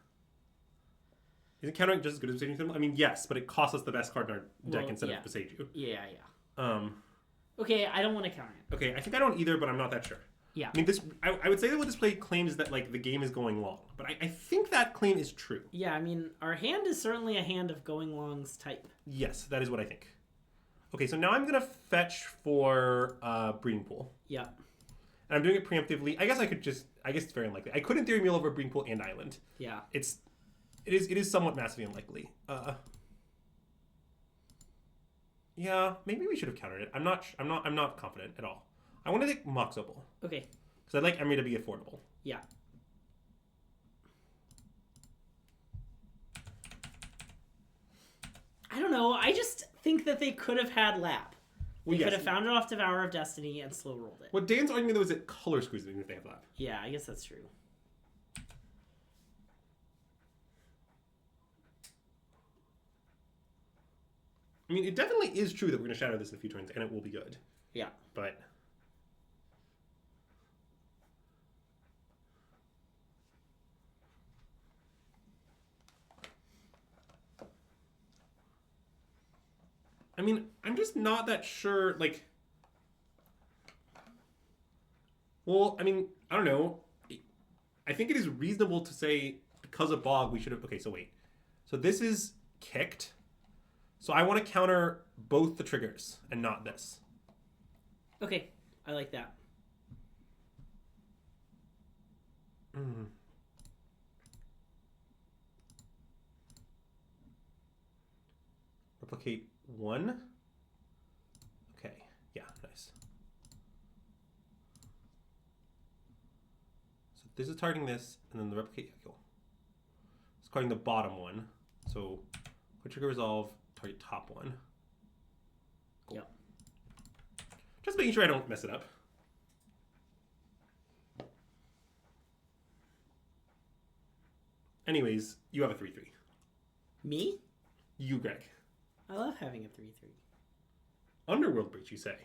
is it countering just as good as Besage Temple? I mean, yes, but it costs us the best card in our deck instead of Besage. Yeah. Okay, I don't want to counter it. Okay, I think I don't either, but I'm not that sure. Yeah. I mean, I would say that what this play claims that, like, the game is going long. But I think that claim is true. Yeah, I mean, our hand is certainly a hand of going long's type. Yes, that is what I think. Okay, so now I'm going to fetch for Breeding Pool. Yeah. And I'm doing it preemptively. I guess it's very unlikely. I could, in theory, mill over Breeding Pool and Island. Yeah. It is somewhat massively unlikely. Yeah, maybe we should have countered it. I'm not confident at all. I want to take Mox Opal. Okay. Because I'd like Emery to be affordable. Yeah. I don't know. I just think that they could have had Lab. They could have found it off Devourer of Destiny and slow rolled it. What Dan's argument, though, is that color screws them if they have Lab. Yeah, I guess that's true. I mean, it definitely is true that we're going to shatter this in a few turns, and it will be good. Yeah. But... I mean, I'm just not that sure, like... Well, I mean, I don't know. I think it is reasonable to say, because of Bog, we should have... Okay, so wait. So this is kicked. So I want to counter both the triggers and not this. Okay, I like that. Replicate 1. Okay, yeah, nice. So this is targeting this, and then the replicate, yeah, cool. It's targeting the bottom one. So quick trigger resolve, target top one. Cool. Yep. Just making sure I don't mess it up. Anyways, you have a 3/3. Me? You, Greg. I love having a 3/3. Underworld Breach, you say?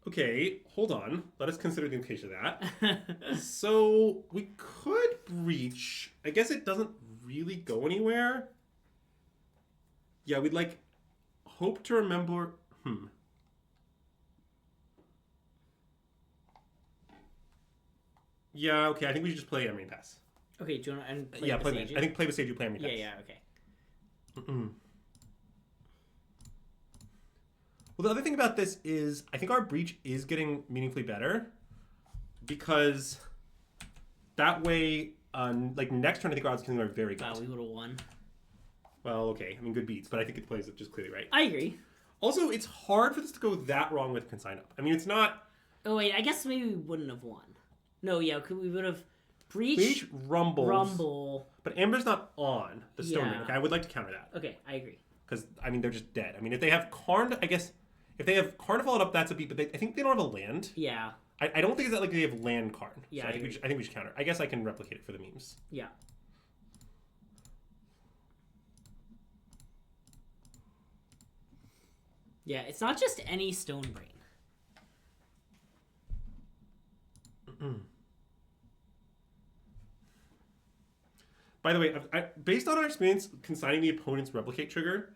Okay, hold on. Let us consider the implication of that. So, we could breach. I guess it doesn't really go anywhere. Yeah, we'd like hope to remember. Yeah, okay. I think we should just play Emery Pass. Okay, do you want to play Yeah, play Visage? I think play Visage, you play Emery Pass. Yeah, okay. Well, the other thing about this is I think our breach is getting meaningfully better because that way, like next turn, I think our odds of killing are very good. Wow, we would have won. Well, okay. I mean, good beats, but I think it plays it just clearly right. I agree. Also, it's hard for this to go that wrong with Consign Up. I mean, it's not... Oh, wait, I guess maybe we wouldn't have won. No, yeah, we would have Breach rumbles. Rumble. But Amber's not on the Stone Ring. Yeah. Okay, I would like to counter that. Okay, I agree. Because, I mean, they're just dead. I mean, if they have Karn, I guess... If they have Karn followed up, that's a beat, but I think they don't have a land. Yeah. I don't think it's that like they have land Karn. Yeah, So I think we should counter. I guess I can replicate it for the memes. Yeah. Yeah, it's not just any Stone Brain. By the way, based on our experience consigning the opponent's replicate trigger,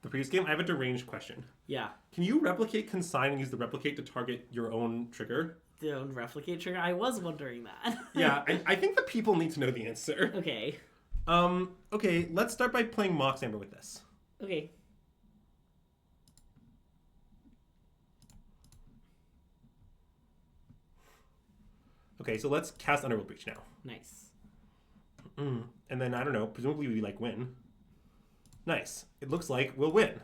the previous game, I have a deranged question. Yeah. Can you replicate consign and use the replicate to target your own trigger? The own replicate trigger? I was wondering that. Yeah, I think the people need to know the answer. Okay. Okay, let's start by playing Mox Amber with this. Okay. Okay, so let's cast Underworld Breach now. Nice. And then, I don't know, presumably we, like, win. Nice. It looks like we'll win.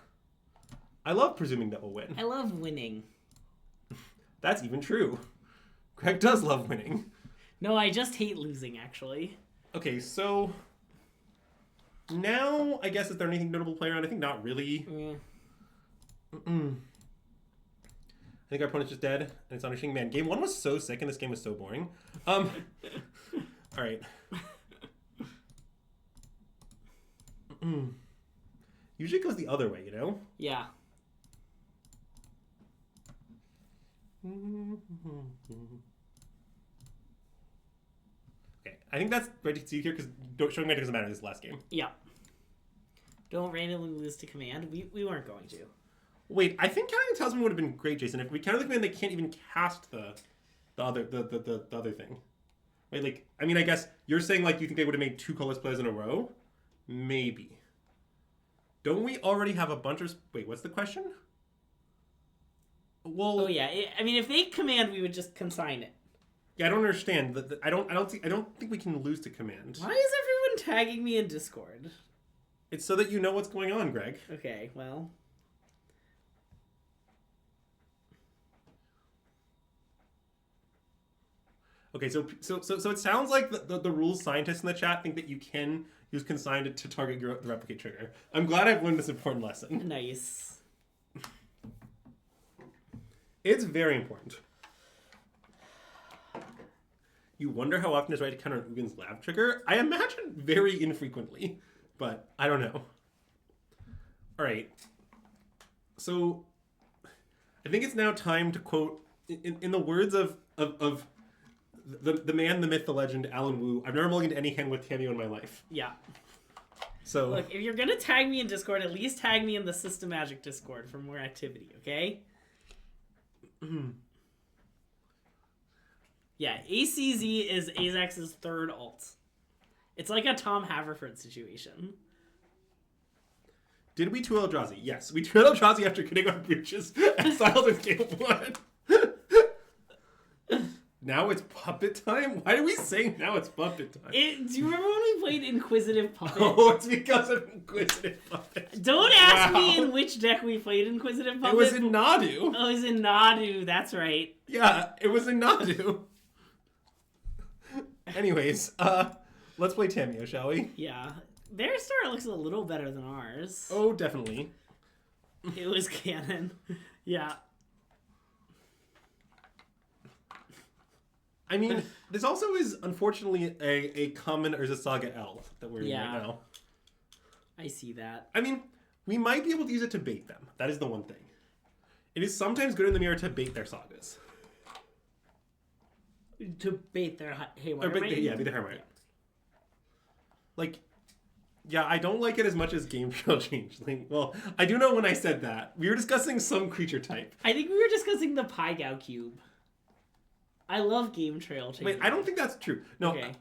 I love presuming that we'll win. I love winning. That's even true. Greg does love winning. No, I just hate losing, actually. Okay, so... Now, I guess, is there anything notable to play around? I think not really. I think our opponent's just dead, and it's understanding. Man, game 1 was so sick, and this game was so boring. Alright. Usually it goes the other way, you know? Yeah. Okay, I think that's ready to see here, because showing magic doesn't matter in this last game. Yeah. Don't randomly lose to command. We weren't going to. Wait, I think counting the talisman would have been great, Jason. If we counted the command, they can't even cast the other thing. Wait, like, I mean, I guess you're saying, like, you think they would have made 2 colorless plays in a row? Maybe. Don't we already have a bunch of... Wait, what's the question? Well... Oh, yeah. I mean, if they command, we would just consign it. Yeah, I don't understand. I don't think we can lose to command. Why is everyone tagging me in Discord? It's so that you know what's going on, Greg. Okay, well... Okay, so it sounds like the rules scientists in the chat think that you can use consign to target the replicate trigger. I'm glad I've learned this important lesson. Nice. It's very important. You wonder how often it's right to counter an Ugin's lab trigger? I imagine very infrequently, but I don't know. All right. So I think it's now time to quote, in the words of the man, the myth, the legend, Alan Wu, I've never mulliganed any hand with Tamio in my life. Yeah. So look, if you're gonna tag me in Discord, at least tag me in the SystemMagic Discord for more activity, okay? Yeah, ACZ is Azax's third ult. It's like a Tom Haverford situation. Did we 2 Eldrazi? Yes, we 2 Eldrazi after getting our breaches exiled in game 1. Now it's puppet time? Why are we saying now it's puppet time? Do you remember when we played Inquisitive Puppet? Oh, it's because of Inquisitive Puppet. Don't ask me in which deck we played Inquisitive Puppet. It was in Nadu. Oh, it was in Nadu, that's right. Yeah, it was in Nadu. Anyways, let's play Tamio, shall we? Yeah. Their start looks a little better than ours. Oh, definitely. It was canon. Yeah. I mean, this also is unfortunately a common Urza Saga L that we're in right now. I see that. I mean, we might be able to use it to bait them. That is the one thing. It is sometimes good in the mirror to bait their sagas. To bait their Haywire. Bait their Haywire. Yeah. Like, yeah, I don't like it as much as Game Trail Changeling. Well, I do know when I said that. We were discussing some creature type. I think we were discussing the Pygow Cube. I love Game Trail Changeling. Wait, I don't think that's true. No, okay.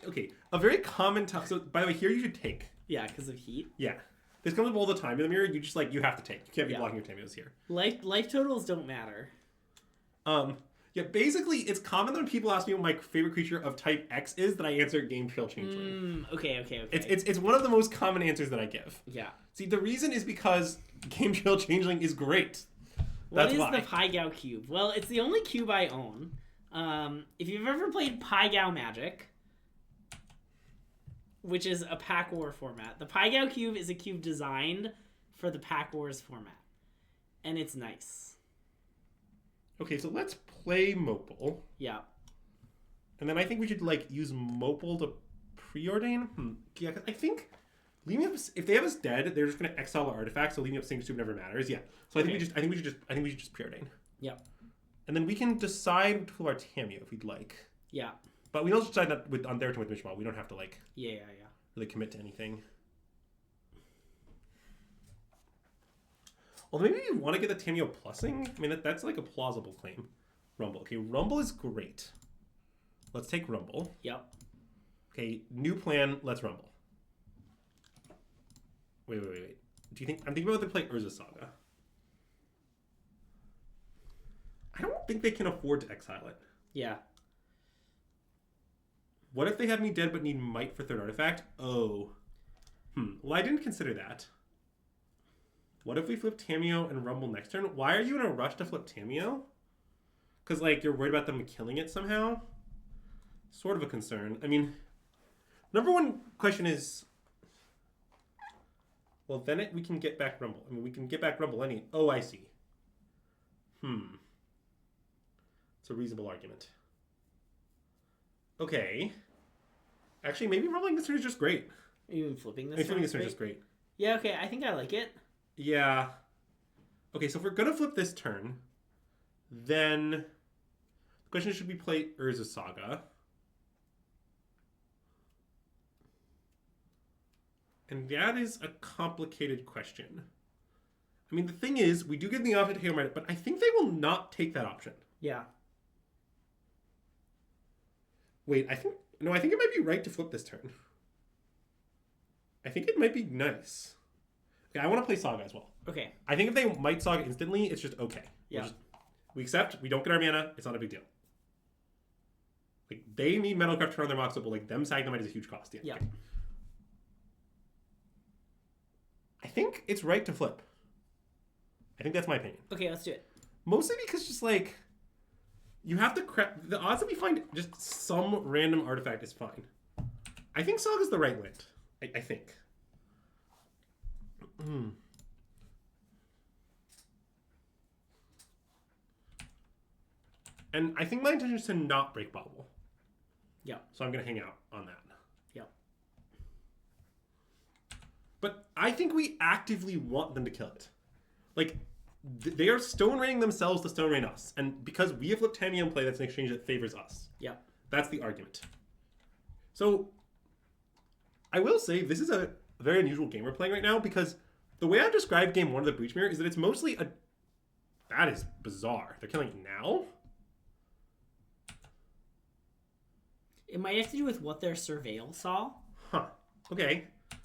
Okay. A very common so, by the way, here you should take. Yeah, because of heat. Yeah. This comes up all the time in the mirror. You just, you have to take. You can't be blocking your Tamios here. Life totals don't matter. Yeah, basically, it's common that when people ask me what my favorite creature of type X is, that I answer Game Trail Changeling. Okay. It's one of the most common answers that I give. Yeah. See, the reason is because Game Trail Changeling is great. What is the Pygow Cube? Well, it's the only cube I own. If you've ever played Pygow Magic, which is a Pack War format, the Pygow Cube is a cube designed for the Pack Wars format. And it's nice. Okay, so let's play Mopal. Yeah. And then I think we should, use Mopal to preordain. Yeah, cause I think leaving up, if they have us dead, they're just going to exile our artifacts, so leaving up Sing Soup never matters. Yeah. So I think we should just preordain. Yeah. And then we can decide to pull our Tamio if we'd like. Yeah. But we also decide that on Theraton with Mishmal, we don't have to Yeah. really commit to anything. Well, maybe we want to get the Tamio plussing. I mean, that's a plausible claim. Rumble. Okay, Rumble is great. Let's take Rumble. Yep. Okay, new plan. Let's Rumble. Wait. Do you think I'm thinking about whether to play Urza Saga? I don't think they can afford to exile it. Yeah. What if they have me dead but need Might for third artifact? Oh. Well, I didn't consider that. What if we flip Tamio and Rumble next turn? Why are you in a rush to flip Tamio? Because, you're worried about them killing it somehow? Sort of a concern. I mean, number one question is... Well, then we can get back Rumble. I mean, we can get back Rumble any... Oh, I see. It's a reasonable argument. Okay. Actually, maybe Rumbling this turn is just great. Even flipping this turn is just great. Yeah, okay, I think I like it. Yeah. Okay, so if we're going to flip this turn, then the question is, should we play Urza Saga? And that is a complicated question. I mean, the thing is, we do get the option to take Hail, but I think they will not take that option. Yeah. Wait, I think it might be right to flip this turn. I think it might be nice. Okay, I want to play Saga as well. Okay. I think if they might Saga instantly, it's just okay. Yeah. We accept. We don't get our mana. It's not a big deal. They need Metalcraft to turn on their Moxo, but them sagging the might is a huge cost. Yeah. Okay. I think it's right to flip. I think that's my opinion. Okay, let's do it. Mostly because just you have to the odds that we find just some random artifact is fine. I think Saga's the right land. I think. And I think my intention is to not break Bobble. Yeah. So I'm going to hang out on that. Yeah. But I think we actively want them to kill it. They are Stone Raining themselves to Stone Rain us. And because we have flipped Tamiyo in play, that's an exchange that favors us. Yeah. That's the argument. So, I will say, this is a very unusual game we're playing right now, because the way I've described game 1 of the Breach Mirror is that it's mostly a... That is bizarre. They're killing it now? It might have to do with what their surveil saw. Huh. Okay. I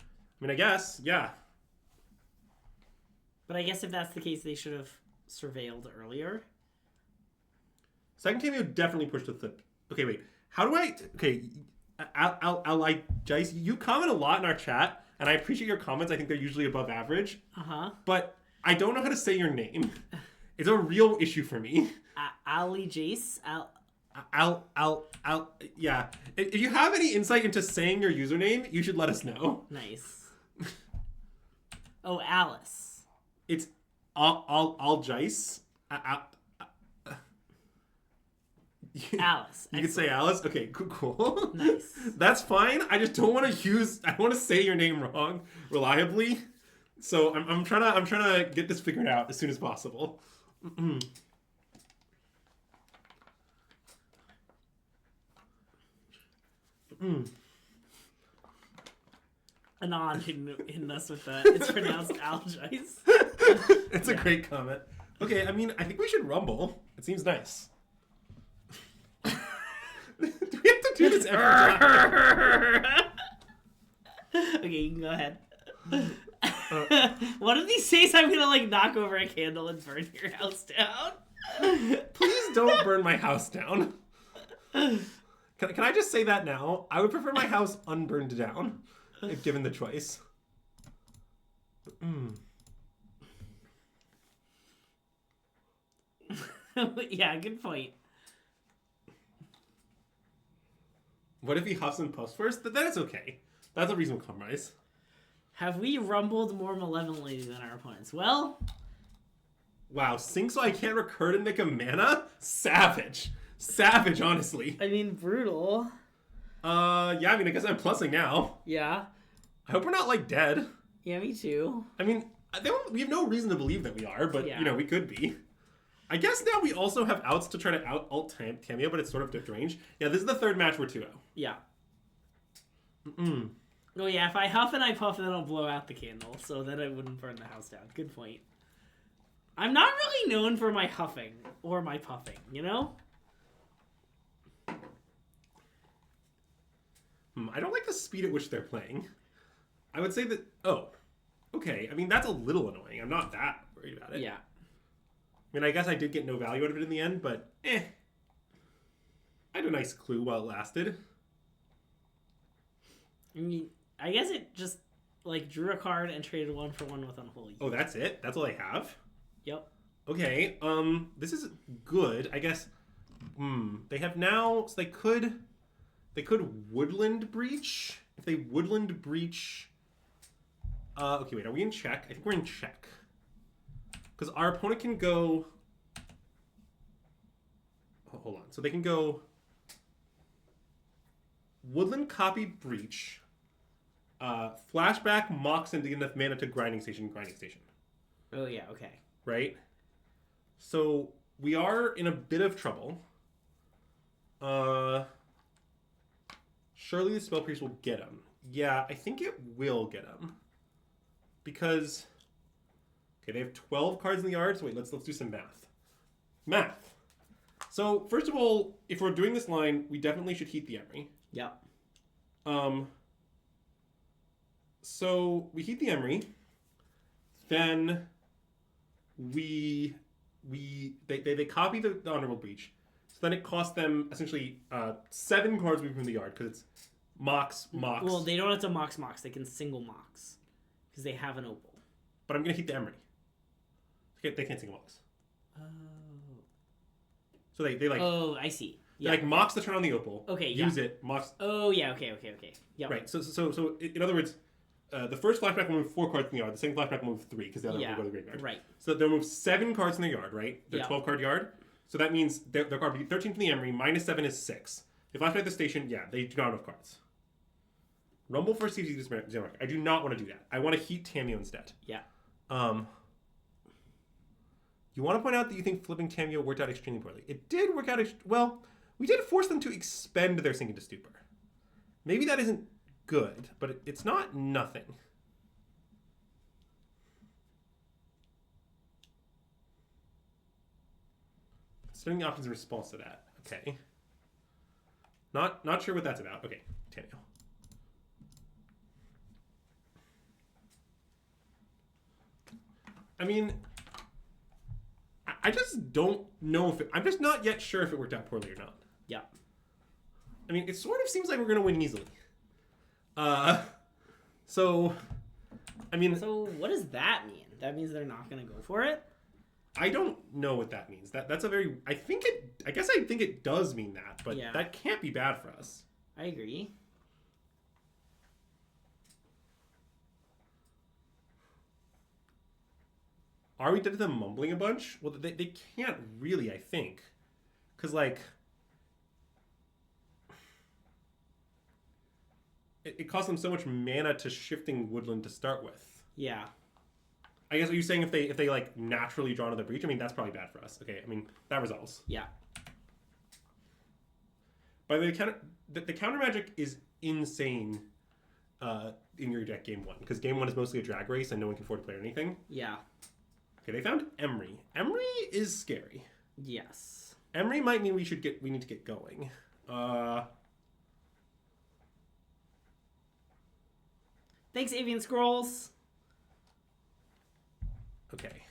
mean, I guess, yeah. But I guess if that's the case, they should have surveilled earlier. Second Tamiyo definitely pushed the flip. Okay, wait. How do I... Okay, Jice, you comment a lot in our chat, and I appreciate your comments. I think they're usually above average. Uh-huh. But I don't know how to say your name. It's a real issue for me. Ali Jace. Yeah. If you have any insight into saying your username, you should let us know. Nice. Oh, Alice. It's Al Jice. Alice. You could say Alice? Okay, cool. Nice. That's fine. I just don't want to I want to say your name wrong reliably. So I'm trying to get this figured out as soon as possible. Anon hitting us with that. It's pronounced algize. It's a great comment. Okay, I mean, I think we should rumble. It seems nice. Do we have to do this every time? Okay, you can go ahead. One of these days I'm gonna like knock over a candle and burn your house down. Please don't burn my house down. Can I just say that now? I would prefer my house unburned down if given the choice. Yeah, good point. What if he huffs and puffs first? Then it's okay. That's a reasonable compromise. Have we rumbled more malevolently than our opponents? Well... Wow, sink so I can't recur and make a mana? Savage. Savage, honestly. I mean, brutal. Yeah, I mean, I guess I'm plussing now. Yeah. I hope we're not, like, dead. Yeah, me too. I mean, we have no reason to believe that we are, but, yeah. You know, we could be. I guess now we also have outs to try to alt Cameo, but it's sort of dipped range. Yeah, this is the third match we're 2-0. Yeah. Oh, yeah, if I huff and I puff, then I'll blow out the candle, so that I wouldn't burn the house down. Good point. I'm not really known for my huffing or my puffing, you know? I don't like the speed at which they're playing. I would say that... Oh. Okay, I mean, that's a little annoying. I'm not that worried about it. Yeah. I mean, I guess I did get no value out of it in the end, but I had a nice clue while it lasted. I mean, I guess it just, like, drew a card and traded 1-for-1 with Unholy. Oh, that's it? That's all I have? Yep. Okay, this is good. I guess, they have now, so they could Woodland Breach. If they Woodland Breach, okay, wait, are we in check? I think we're in check. Because our opponent can go, hold on, so they can go Woodland Copy Breach, Flashback, Mox, and to get enough mana to Grinding Station. Oh, yeah, okay. Right? So we are in a bit of trouble. Surely the Spell Priest will get him. Yeah, I think it will get him. Because... Okay, they have 12 cards in the yard, so wait, let's do some math. So, first of all, if we're doing this line, we definitely should heat the Emery. Yep. So, we heat the Emery, then they copy the Honorable Breach, so then it costs them, essentially, 7 cards from the yard, because it's Mox. Well, they don't have to Mox, they can single Mox, because they have an Opal. But I'm going to heat the Emery. They can't single Mox. Oh. So they like... Oh, I see. Yeah. They like Mox the turn on the Opal. Okay, Use it, Mox... Oh, yeah, okay. Yep. Right, so in other words, the first flashback will move 4 cards in the yard, the second flashback will move 3, because the other will go to the graveyard. Right. So they'll move 7 cards in the yard, right? Their 12-card yard. So that means their card would be 13 from the Emery, minus 7 is 6. If flashback the station, yeah, they do not have enough cards. Rumble for CZ Xenomorph. I do not want to do that. I want to heat Tamiyo instead. Yeah. You want to point out that you think flipping Tamiyo worked out extremely poorly. It did work out... Well, we did force them to expend their Sink into Stupor. Maybe that isn't good, but it's not nothing. Considering the options in response to that. Okay. Not sure what that's about. Okay, Tamiyo. I mean... I just don't know if I'm just not yet sure if it worked out poorly or not. Yeah. I mean, it sort of seems like we're going to win easily. So, I mean... So, what does that mean? That means they're not going to go for it? I don't know what that means. That's a very... I guess I think it does mean that, but that can't be bad for us. I agree. Are we dead to them mumbling a bunch? Well, they can't really, I think. Because, like, it costs them so much mana to Shifting Woodland to start with. Yeah. I guess, are you saying if they like naturally draw another breach? I mean, that's probably bad for us. Okay, I mean, that resolves. Yeah. By the way, the counter magic is insane in your deck game 1, because game 1 is mostly a drag race and no one can afford to play or anything. Yeah. Okay, they found Emery. Emery is scary. Yes. Emery might mean we need to get going. Thanks, Avian Scrolls. Okay.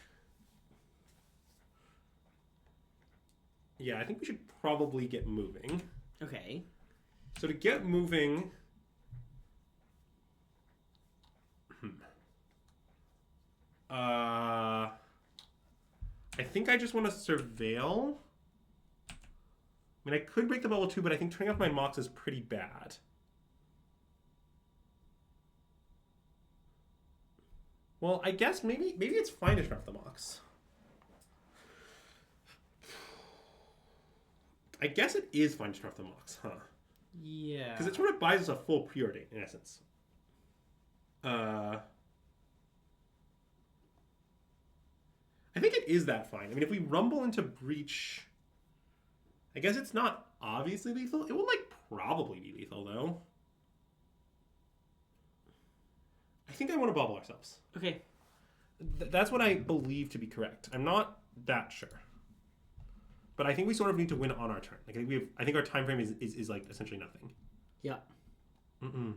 Yeah, I think we should probably get moving. Okay. So to get moving... I think I just want to surveil. I mean, I could break the bubble too, but I think turning off my Mox is pretty bad. Well, I guess maybe it's fine to turn off the Mox. I guess it is fine to turn off the Mox, huh? Yeah. Because it sort of buys us a full preordain, in essence. I think it is that fine. I mean, if we rumble into Breach... I guess it's not obviously lethal. It will, like, probably be lethal, though. I think I want to bubble ourselves. Okay. That's what I believe to be correct. I'm not that sure. But I think we sort of need to win on our turn. Like, I think our time frame is like, essentially nothing. Yeah. Mm-mm.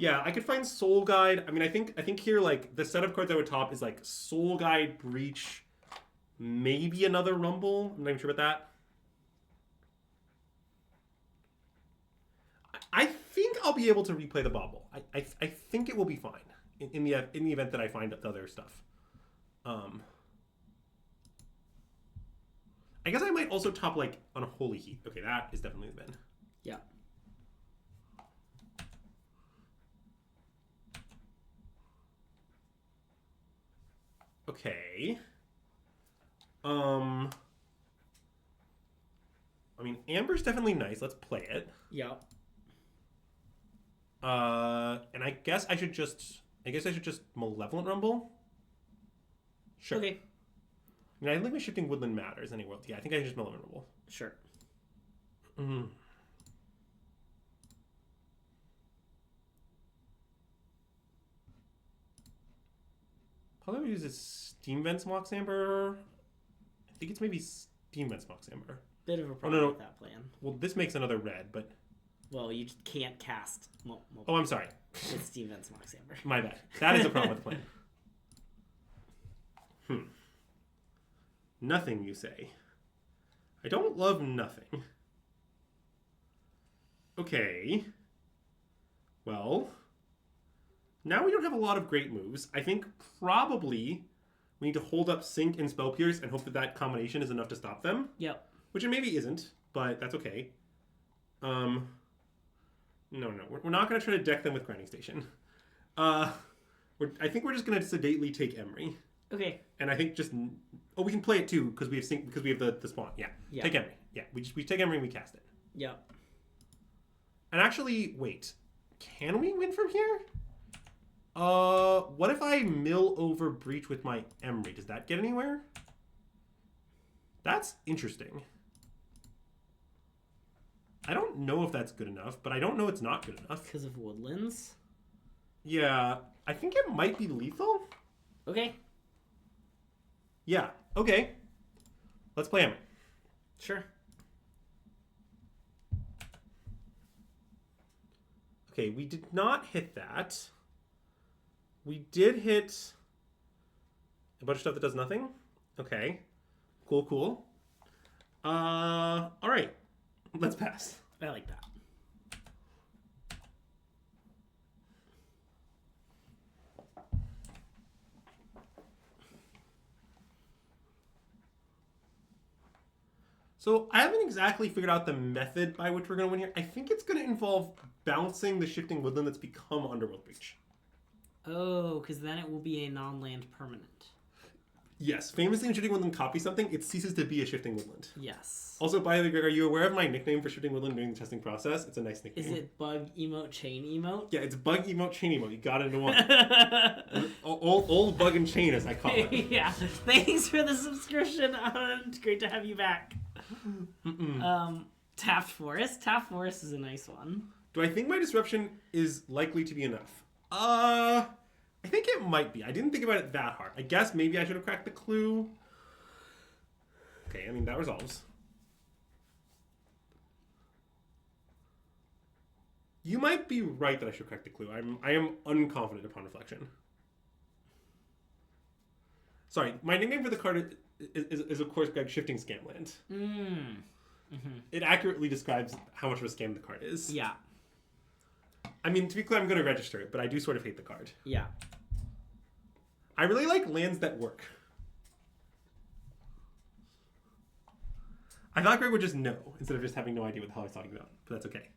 Yeah, I could find Soul Guide. I mean, I think here, like, the set of cards I would top is, like, Soul Guide, Breach, maybe another Rumble. I'm not even sure about that. I think I'll be able to replay the Bobble. I think it will be fine in the event that I find the other stuff. I guess I might also top, like, on a Holy Heat. Okay, that is definitely the bin. Yeah. Okay. I mean, Amber's definitely nice. Let's play it. Yeah. And I guess I should just Malevolent Rumble. Sure. Okay. I mean, I think my Shifting Woodland matters anyway. Yeah, I think I should just Malevolent Rumble. Sure. Mm-hmm. Probably use a Steam Vents Mox Amber. I think it's maybe Steam Vents Mox Amber. Bit of a problem with that plan. Well, this makes another red, but... Well, you just can't cast... Oh, I'm sorry. With Steam Vents Mox Amber. My bad. That is a problem with the plan. Nothing, you say. I don't love nothing. Okay. Well... Now we don't have a lot of great moves. I think probably we need to hold up Sync and Spell Pierce and hope that combination is enough to stop them. Yep. Which it maybe isn't, but that's okay. No, we're not going to try to deck them with Grinding Station. I think we're just going to sedately take Emery. Okay. And I think just... Oh, we can play it too, because we have Sync, because we have the spawn. Yeah. Take Emery. Yeah, we take Emery and we cast it. Yep. And actually, wait. Can we win from here? What if I mill over Breach with my Emery? Does that get anywhere? That's interesting. I don't know if that's good enough, but I don't know it's not good enough. Because of Woodlands? Yeah, I think it might be lethal. Okay. Yeah, okay. Let's play Emery. Sure. Okay, we did not hit that. We did hit a bunch of stuff that does nothing. Okay. Cool. All right. Let's pass. I like that. So I haven't exactly figured out the method by which we're going to win here. I think it's going to involve bouncing the Shifting Woodland that's become Underworld Breach. Oh, because then it will be a non-land permanent. Yes, famously when Shifting Woodland copies something, it ceases to be a Shifting Woodland. Yes. Also, by the way, Greg, are you aware of my nickname for Shifting Woodland during the testing process? It's a nice nickname. Is it bug emote chain emote? Yeah, it's bug emote chain emote. You got it into one. old bug and chain, as I call it. Yeah. Thanks for the subscription. Great to have you back. Taft Forest. Taft Forest is a nice one. Do I think my disruption is likely to be enough? I think it might be. I didn't think about it that hard. I guess maybe I should have cracked the clue. Okay, I mean, that resolves. You might be right that I should crack the clue. I am unconfident upon reflection. Sorry, my nickname for the card is of course, Greg, Shifting Scamland. It accurately describes how much of a scam the card is. Yeah. I mean, to be clear, I'm going to register it, but I do sort of hate the card. Yeah. I really like lands that work. I thought Greg would just know, instead of just having no idea what the hell I was talking about. But that's okay.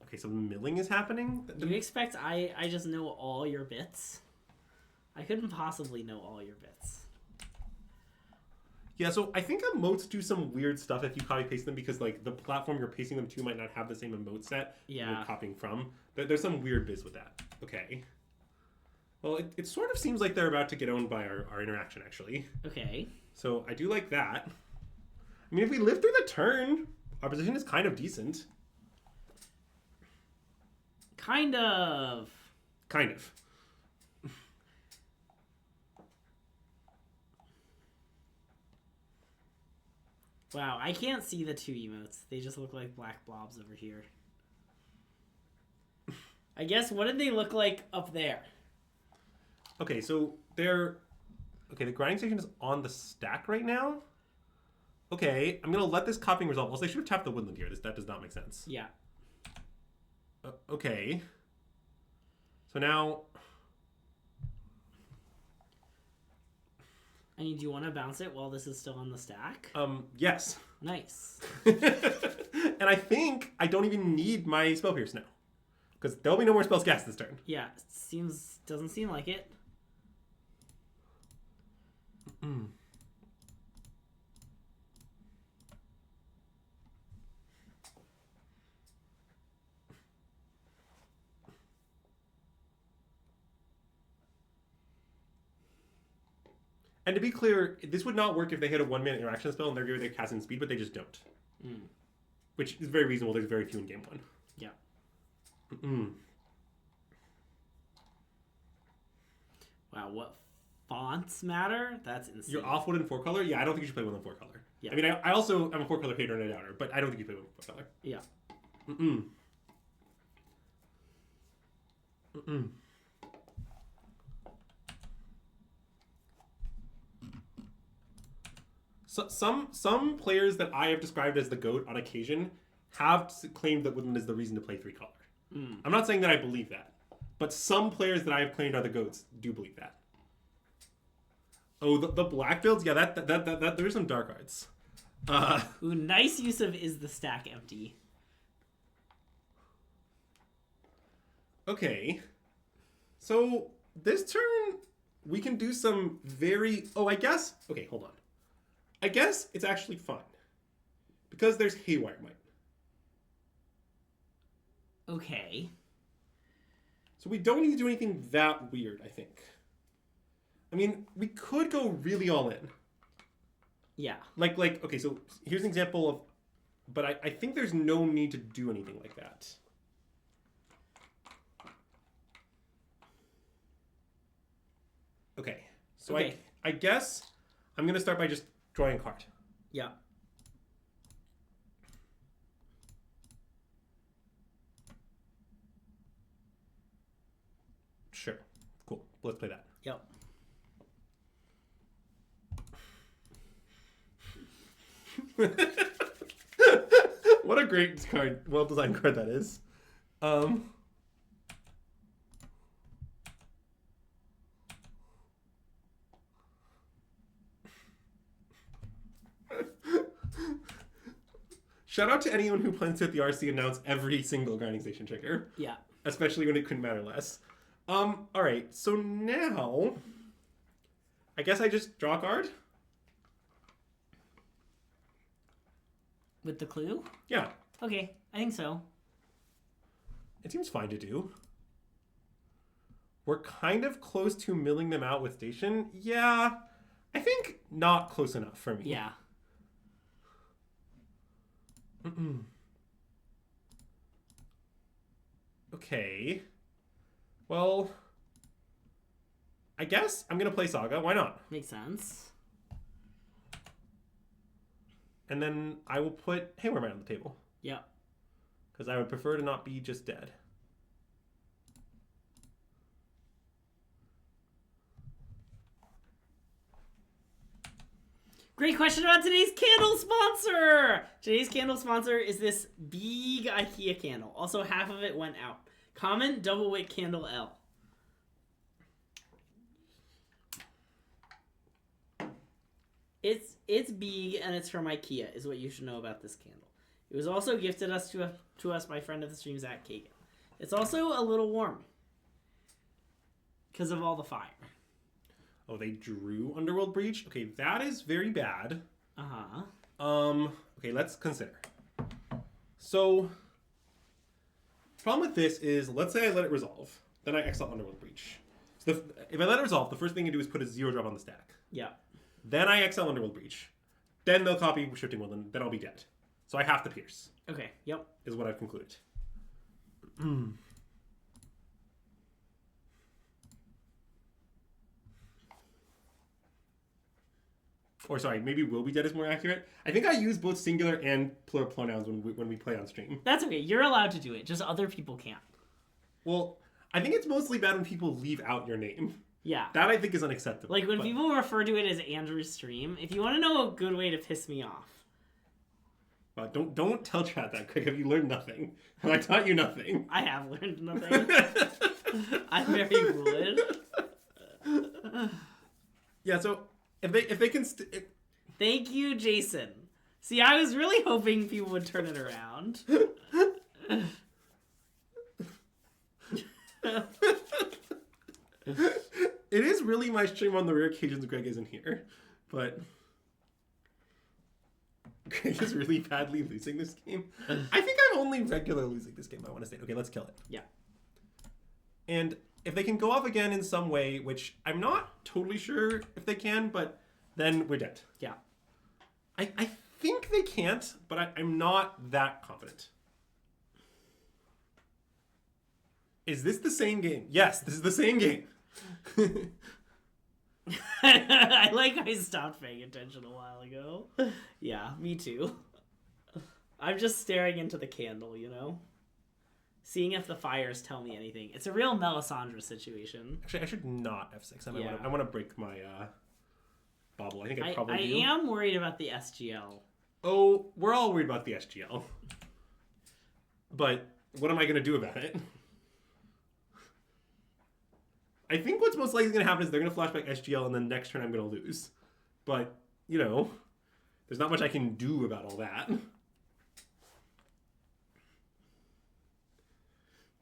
Okay, so milling is happening? Do you expect I just know all your bits? I couldn't possibly know all your bits. Yeah, so I think emotes do some weird stuff if you copy paste them because like the platform you're pasting them to might not have the same emote set you're copying from. There's some weird biz with that. Okay. Well, it sort of seems like they're about to get owned by our interaction, actually. Okay. So I do like that. I mean, if we live through the turn, our position is kind of decent. Kind of. Kind of. Wow, I can't see the two emotes. They just look like black blobs over here. I guess, what did they look like up there? Okay, so they're... Okay, the grinding station is on the stack right now. Okay, I'm going to let this copying resolve. Also, they should have tapped the woodland here. That does not make sense. Yeah. Okay. So now... I mean, do you want to bounce it while this is still on the stack? Yes. Nice. And I think I don't even need my Spell Pierce now. Because there'll be no more Spells cast this turn. Yeah, doesn't seem like it. And to be clear, this would not work if they had a 1-minute interaction spell and they're giving their casting speed, but they just don't. Which is very reasonable. There's very few in game 1. Yeah. Wow, what fonts matter? That's insane. You're off wood in 4-color? Yeah, I don't think you should play wood in 4-color. Yeah. I mean, I also am a 4-color hater and a doubter, but I don't think you play wood in 4-color. Yeah. So, some players that I have described as the GOAT on occasion have claimed that woodland is the reason to play 3-color. I'm not saying that I believe that, but some players that I have claimed are the GOATs do believe that. Oh, the black builds? Yeah, that there's some dark arts. Ooh, nice use of is the stack empty. Okay. So, this turn, we can do some very... Oh, I guess... Okay, hold on. I guess it's actually fun. Because there's Haywire Might. Okay. So we don't need to do anything that weird, I think. I mean, we could go really all in. Yeah. Like, okay, so here's an example of... But I think there's no need to do anything like that. Okay. So Okay. I guess I'm going to start by just drawing a card. Yeah. Sure. Cool. Let's play that. Yep. What a great card. Well-designed card that is. Shout out to anyone who plans to at the RC announce every single grinding station trigger. Yeah. Especially when it couldn't matter less. All right. So now, I guess I just draw a card. With the clue? Yeah. Okay, I think so. It seems fine to do. We're kind of close to milling them out with station. Yeah. I think not close enough for me. Yeah. Okay. Well, I guess I'm going to play Saga. Why not? Makes sense. And then I will put Hammerman on the table. Yep. Because I would prefer to not be just dead. Great question about today's candle sponsor! Today's candle sponsor is this big IKEA candle. Also, half of it went out. Common double wick candle L. It's big and it's from IKEA, is what you should know about this candle. It was also gifted us to us by friend of the stream, Zach Kagan. It's also a little warm because of all the fire. Oh, they drew Underworld Breach? Okay, that is very bad. Uh-huh. Okay, let's consider. So, problem with this is, let's say I let it resolve. Then I exile Underworld Breach. So if I let it resolve, the first thing I do is put a 0-drop on the stack. Yeah. Then I exile Underworld Breach. Then they'll copy Shifting Woodland. Then I'll be dead. So I have to pierce. Okay, yep. Is what I've concluded. Or sorry, maybe will be dead is more accurate. I think I use both singular and plural pronouns when we play on stream. That's okay. You're allowed to do it. Just other people can't. Well, I think it's mostly bad when people leave out your name. Yeah. That I think is unacceptable. Like when people refer to it as Andrew's stream, if you want to know a good way to piss me off. Don't tell chat that quick. Have you learned nothing? Have I taught you nothing? I have learned nothing. I'm very good. Yeah, so if they can Thank you, Jason. See, I was really hoping people would turn it around. It is really my stream on the rare occasions Greg isn't here, but Greg is really badly losing this game. I think I'm only regular losing this game, I want to say. Okay, let's kill it. Yeah. And if they can go off again in some way, which I'm not totally sure if they can, but then we're dead. Yeah. I think they can't, but I'm not that confident. Is this the same game? Yes, this is the same game. I like I stopped paying attention a while ago. Yeah, me too. I'm just staring into the candle, you know? Seeing if the fires tell me anything. It's a real Melisandre situation. Actually, I should not F6. Yeah. I want to break my bobble. I think I probably do. I am worried about the SGL. Oh, we're all worried about the SGL. But what am I going to do about it? I think what's most likely going to happen is they're going to flashback SGL and then next turn I'm going to lose. But, you know, there's not much I can do about all that.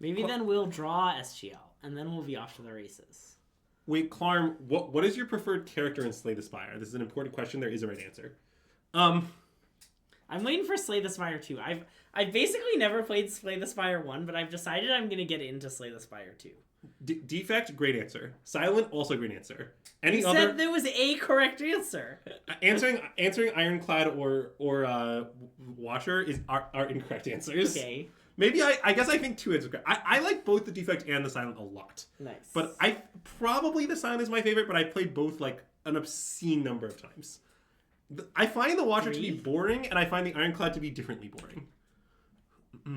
Maybe then we'll draw SGL and then we'll be off to the races. Wait, Clarm, what is your preferred character in Slay the Spire? This is an important question. There is a right answer. I'm waiting for Slay the Spire 2. I've basically never played Slay the Spire 1, but I've decided I'm going to get into Slay the Spire 2. Defect, great answer. Silent, also great answer. Any other? Said there was a correct answer. answering Ironclad or Watcher are incorrect answers. Okay. Maybe I guess I think 2 is correct. I like both the Defect and the Silent a lot. Nice. But probably the Silent is my favorite, but I played both like an obscene number of times. I find the Watcher to be boring, and I find the Ironclad to be differently boring.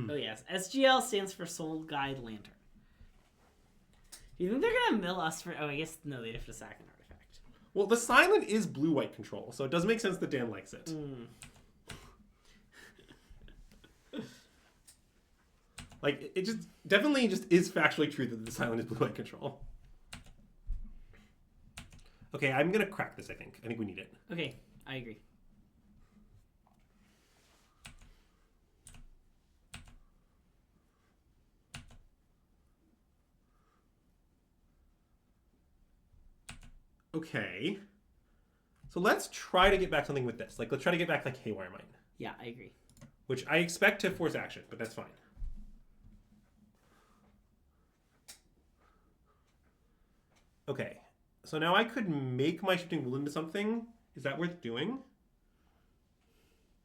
Oh yes, SGL stands for Soul Guide Lantern. Do you think they're gonna mill us for? Oh, I guess no. They'd have to sack an artifact. Well, the Silent is blue-white control, so it does make sense that Dan likes it. Like, it just definitely just is factually true that the Silent is blue-white control. Okay, I'm gonna crack this. I think we need it. Okay, I agree. Okay. So let's try to get back something with this. Like, let's try to get back, like, Haywire Mine. Yeah, I agree. Which I expect to force action, but that's fine. Okay. So now I could make my Shifting Woodland into something. Is that worth doing?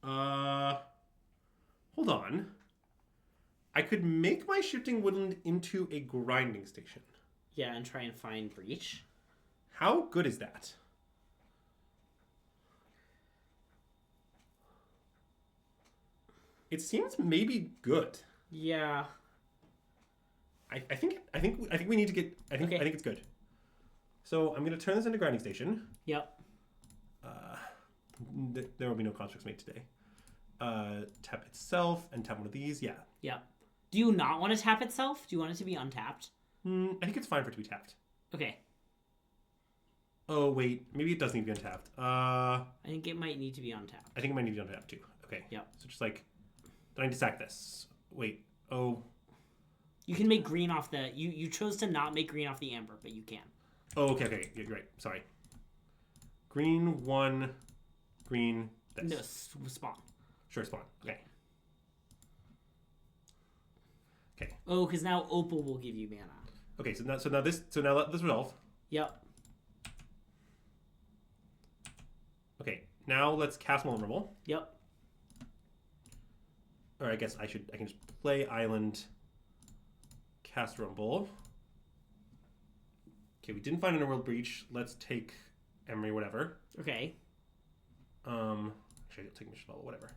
Hold on. I could make my Shifting Woodland into a grinding station. Yeah, and try and find Breach. How good is that? It seems maybe good. Yeah. I think we need to get. I think it's good. So I'm gonna turn this into grinding station. Yep. There will be no constructs made today. Tap itself and tap one of these. Yeah. Yep. Do you not want to tap itself? Do you want it to be untapped? I think it's fine for it to be tapped. Okay. Oh wait, maybe it does need to be untapped. I think it might need to be untapped. I think it might need to be untapped too. Okay. Yep. So just like, I need to sack this. Wait. Oh. You can make green off the. You chose to not make green off the amber, but you can. Oh, okay. You're right. Sorry. Green 1, green this. No, spawn. Sure, spawn. Okay. Okay. Oh, because now Opal will give you mana. Okay, so now let this resolve. Yep. Okay, now let's cast Vulnerable. Yep. Or I guess I can just play Island, cast Rumble. Okay, we didn't find Underworld Breach. Let's take Emery, whatever. Okay. Actually, I'll take Mission Level, whatever.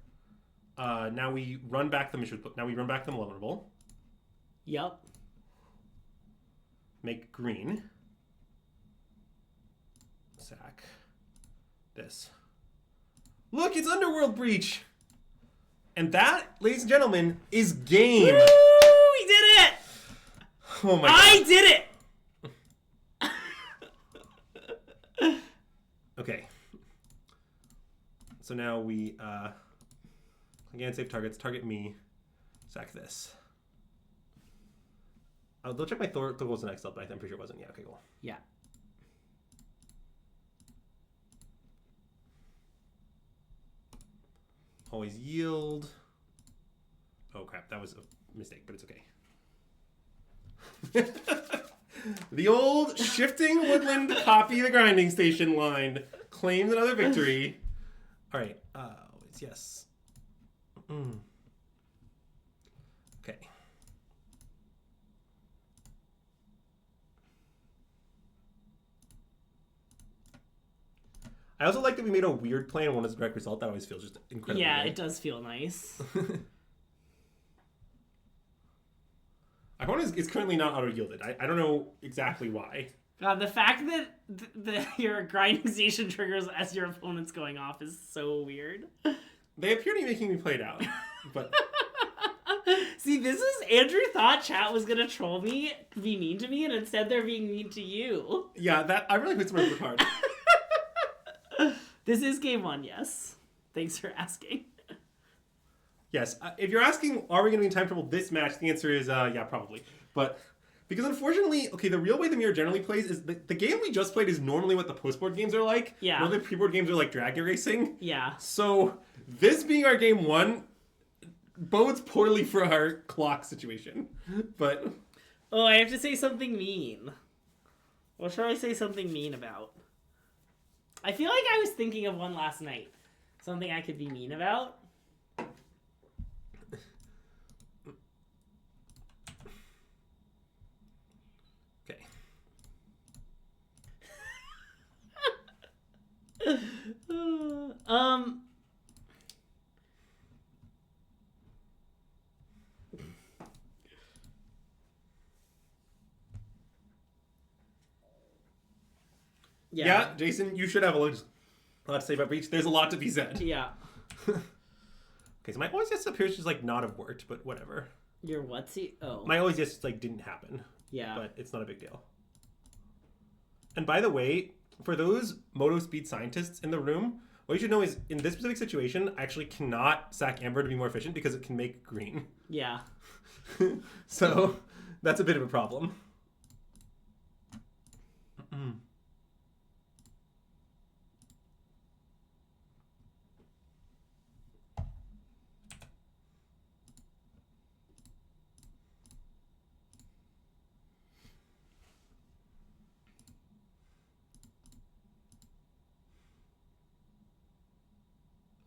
Now we run back the mission. Now we run back the Vulnerable. Yep. Make green. Sack. This. Look, it's Underworld Breach! And that, ladies and gentlemen, is game! Woo! We did it! Oh my god. I did it! Okay. So now we, again, save targets. Target me. Sack this. I'll double check my Thor was an Excel, but I'm pretty sure it wasn't. Yeah, okay, cool. Yeah. Always yield. Oh crap, that was a mistake, but it's okay. The old Shifting Woodland copy the grinding station line claims another victory. All right, always yes. Okay. I also like that we made a weird play and one is a direct result. That always feels just incredible. Yeah, it does feel nice. Our opponent is currently not auto-yielded. I don't know exactly why. God, the fact that your grinding station triggers as your opponent's going off is so weird. They appear to be making me play it out, but... See, this is... Andrew thought chat was gonna troll me, be mean to me, and instead they're being mean to you. Yeah, that I really put some effort hard. This is game one, yes. Thanks for asking. Yes, if you're asking, are we going to be in time trouble this match, the answer is, yeah, probably. But, because unfortunately, okay, the real way the mirror generally plays is, the game we just played is normally what the post-board games are like. Yeah. Normally the pre-board games are like drag racing. Yeah. So, this being our game one, bodes poorly for our clock situation. But... Oh, I have to say something mean. What should I say something mean about? I feel like I was thinking of one last night. Something I could be mean about. Okay. Yeah, Jason, you should have a lot to say about Breach. There's a lot to be said. Yeah. Okay, so my always yes appears just like not have worked, but whatever. Your whatsy? Oh. My always yes like didn't happen. Yeah. But it's not a big deal. And by the way, for those Moto Speed scientists in the room, what you should know is in this specific situation, I actually cannot sack Amber to be more efficient because it can make green. Yeah. So that's a bit of a problem.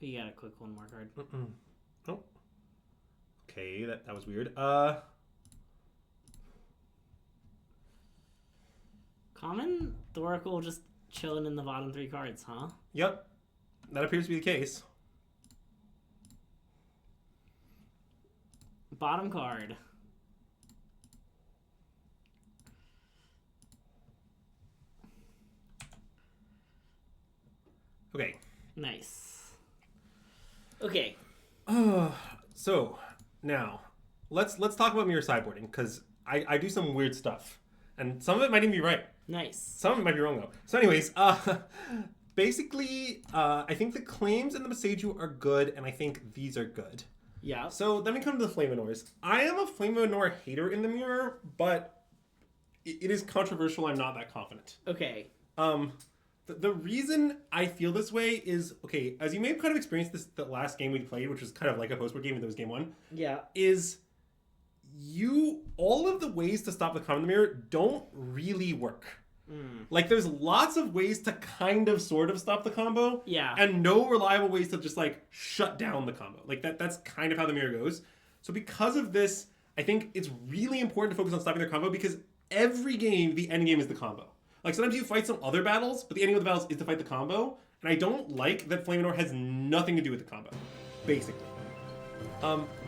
You gotta click one more card. Oh. Okay, that was weird. Common Thoracle just chilling in the bottom 3 cards, huh? Yep. That appears to be the case. Bottom card. Okay. Nice. Okay. So now let's talk about mirror sideboarding, because I do some weird stuff, and some of it might even be right. Nice. Some of it might be wrong though. So anyways, basically, I think the claims and the Masaju are good, and I think these are good. Yeah. So then we come to the Flaminors. I am a Flaminor hater in the mirror, but it is controversial. I'm not that confident. Okay. The reason I feel this way is, okay, as you may have kind of experienced this the last game we played, which was kind of like a post-board game, and that was game 1. Yeah. Is all of the ways to stop the combo in the mirror don't really work. Like, there's lots of ways to kind of sort of stop the combo. Yeah. And no reliable ways to just, like, shut down the combo. Like, that's kind of how the mirror goes. So because of this, I think it's really important to focus on stopping their combo, because every game, the end game is the combo. Like, sometimes you fight some other battles, but the ending of the battles is to fight the combo. And I don't like that Flaminor has nothing to do with the combo, basically.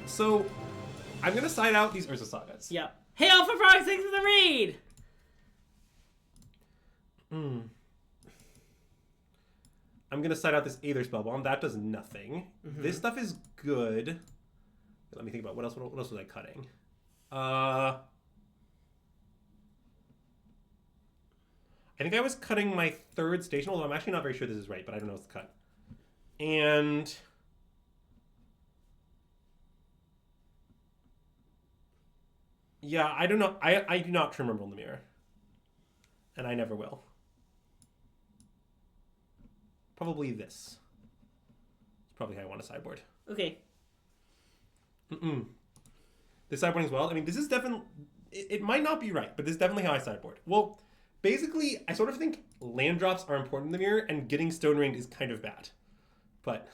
So I'm going to side out these Urza Sagas. Yeah. Hey, Alpha Frog, thanks for the read! I'm going to side out this Aether Spellbomb. That does nothing. This stuff is good. Let me think about what else was I cutting? I think I was cutting my 3rd station, although I'm actually not very sure this is right, but I don't know what's to cut. And yeah, I don't know. I do not trim rumble in the mirror. And I never will. Probably this. It's probably how I want to sideboard. Okay. This sideboarding as well. I mean, this is definitely... It might not be right, but this is definitely how I sideboard. Well, basically, I sort of think land drops are important in the mirror, and getting stone ringed is kind of bad. But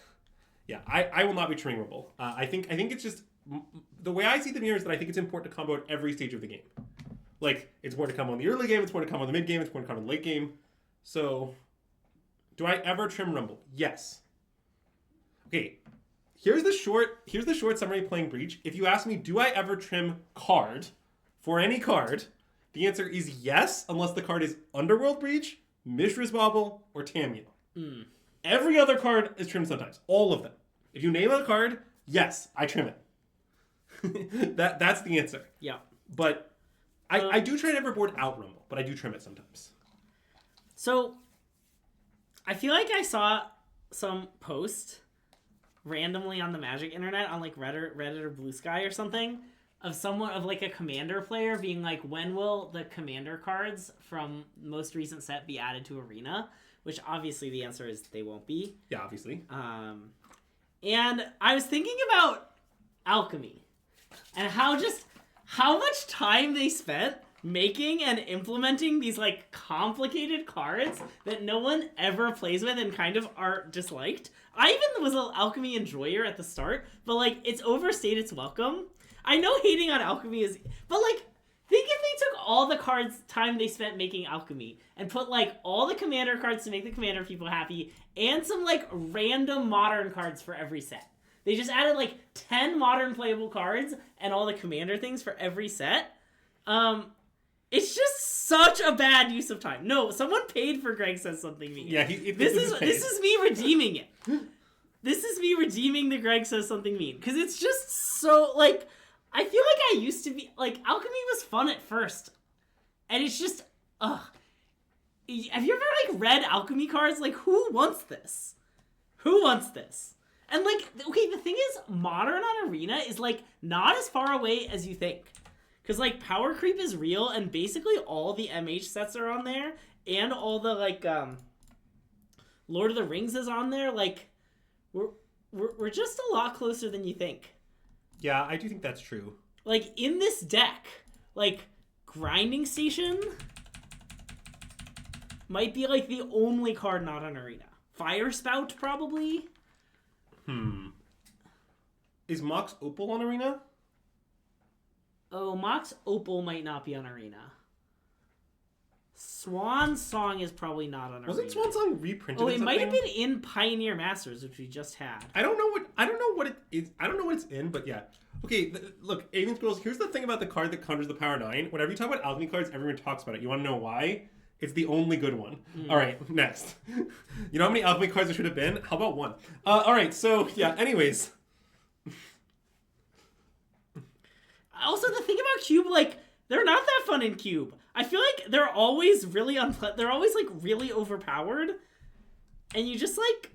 yeah, I will not be trimming rumble. I think it's just... The way I see the mirror is that I think it's important to combo at every stage of the game. Like, it's important to combo in the early game, it's important to combo in the mid game, it's important to combo in the late game. So, do I ever trim rumble? Yes. Okay, here's the short summary playing Breach. If you ask me, do I ever trim card for any card, the answer is yes, unless the card is Underworld Breach, Mishra's Bauble, or Tamiyo. Every other card is trimmed sometimes. All of them. If you name a card, yes, I trim it. That's the answer. Yeah. But I do try to never board out rumble, but I do trim it sometimes. So, I feel like I saw some post randomly on the Magic internet on like Reddit or Blue Sky or something of like a commander player being like, when will the commander cards from most recent set be added to Arena? Which obviously the answer is they won't be. Yeah, obviously. And I was thinking about alchemy and how much time they spent making and implementing these like complicated cards that no one ever plays with and kind of are disliked. I even was an alchemy enjoyer at the start, but like it's overstayed its welcome. I know hating on alchemy is, but like think if they took all the cards time they spent making alchemy and put like all the commander cards to make the commander people happy and some like random modern cards for every set. They just added like 10 modern playable cards and all the commander things for every set. It's just such a bad use of time. No, someone paid for Greg Says Something Mean. Yeah, this is me redeeming it. This is me redeeming the Greg Says Something Mean. Because it's just so, like, I feel like I used to be, like, alchemy was fun at first. And it's just, ugh. Have you ever, like, read alchemy cards? Like, who wants this? Who wants this? And, like, okay, the thing is, Modern on Arena is, like, not as far away as you think. Because, like, power creep is real, and basically all the MH sets are on there, and all the, like, Lord of the Rings is on there. Like, we're just a lot closer than you think. Yeah, I do think that's true. Like, in this deck, like, Grinding Station might be, like, the only card not on Arena. Fire Spout, probably. Is Mox Opal on Arena? Oh, Mox Opal might not be on Arena. Swan Song is probably not on Arena. Wasn't Swan Song reprinted? Oh, it might have been in Pioneer Masters, which we just had. I don't know what it is. I don't know what it's in, but yeah. Okay, look, Alien Squirrels, here's the thing about the card that conjures the power 9. Whenever you talk about alchemy cards, everyone talks about it. You want to know why? It's the only good one. All right, next. You know how many alchemy cards there should have been? How about one? All right, so yeah. Anyways. Also, the thing about Cube, like, they're not that fun in Cube. I feel like they're always really they're always like really overpowered, and you just like,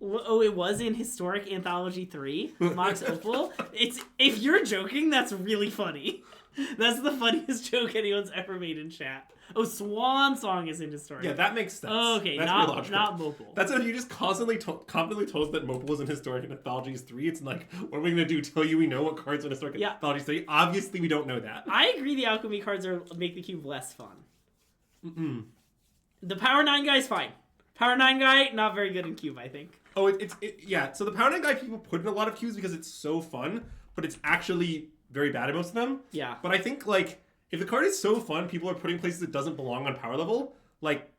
oh, it was in Historic Anthology 3, Mox Opal. It's, if you're joking, that's really funny. That's the funniest joke anyone's ever made in chat. Oh, Swan Song is in Historic. Yeah, that makes sense. Oh, okay, that's not Mopal. That's if you just confidently told us that Mopal was in Historic Anthologies 3. It's like, what are we going to do? Tell you we know what cards are in Historic Anthologies 3? Obviously, we don't know that. I agree the alchemy cards make the cube less fun. The Power 9 guy's fine. Power 9 guy, not very good in cube, I think. Oh, yeah. So the Power 9 guy people put in a lot of cubes because it's so fun, but it's actually very bad at most of them. Yeah. But I think, like, if the card is so fun, people are putting places it doesn't belong on power level, like,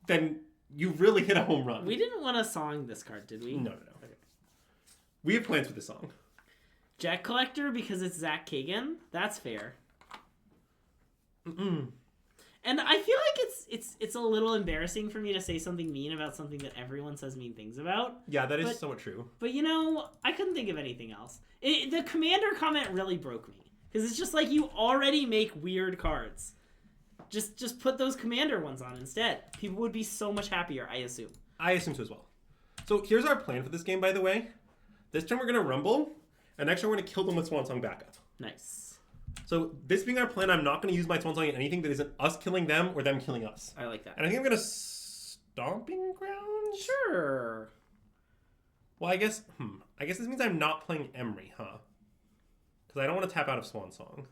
then you really hit a home run. We didn't want to song this card, did we? No. Okay. We have plans for this song. Jet Collector because it's Zach Kagan. That's fair. And I feel like it's a little embarrassing for me to say something mean about something that everyone says mean things about. Yeah, that is somewhat true. But, you know, I couldn't think of anything else. The Commander comment really broke me. Because it's just like, you already make weird cards. Just put those Commander ones on instead. People would be so much happier, I assume. I assume so as well. So here's our plan for this game, by the way. This turn we're going to Rumble, and next turn we're going to kill them with Swan Song backup. Nice. So this being our plan, I'm not going to use my Swan Song in anything that isn't us killing them or them killing us. I like that. And I think I'm going to Stomping Ground? Sure. Well, I guess this means I'm not playing Emery, huh? Because I don't want to tap out of Swan Song.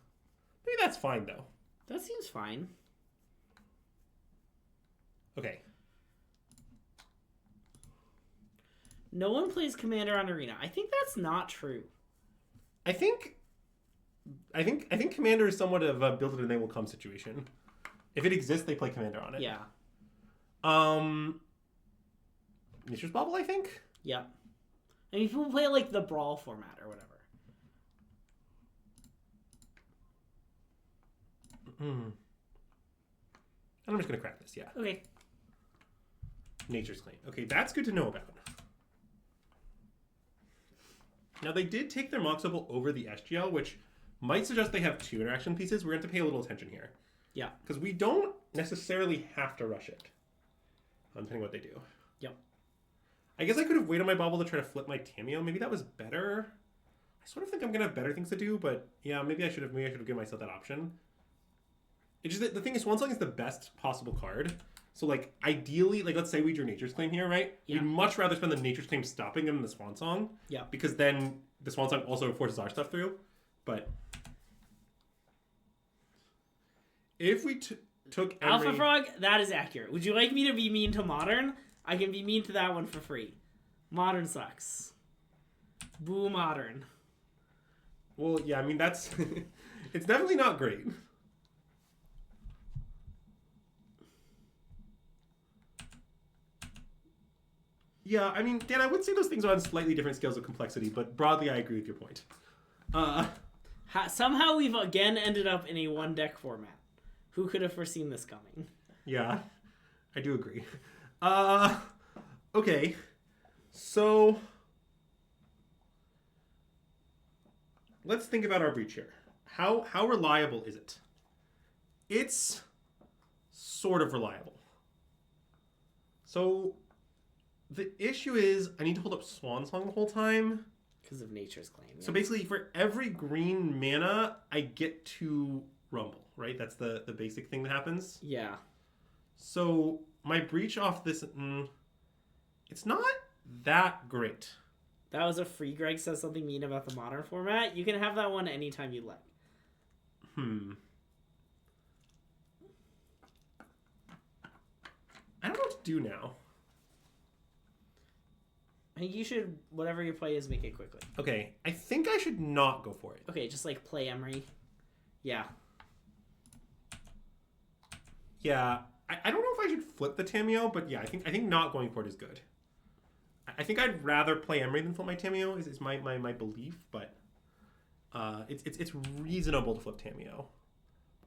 Maybe that's fine, though. That seems fine. Okay. No one plays Commander on Arena. I think that's not true. I think Commander is somewhat of a build it and they will come situation. If it exists, they play Commander on it. Yeah. Nature's Bauble, I think? Yeah. I mean, people play like the Brawl format or whatever. I'm just going to crack this, yeah. Okay. Nature's Claim. Okay, that's good to know about. Now, they did take their Mox Opal over the SGL, which might suggest they have 2 interaction pieces. We're going to have to pay a little attention here. Yeah. Because we don't necessarily have to rush it, depending on what they do. Yep. I guess I could have waited on my Bauble to try to flip my Tameo. Maybe that was better. I sort of think I'm going to have better things to do, but yeah, maybe I should have given myself that option. It's just that the thing is, Swan Song is the best possible card. So, like, ideally, like, let's say we drew Nature's Claim here, right? Yeah. We'd much rather spend the Nature's Claim stopping them than the Swan Song. Yeah. Because then the Swan Song also forces our stuff through. But if we took Emery... Alpha Frog, that is accurate. Would you like me to be mean to Modern? I can be mean to that one for free. Modern sucks. Boo Modern. Well, yeah, I mean, that's... it's definitely not great. Yeah, I mean, Dan, I would say those things are on slightly different scales of complexity, but broadly I agree with your point. Somehow we've again ended up in a one-deck format. Who could have foreseen this coming? Yeah, I do agree. Okay, so let's think about our breach here. How reliable is it? It's sort of reliable. So the issue is I need to hold up Swan Song the whole time. Because of Nature's Claim. Yeah. So basically, for every green mana, I get to Rumble, right? That's the basic thing that happens. Yeah. So my breach off this, it's not that great. That was a free Greg says something mean about the Modern format. You can have that one anytime you like. I don't know what to do now. I think you should, whatever your play is, make it quickly. Okay, I think I should not go for it. Okay, just like play Emery. Yeah. Yeah, I don't know if I should flip the Tamiyo, but yeah, I think not going for it is good. I think I'd rather play Emery than flip my Tamiyo is my belief, but it's reasonable to flip Tamiyo.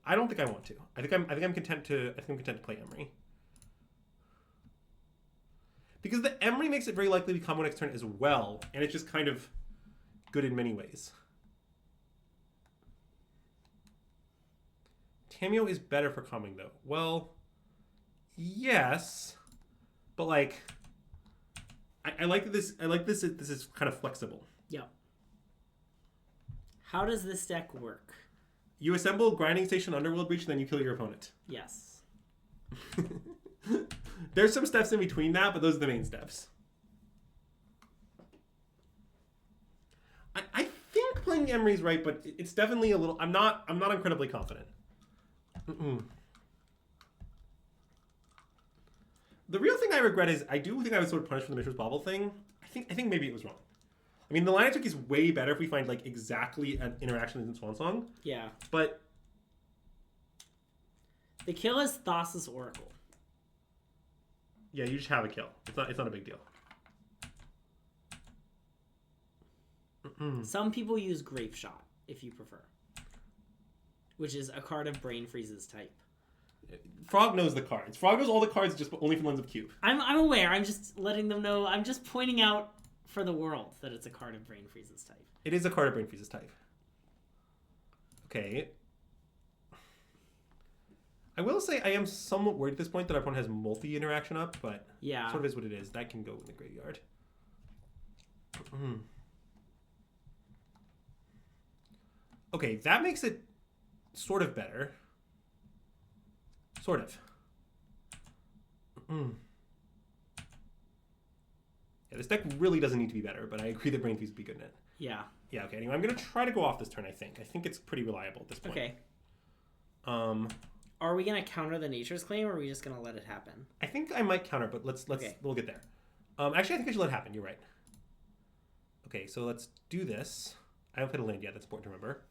I don't think I want to. I think I'm content to play Emery. Because the Emery makes it very likely to combo next turn as well, and it's just kind of good in many ways. Tamiyo is better for comboing though. Well, yes, but like, I like this. I like this. This is kind of flexible. Yeah. How does this deck work? You assemble Grinding Station Underworld Breach, and then you kill your opponent. Yes. There's some steps in between that, but those are the main steps. I think playing Emery's right, but it's definitely a little. I'm not incredibly confident. The real thing I regret is I do think I was sort of punished for the Mishra's Bauble thing. I think maybe it was wrong. I mean, the line I took is way better if we find like exactly an interaction in Swan Song. Yeah. But the kill is Thassa's Oracle. Yeah, you just have a kill. It's not a big deal. Some people use Grapeshot if you prefer, which is a card of Brain Freeze's type. Frog knows the cards. Frog knows all the cards, just only from the lens of Cube. I'm aware. I'm just letting them know. I'm just pointing out for the world that it's a card of Brain Freeze's type. It is a card of Brain Freeze's type. Okay. I will say I am somewhat worried at this point that our opponent has multi-interaction up, but yeah, sort of is what it is. That can go in the graveyard. Okay, that makes it sort of better. Sort of. Yeah, this deck really doesn't need to be better, but I agree that Brain Freeze would be good in it. Yeah. Yeah, okay. Anyway, I'm going to try to go off this turn, I think. I think it's pretty reliable at this point. Okay. Are we going to counter the Nature's Claim, or are we just going to let it happen? I think I might counter, but we'll get there. Actually, I think I should let it happen. You're right. Okay, so let's do this. I haven't played a land yet. That's important to remember.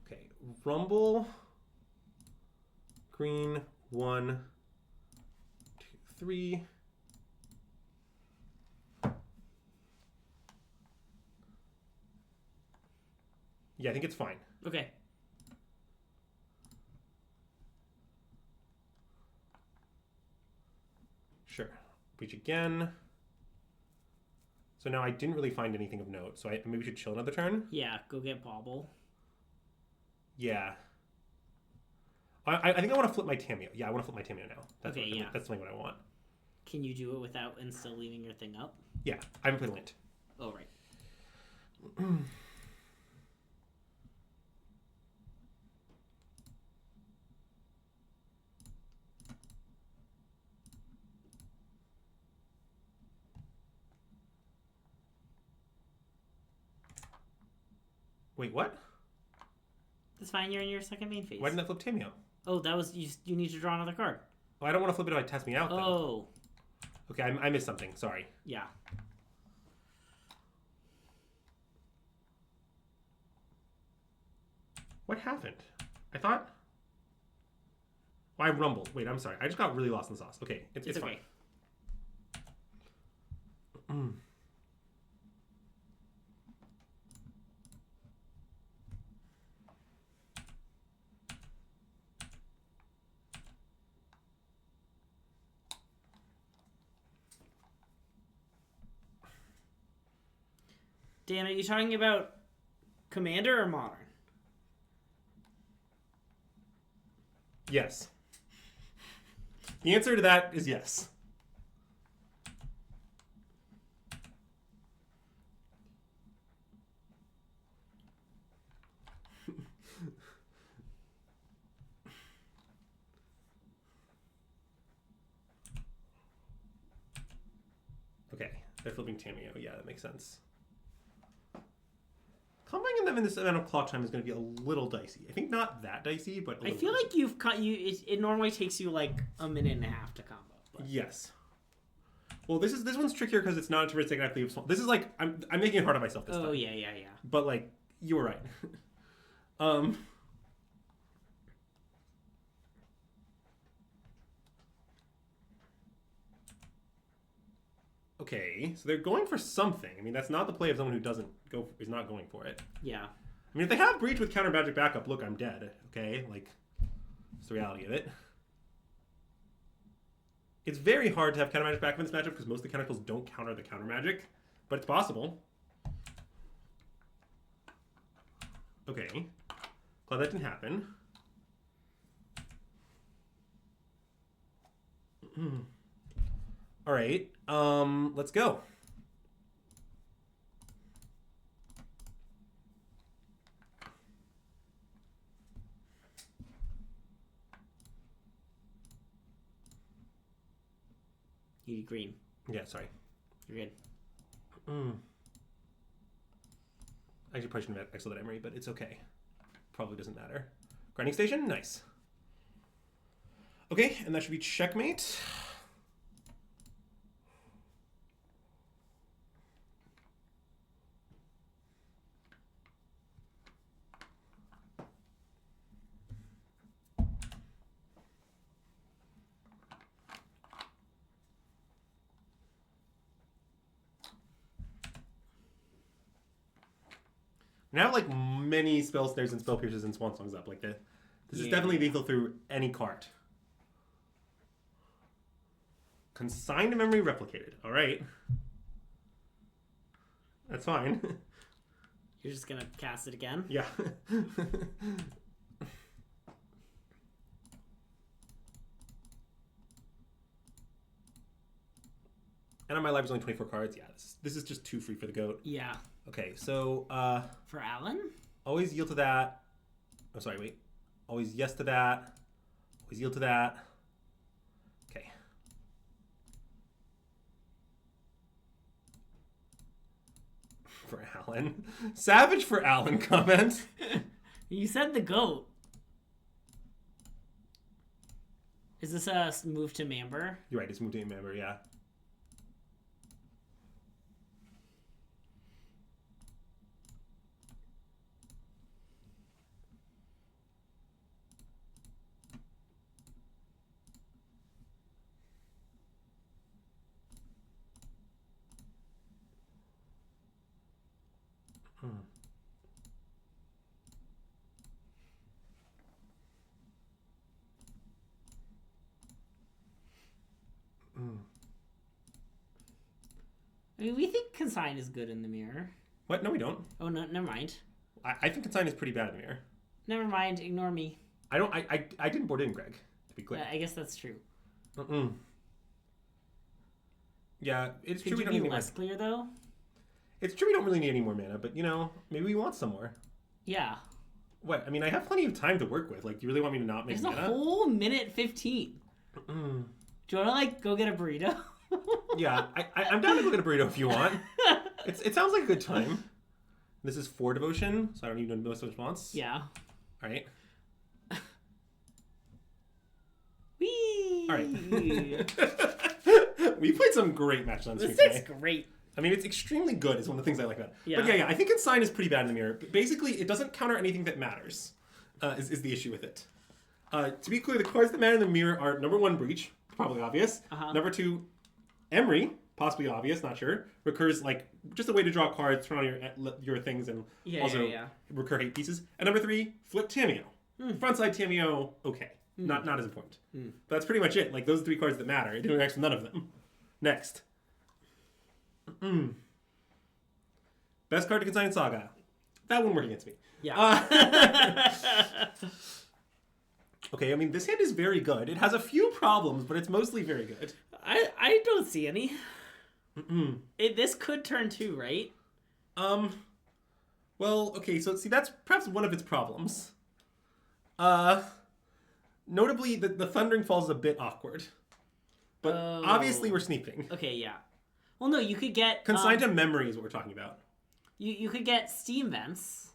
Okay, Rumble. Green, 1, 2, 3. Yeah, I think it's fine. Okay. Sure. Breach again. So now I didn't really find anything of note, so maybe we should chill another turn? Yeah, go get Bauble. Yeah. I think I want to flip my Tamiyo. Yeah, I want to flip my Tamiyo now. That's definitely what I want. Can you do it without and still leaving your thing up? Yeah, I haven't played land. Oh, right. Wait, what? That's fine. You're in your second main phase. Why didn't I flip Tamiyo? Oh, that was you need to draw another card. Well, I don't want to flip it if I test me out, though. Oh. Okay, I missed something. Sorry. Yeah. What happened? I thought... Oh, I rumbled. Wait, I'm sorry. I just got really lost in the sauce. Okay, it's okay. Fine. Dan, are you talking about Commander or Modern? Yes. The answer to that is yes. Okay, they're flipping Tamiyo. Yeah, that makes sense. Combining them in this amount of clock time is going to be a little dicey. I think not that dicey, but I feel like it normally takes you like a minute and a half to combo. play. Yes. Well, this one's trickier because it's not a turn second after leave. This is like I'm making it hard on myself this time. Oh yeah. But like you were right. Okay, so they're going for something. I mean, that's not the play of someone who is not going for it. Yeah. I mean, if they have Breach with counter magic backup, look, I'm dead. Okay, like, it's the reality of it. It's very hard to have counter magic backup in this matchup because most of the counter spells don't counter the counter magic, but it's possible. Okay, glad that didn't happen. All right, let's go. You need green. Yeah, sorry. You're good. I actually probably shouldn't have exiled that Emery, but it's okay. Probably doesn't matter. Grinding station, nice. Okay, and that should be checkmate. And I have like many spell snares and spell pierces and swan songs up. Like this is definitely lethal through any card. Consigned memory replicated. All right, that's fine. You're just gonna cast it again? Yeah. And on my library's only 24 cards. Yeah, this is just too free for the goat. Yeah. Okay, so For Alan? always yield to that. Oh, sorry, wait. Always yes to that. Always yield to that. Okay. For Alan. Savage for Alan comment. You said the goat. Is this a move to Mamber? You're right, it's moved to member, yeah. I mean, we think Consign is good in the mirror. What? No, we don't. Oh, no, never mind. I think Consign is pretty bad in the mirror. Never mind, ignore me. I didn't board in, Greg, to be clear. I guess that's true. Yeah, it's Could true we you don't be need less clear, though? It's true we don't really need any more mana, but, you know, maybe we want some more. Yeah. What? I mean, I have plenty of time to work with. Like, do you really want me to not make There's mana? a whole minute 15. Do you want to, like, go get a burrito? Yeah, I'm down to go get a burrito if you want. It sounds like a good time. This is 4 devotion, so I don't need to know most response. Yeah. All right. Whee! All right. We played some great matches on stream This today. is great. I mean, it's extremely good. It's one of the things I like about it. Yeah. But yeah, I think Consign is pretty bad in the mirror. But basically, it doesn't counter anything that matters, is the issue with it. To be clear, the cards that matter in the mirror are number 1, Breach, probably obvious. Number 2, Emery, possibly obvious, not sure. Recurs, like, just a way to draw cards, turn on your things, and also recur 8 pieces. And number 3, Flip Tameo. Frontside Tameo, okay. Not as important. But that's pretty much it. Like, those are 3 cards that matter. It interacts with none of them. Next. Best card to Consign Saga. That wouldn't work against me. Yeah. Okay, I mean, this hand is very good. It has a few problems, but it's mostly very good. I don't see any. This could turn 2, right? Well, okay, so see, that's perhaps one of its problems. Notably, the Thundering Falls is a bit awkward. But obviously we're sneaking. Okay, yeah. Well, no, you could get... Consigned to memory is what we're talking about. You could get Steam Vents,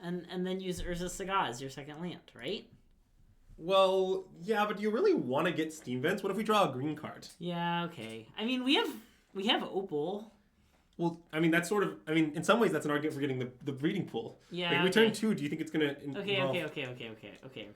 and then use Urza Saga as your second land, right? Well, yeah, but do you really want to get Steam Vents? What if we draw a green card? Yeah, okay. I mean, we have Opal. Well, I mean, that's sort of... I mean, in some ways, that's an argument for getting the breeding pool. Yeah, Like, if we turn 2, do you think it's going to involve... Okay.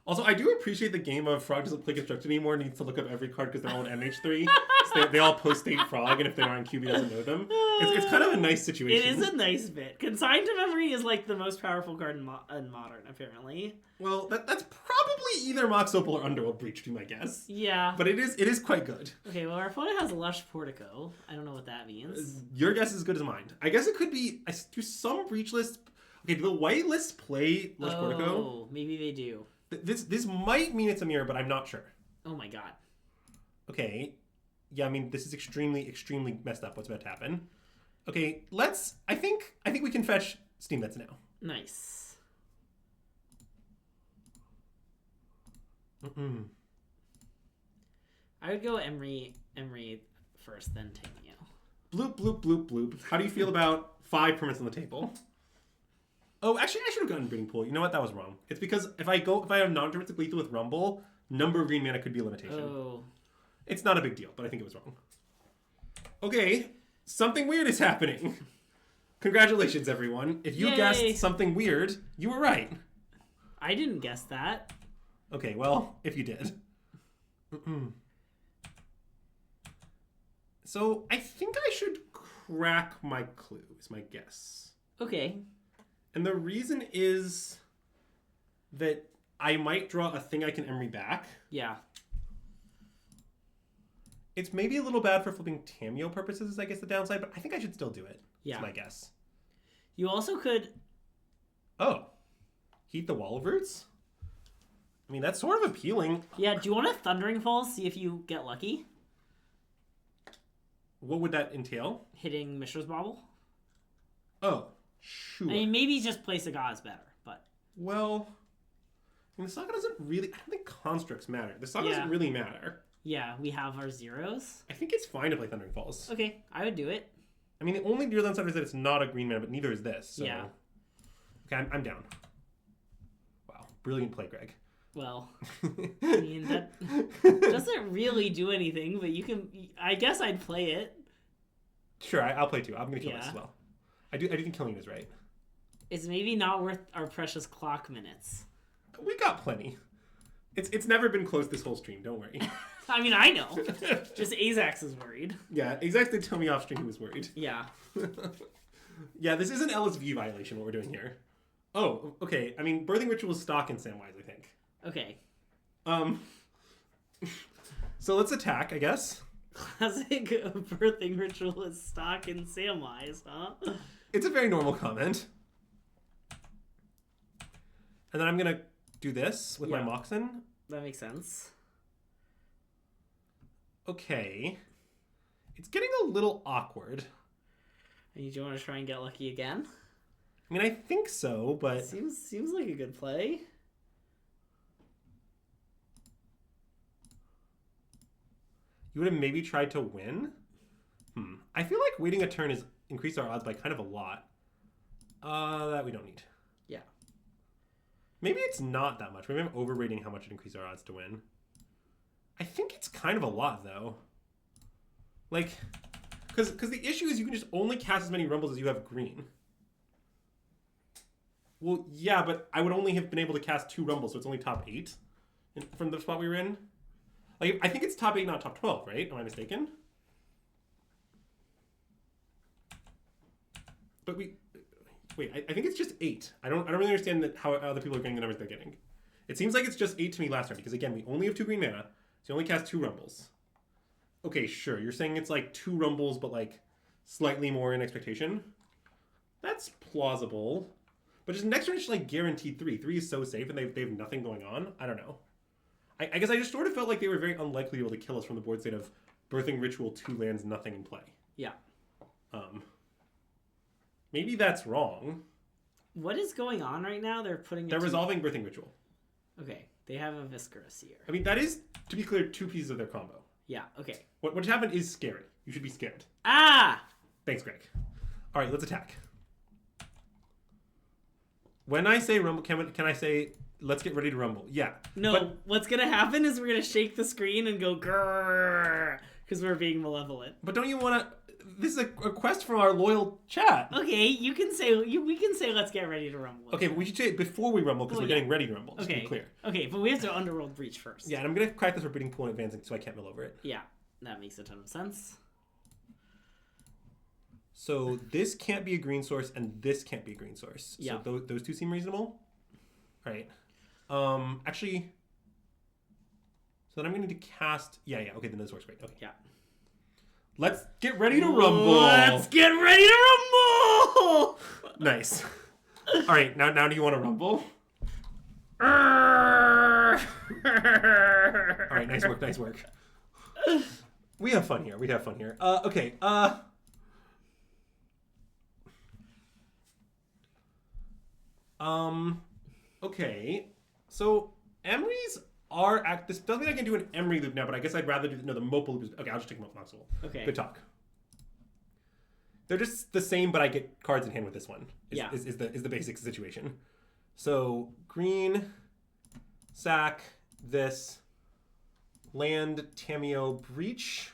Also, I do appreciate the game of Frog doesn't play Constructed anymore and needs to look up every card because they're all in MH3. So they all post-state Frog, and if they're not in QB, doesn't know them. It's kind of a nice situation. It is a nice bit. Consigned to Memory is like the most powerful card in Modern, apparently. Well, that's probably either Mox Opal or Underworld Breach, to my guess. Yeah. But it is quite good. Okay, well, our opponent has Lush Portico. I don't know what that means. Your guess is as good as mine. I guess it could be... Do some Breach lists... Okay, do the white lists play Lush Portico? Oh, maybe they do. This might mean it's a mirror, but I'm not sure. Oh my god. Okay. Yeah, I mean, this is extremely messed up what's about to happen. Okay, I think we can fetch Steam Vents now. Nice. I would go Emery first, then Tamio. Bloop, bloop, bloop, bloop. How do you feel about 5 permanents on the table? Oh, actually, I should have gotten Breeding Pool. You know what? That was wrong. It's because if I have non-deterministic lethal with Rumble, number of green mana could be a limitation. Oh. It's not a big deal, but I think it was wrong. Okay, something weird is happening. Congratulations, everyone. If you guessed something weird, you were right. I didn't guess that. Okay, well, if you did. So, I think I should crack my clue, is my guess. Okay. And the reason is that I might draw a thing I can Emery back. Yeah. It's maybe a little bad for flipping Tamio purposes, is I guess the downside, but I think I should still do it. Yeah. That's my guess. You also could... Oh. Heat the Wall of Roots? I mean, that's sort of appealing. Yeah, do you want a Thundering Fall, see if you get lucky? What would that entail? Hitting Mishra's Bauble? Oh, sure. I mean, maybe just Place of God's better, but... Well, I mean, the Saga doesn't really... I don't think constructs matter. The Saga doesn't really matter. Yeah, we have our zeros. I think it's fine to play Thundering Falls. Okay, I would do it. I mean, the only real downside is that it's not a green mana, but neither is this. So. Yeah. Okay, I'm down. Wow, brilliant play, Greg. Well, I mean, that doesn't really do anything, but you can... I guess I'd play it. Sure, I'll play too. I'm going to kill this as well. I do think killing it is right. It's maybe not worth our precious clock minutes. We got plenty. It's never been close this whole stream, don't worry. I mean, I know. Just Azax is worried. Yeah, Azax did tell me off stream he was worried. Yeah. Yeah, this is an LSV violation, what we're doing here. Oh, okay. I mean, Birthing Ritual is stock in Samwise, I think. Okay. So let's attack, I guess. Classic Birthing Ritual is stock in Samwise, huh? It's a very normal comment. And then I'm going to do this with my Moxen. That makes sense. Okay. It's getting a little awkward. And you want to try and get lucky again? I mean, I think so, but... Seems like a good play. You would have maybe tried to win? I feel like waiting a turn is increased our odds by kind of a lot. That we don't need. Yeah. Maybe it's not that much. Maybe I'm overrating how much it increased our odds to win. I think it's kind of a lot, though. Like, because the issue is you can just only cast as many Rumbles as you have green. Well, yeah, but I would only have been able to cast 2 Rumbles, so it's only top 8 from the spot we were in. Like, I think it's top 8, not top 12, right? Am I mistaken? But wait, I think it's just 8. I don't really understand how other people are getting the numbers they're getting. It seems like it's just 8 to me last turn, because again, we only have 2 green mana, so you only cast 2 Rumbles. Okay, sure, you're saying it's like 2 Rumbles, but like slightly more in expectation? That's plausible. But just next turn, it's like guaranteed 3. 3 is so safe, and they have nothing going on. I don't know. I guess I just sort of felt like they were very unlikely to be able to kill us from the board state of Birthing Ritual, 2 lands, nothing in play. Yeah. Maybe that's wrong. What is going on right now? They're resolving Birthing Ritual. Okay, they have a Viscera Seer. I mean, that is, to be clear, 2 pieces of their combo. Yeah, okay. What happened is scary. You should be scared. Ah! Thanks, Greg. All right, let's attack. When I say Rumble, can I say let's get ready to rumble. Yeah. No, But, what's gonna happen is we're gonna shake the screen and go grrr because we're being malevolent. but don't you want to? This is a request from our loyal chat. Okay, you can say we can say let's get ready to rumble. Okay, but we should say it before we rumble because we're getting ready to rumble. Just to Okay, be clear. Okay, but we have to underworld breach first. Yeah, and I'm gonna crack this repeating pool in advancing so I can't mill over it. Yeah, that makes a ton of sense. So this can't be a green source, and this can't be a green source. Yeah. So those two seem reasonable. All right. Actually, so then I'm going to need to cast. Yeah. Okay, then this works great. Okay. Yeah. Let's get ready to rumble. Let's get ready to rumble. Nice. All right. Now do you want to rumble? All right. Nice work. Nice work. We have fun here. Okay. Okay, so Emery's are this doesn't mean I can do an Emery loop now, but I guess I'd rather do the Mopo loop. Okay, I'll just take Mopo Moxable. Okay. Good talk. They're just the same, but I get cards in hand with this one. Is the basic situation. So green, sack, this, land, Tamiyo, breach.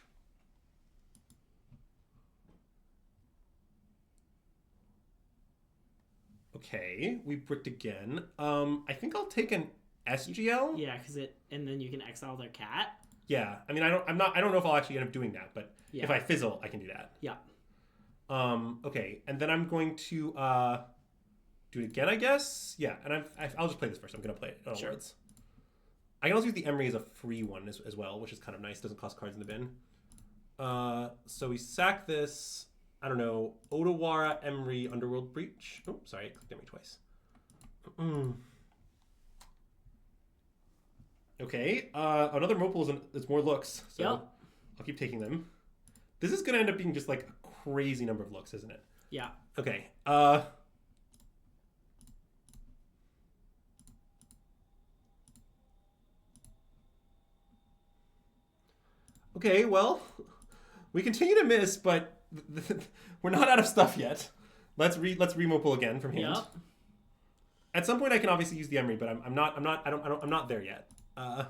Okay, we bricked again. I think I'll take an SGL. Yeah, and then you can exile their cat. Yeah, I mean, I don't know if I'll actually end up doing that, but Yeah. if I fizzle, I can do that. Yeah. Okay, and then I'm going to do it again, I guess. Yeah, and I'll just play this first. I'm gonna play it all words. I can also use the Emery as a free one as well, which is kind of nice. Doesn't cost cards in the bin. So we sack this. I don't know, Odawara, Emery, Underworld Breach. Oh, sorry, I clicked Emery twice. Okay, another Mopal is more looks, so I'll keep taking them. This is going to end up being just like a crazy number of looks, isn't it? Yeah. Okay, okay, well, we continue to miss, but we're not out of stuff yet. Let's remopal again from hand. Yep. At some point, I can obviously use the Emery, but I'm not there yet. And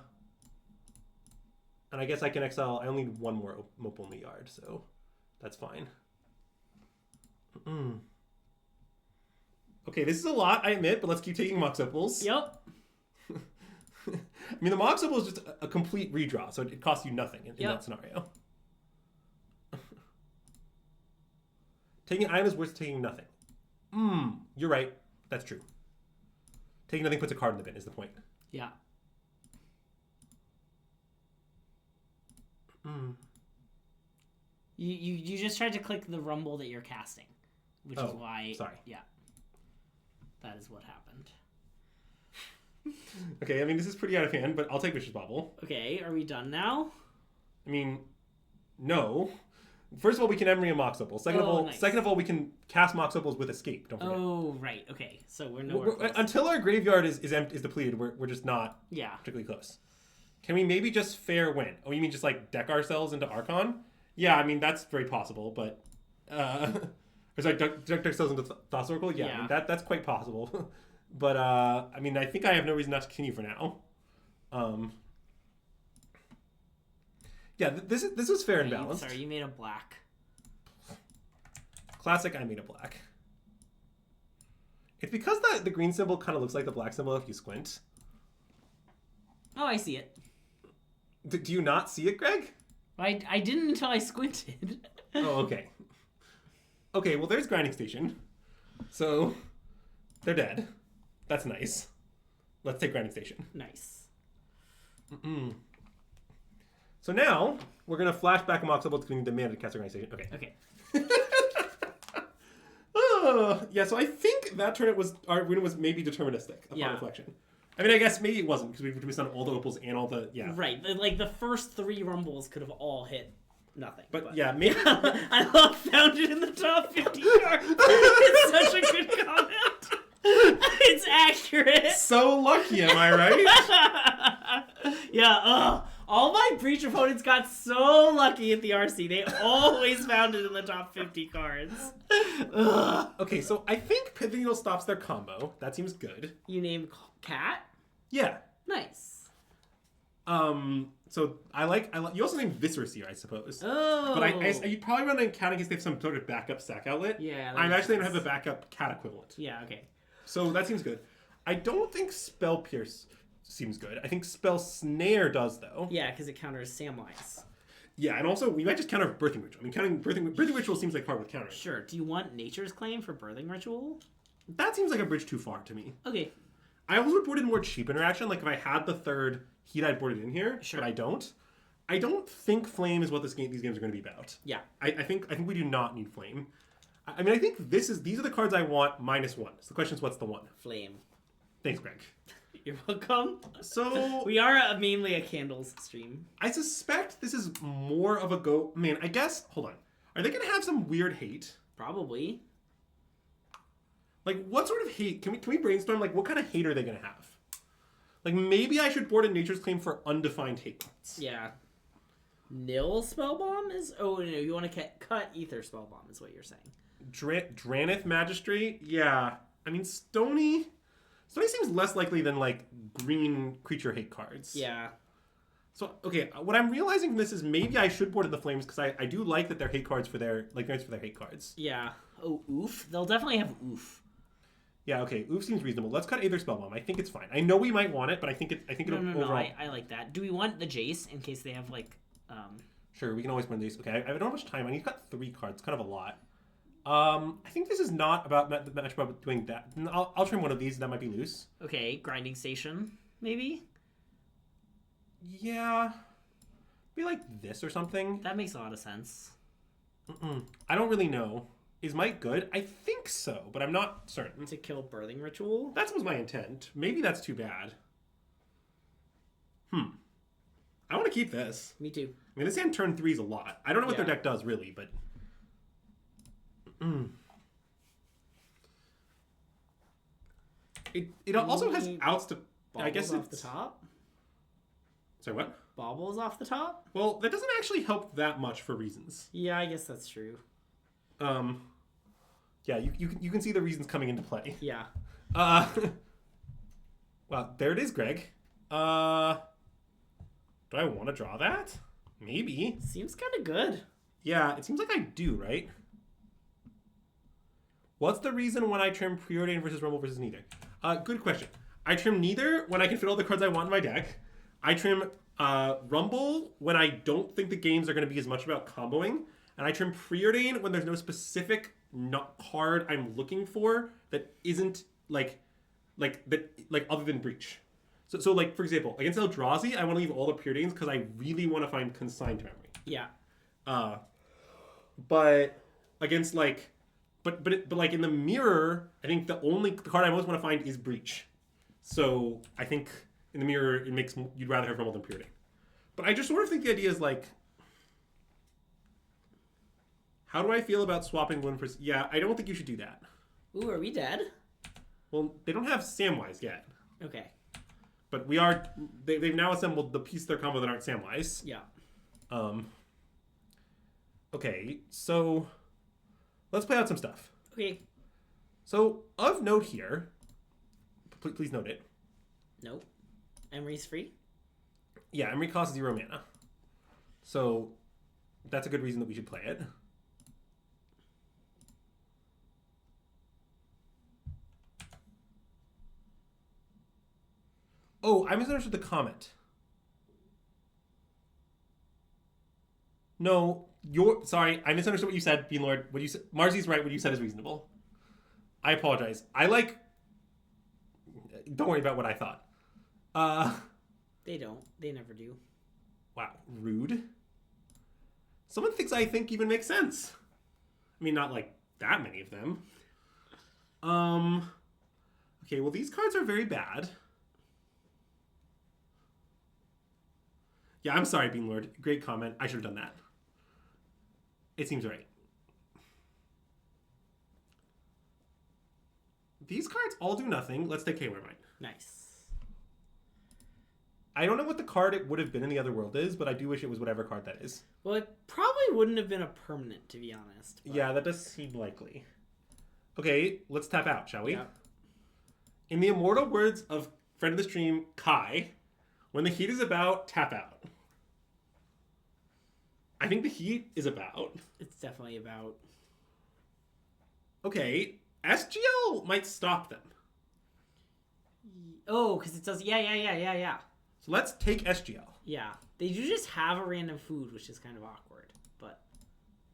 I guess I can exile. I only need one more mopal in the yard, so that's fine. Okay, this is a lot, I admit, but let's keep taking Mox Opals. Yep. I mean, the Mox Opal is just a complete redraw, so it costs you nothing in that scenario. Taking an item is worth taking nothing. You're right. That's true. Taking nothing puts a card in the bin is the point. Yeah. You just tried to click the rumble that you're casting, which is why. Sorry. Yeah. That is what happened. Okay, I mean, this is pretty out of hand, but I'll take Vicious Bobble. Okay, are we done now? I mean, no. First of all, we can Emery a Mox Opal. Second of all, we can cast Mox Opals with Escape. Don't forget. Oh, right. Okay, so we're nowhere close. Until our graveyard is depleted, we're just not particularly close. Can we maybe just fair win? Oh, you mean just like deck ourselves into Archon? Yeah, I mean, that's very possible, but... It's like deck ourselves into Thassa Oracle? Yeah, I mean, that's quite possible. But, I mean, I think I have no reason not to continue for now. Yeah, this was fair and balanced. Sorry, you made a black. Classic, I made a black. It's because the green symbol kind of looks like the black symbol if you squint. Oh, I see it. Do you not see it, Greg? I didn't until I squinted. Oh, okay. Okay, well, there's Grinding Station. So, they're dead. That's nice. Let's take Grinding Station. Nice. So now, we're going to flash back a Mox Opal to the mana to cast a Grinding Station. Okay. Yeah, so I think that turn our win was maybe deterministic upon reflection. I mean, I guess maybe it wasn't because we missed on all the opals and all the Right, like the first 3 rumbles could have all hit nothing. But yeah, maybe I love found it in the top 50 cards. It's such a good comment. It's accurate. So lucky, am I right? Yeah. All my breach opponents got so lucky at the RC. They always found it in the top 50 cards. Okay, so I think Pithing Needle stops their combo. That seems good. You name Cat? Yeah. Nice. So I like. You also named Viscerseer, I suppose. Oh. But you probably run an account in case they have some sort of backup sack outlet. Yeah. I'm actually gonna have a backup cat equivalent. Yeah. Okay. So that seems good. I don't think Spell Pierce seems good. I think Spell Snare does though. Yeah, because it counters Samwise. Yeah, and also we might just counter Birthing Ritual. I mean, counting Birthing Ritual seems like part with countering. Sure. Do you want Nature's Claim for Birthing Ritual? That seems like a bridge too far to me. Okay. I also would board in more cheap interaction. Like if I had the third heat, I'd board it in here. Sure. But I don't. I don't think Flame is what these games are going to be about. Yeah. I think we do not need Flame. I mean, I think these are the cards I want -1. So the question is, what's the one? Flame. Thanks, Greg. You're welcome. So We are mainly a candles stream. I suspect this is more of a go. Man, I guess. Hold on. Are they going to have some weird hate? Probably. Like, what sort of hate? Can we brainstorm? Like, what kind of hate are they going to have? Like, maybe I should board a Nature's Claim for undefined hate cards. Yeah. Nil Spellbomb is... Oh, no, you want to cut Ether Spellbomb is what you're saying. Dranith Magistrate? Yeah. I mean, Stony seems less likely than, like, green creature hate cards. Yeah. So, okay, what I'm realizing from this is maybe I should board in the Flames, because I do like that they're hate cards for their... Like, for their hate cards. Yeah. Oh, Oof. They'll definitely have Oof. Yeah, okay. Oof seems reasonable. Let's cut Aether Spellbomb. I think it's fine. I know we might want it, but I think it'll overall... No, I like that. Do we want the Jace in case they have, like... Sure, we can always run these. Okay, I don't have much time. I need to cut 3 cards. Kind of a lot. I think this is not much about doing that. I'll trim one of these. That might be loose. Okay, Grinding Station, maybe? Yeah. Be like this or something. That makes a lot of sense. I don't really know. Is Mike good? I think so, but I'm not certain. To kill Birthing Ritual? That was my intent. Maybe that's too bad. I want to keep this. Me too. I mean, this hand turn 3 is a lot. I don't know what their Yeah. deck does, really, but... It also has outs to... I guess off it's... the top? Sorry, what? Baubles off the top? Well, that doesn't actually help that much for reasons. Yeah, I guess that's true. Yeah, you can see the reasons coming into play. Yeah. Well, there it is, Greg. Do I want to draw that? Maybe. Seems kind of good. Yeah, it seems like I do, right? What's the reason when I trim Preordain versus Rumble versus neither? Good question. I trim neither when I can fit all the cards I want in my deck. I trim Rumble when I don't think the games are going to be as much about comboing. And I trim Preordain when there's no specific card I'm looking for that isn't like other than Breach. So like, for example, against Eldrazi, I want to leave all the Preordains because I really want to find Consigned Memory. Yeah. But against like, but like in the mirror, I think the only card I most want to find is Breach. So I think in the mirror, it makes you'd rather have Rumble than Preordain. But I just sort of think the idea is like, how do I feel about swapping one for? Yeah, I don't think you should do that. Ooh, are we dead? Well, they don't have Samwise yet. Okay. But we are. They've now assembled the piece of their combo that aren't Samwise. Yeah. Okay, so let's play out some stuff. Okay. So of note here, please note it. Nope. Emery's free? Yeah, Emery costs 0 mana. So that's a good reason that we should play it. Oh, I misunderstood the comment. No, sorry, I misunderstood what you said, Bean Lord. What you said, Marzi's right. What you said is reasonable. I apologize. Don't worry about what I thought. They don't. They never do. Wow, rude. Someone thinks I think even makes sense. I mean, not like that many of them. Okay, well, these cards are very bad. Yeah, I'm sorry, Bean Lord. Great comment. I should have done that. It seems right. These cards all do nothing. Let's take Haywire Mine. Nice. I don't know what the card it would have been in the other world is, but I do wish it was whatever card that is. Well, it probably wouldn't have been a permanent, to be honest. But... Yeah, that does seem likely. Okay, let's tap out, shall we? Yeah. In the immortal words of friend of the stream, Kai. When the heat is about, tap out. I think the heat is about. It's definitely about. Okay, SGL might stop them. Oh, because it does. Yeah. So let's take SGL. Yeah. They do just have a random food, which is kind of awkward. But.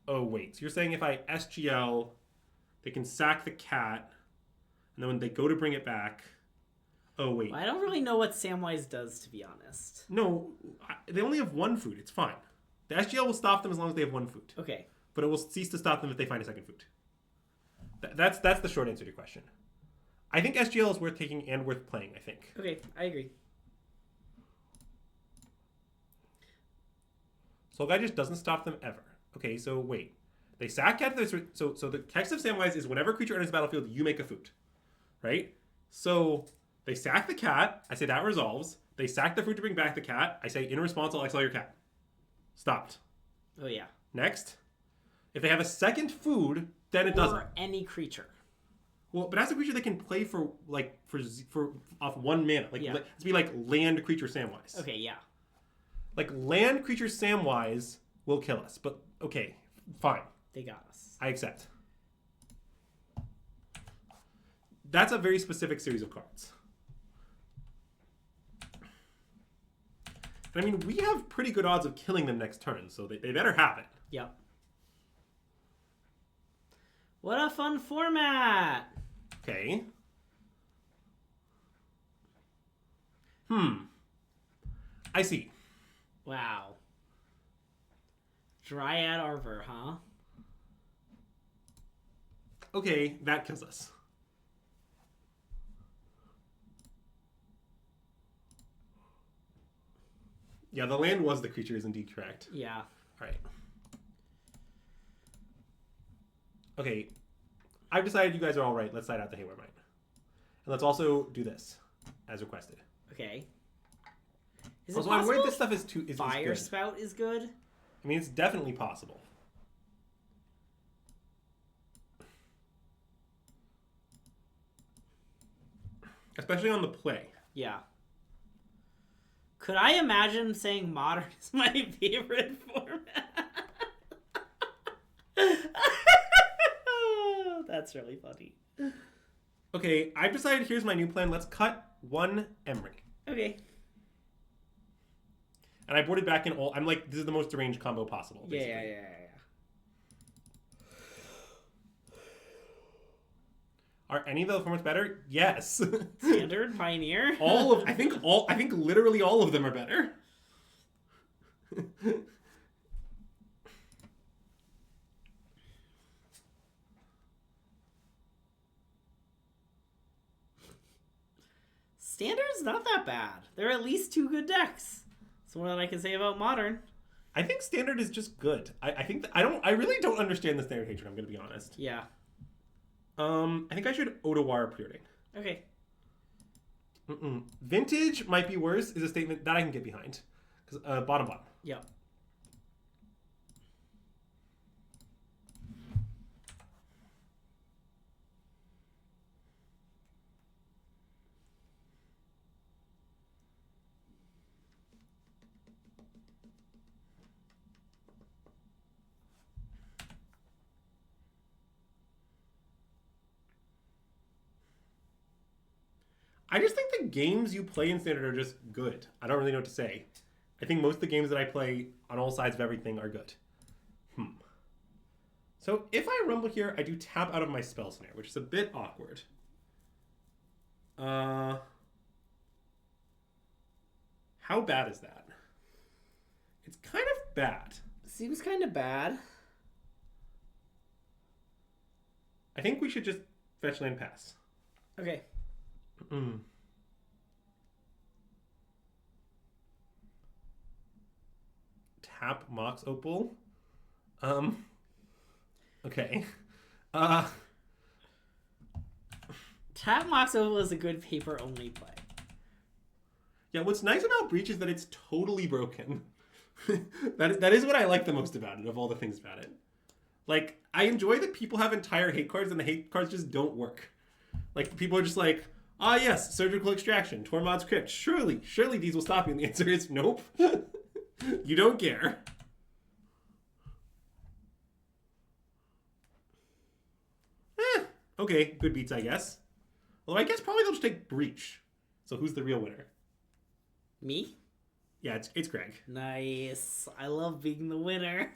Oh, wait. So you're saying if I SGL, they can sack the cat, and then when they go to bring it back. Oh, wait. I don't really know what Samwise does, to be honest. No, they only have one food. It's fine. The SGL will stop them as long as they have one food. Okay. But it will cease to stop them if they find a second food. That's the short answer to your question. I think SGL is worth taking and worth playing, I think. Okay, I agree. Soul Guy just doesn't stop them ever. Okay, so wait. They sack cat. So the text of Samwise is whenever a creature enters the battlefield, you make a food. Right? So they sack the cat. I say that resolves. They sack the food to bring back the cat. I say in response, I'll exile your cat. Stopped. Oh, yeah. Next. If they have a second food, then it doesn't. Or any creature. Well, but as a creature, they can play for off 1 mana. It's be like land creature Samwise. Okay, yeah. Like land creature Samwise will kill us, but okay, fine. They got us. I accept. That's a very specific series of cards. And I mean, we have pretty good odds of killing them next turn, so they better have it. Yep. What a fun format! Okay. I see. Wow. Dryad Arbor, huh? Okay, that kills us. Yeah, the land was the creature is indeed correct. Yeah. All right. Okay, I've decided you guys are all right. Let's slide out the Haywire Mine. And let's also do this, as requested. Okay. Is also, it I'm possible worried this stuff is too is Fire good. Spout is good? I mean, it's definitely possible. Especially on the play. Yeah. Could I imagine saying Modern is my favorite format? That's really funny. Okay, I've decided here's my new plan. Let's cut 1 Emery. Okay. And I boarded back in all. I'm like, this is the most deranged combo possible. Basically. Yeah. Are any of the formats better? Yes. Standard, Pioneer. I think literally all of them are better. Standard's not that bad. There are at least 2 good decks. That's more than I can say about Modern. I think Standard is just good. I really don't understand the Standard hatred, I'm going to be honest. Yeah. I think I should Otawara Preording. Okay. Vintage might be worse is a statement that I can get behind. Because bottom. Yep. I just think the games you play in Standard are just good. I don't really know what to say. I think most of the games that I play on all sides of everything are good. So if I rumble here, I do tap out of my Spell Snare, which is a bit awkward. How bad is that? It's kind of bad. Seems kind of bad. I think we should just fetch land pass. Okay. Tap Mox Opal. Okay. Tap Mox Opal is a good paper-only play. Yeah, what's nice about Breach is that it's totally broken. that is what I like the most about it, of all the things about it. Like, I enjoy that people have entire hate cards and the hate cards just don't work. Like, people are just like, Ah, yes, surgical extraction, Tormod's Crypt. Surely these will stop you. And the answer is nope. You don't care. Okay, good beats, I guess. Although I guess probably they'll just take Breach. So who's the real winner? Me? Yeah, it's Greg. Nice. I love being the winner.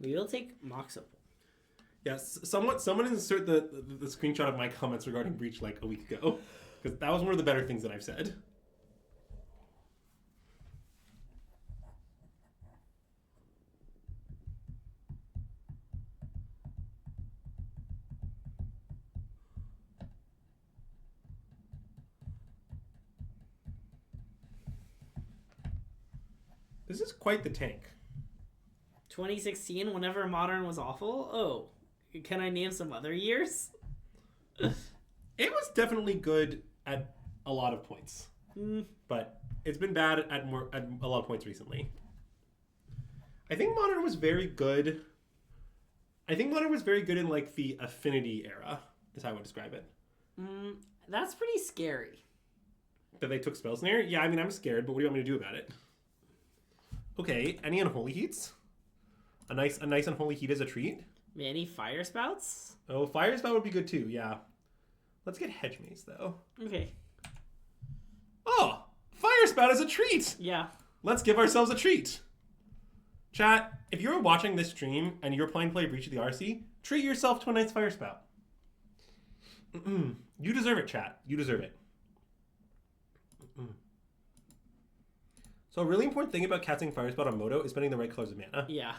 We will take Moxopol. Yes, someone insert the screenshot of my comments regarding Breach like a week ago. Because that was one of the better things that I've said. This is quite the tank. 2016, whenever Modern was awful? Oh, can I name some other years? It was definitely good at a lot of points. But it's been bad at a lot of points recently. I think Modern was very good. I think Modern was very good in like the Affinity era, is how I would describe it. That's pretty scary. That they took Spell Snare? Yeah, I mean, I'm scared, but what do you want me to do about it? Okay, any Unholy Heats? A nice Unholy Heat as a treat? Any Fire Spouts? Oh, Fire Spout would be good too, yeah. Let's get Hedge Maze, though. Okay. Oh! Fire Spout as a treat! Yeah. Let's give ourselves a treat. Chat, if you're watching this stream and you're planning to play Breach of the RC, treat yourself to a nice Fire Spout. You deserve it, chat. You deserve it. So a really important thing about casting Fire Spout on Moto is spending the right colors of mana. Yeah.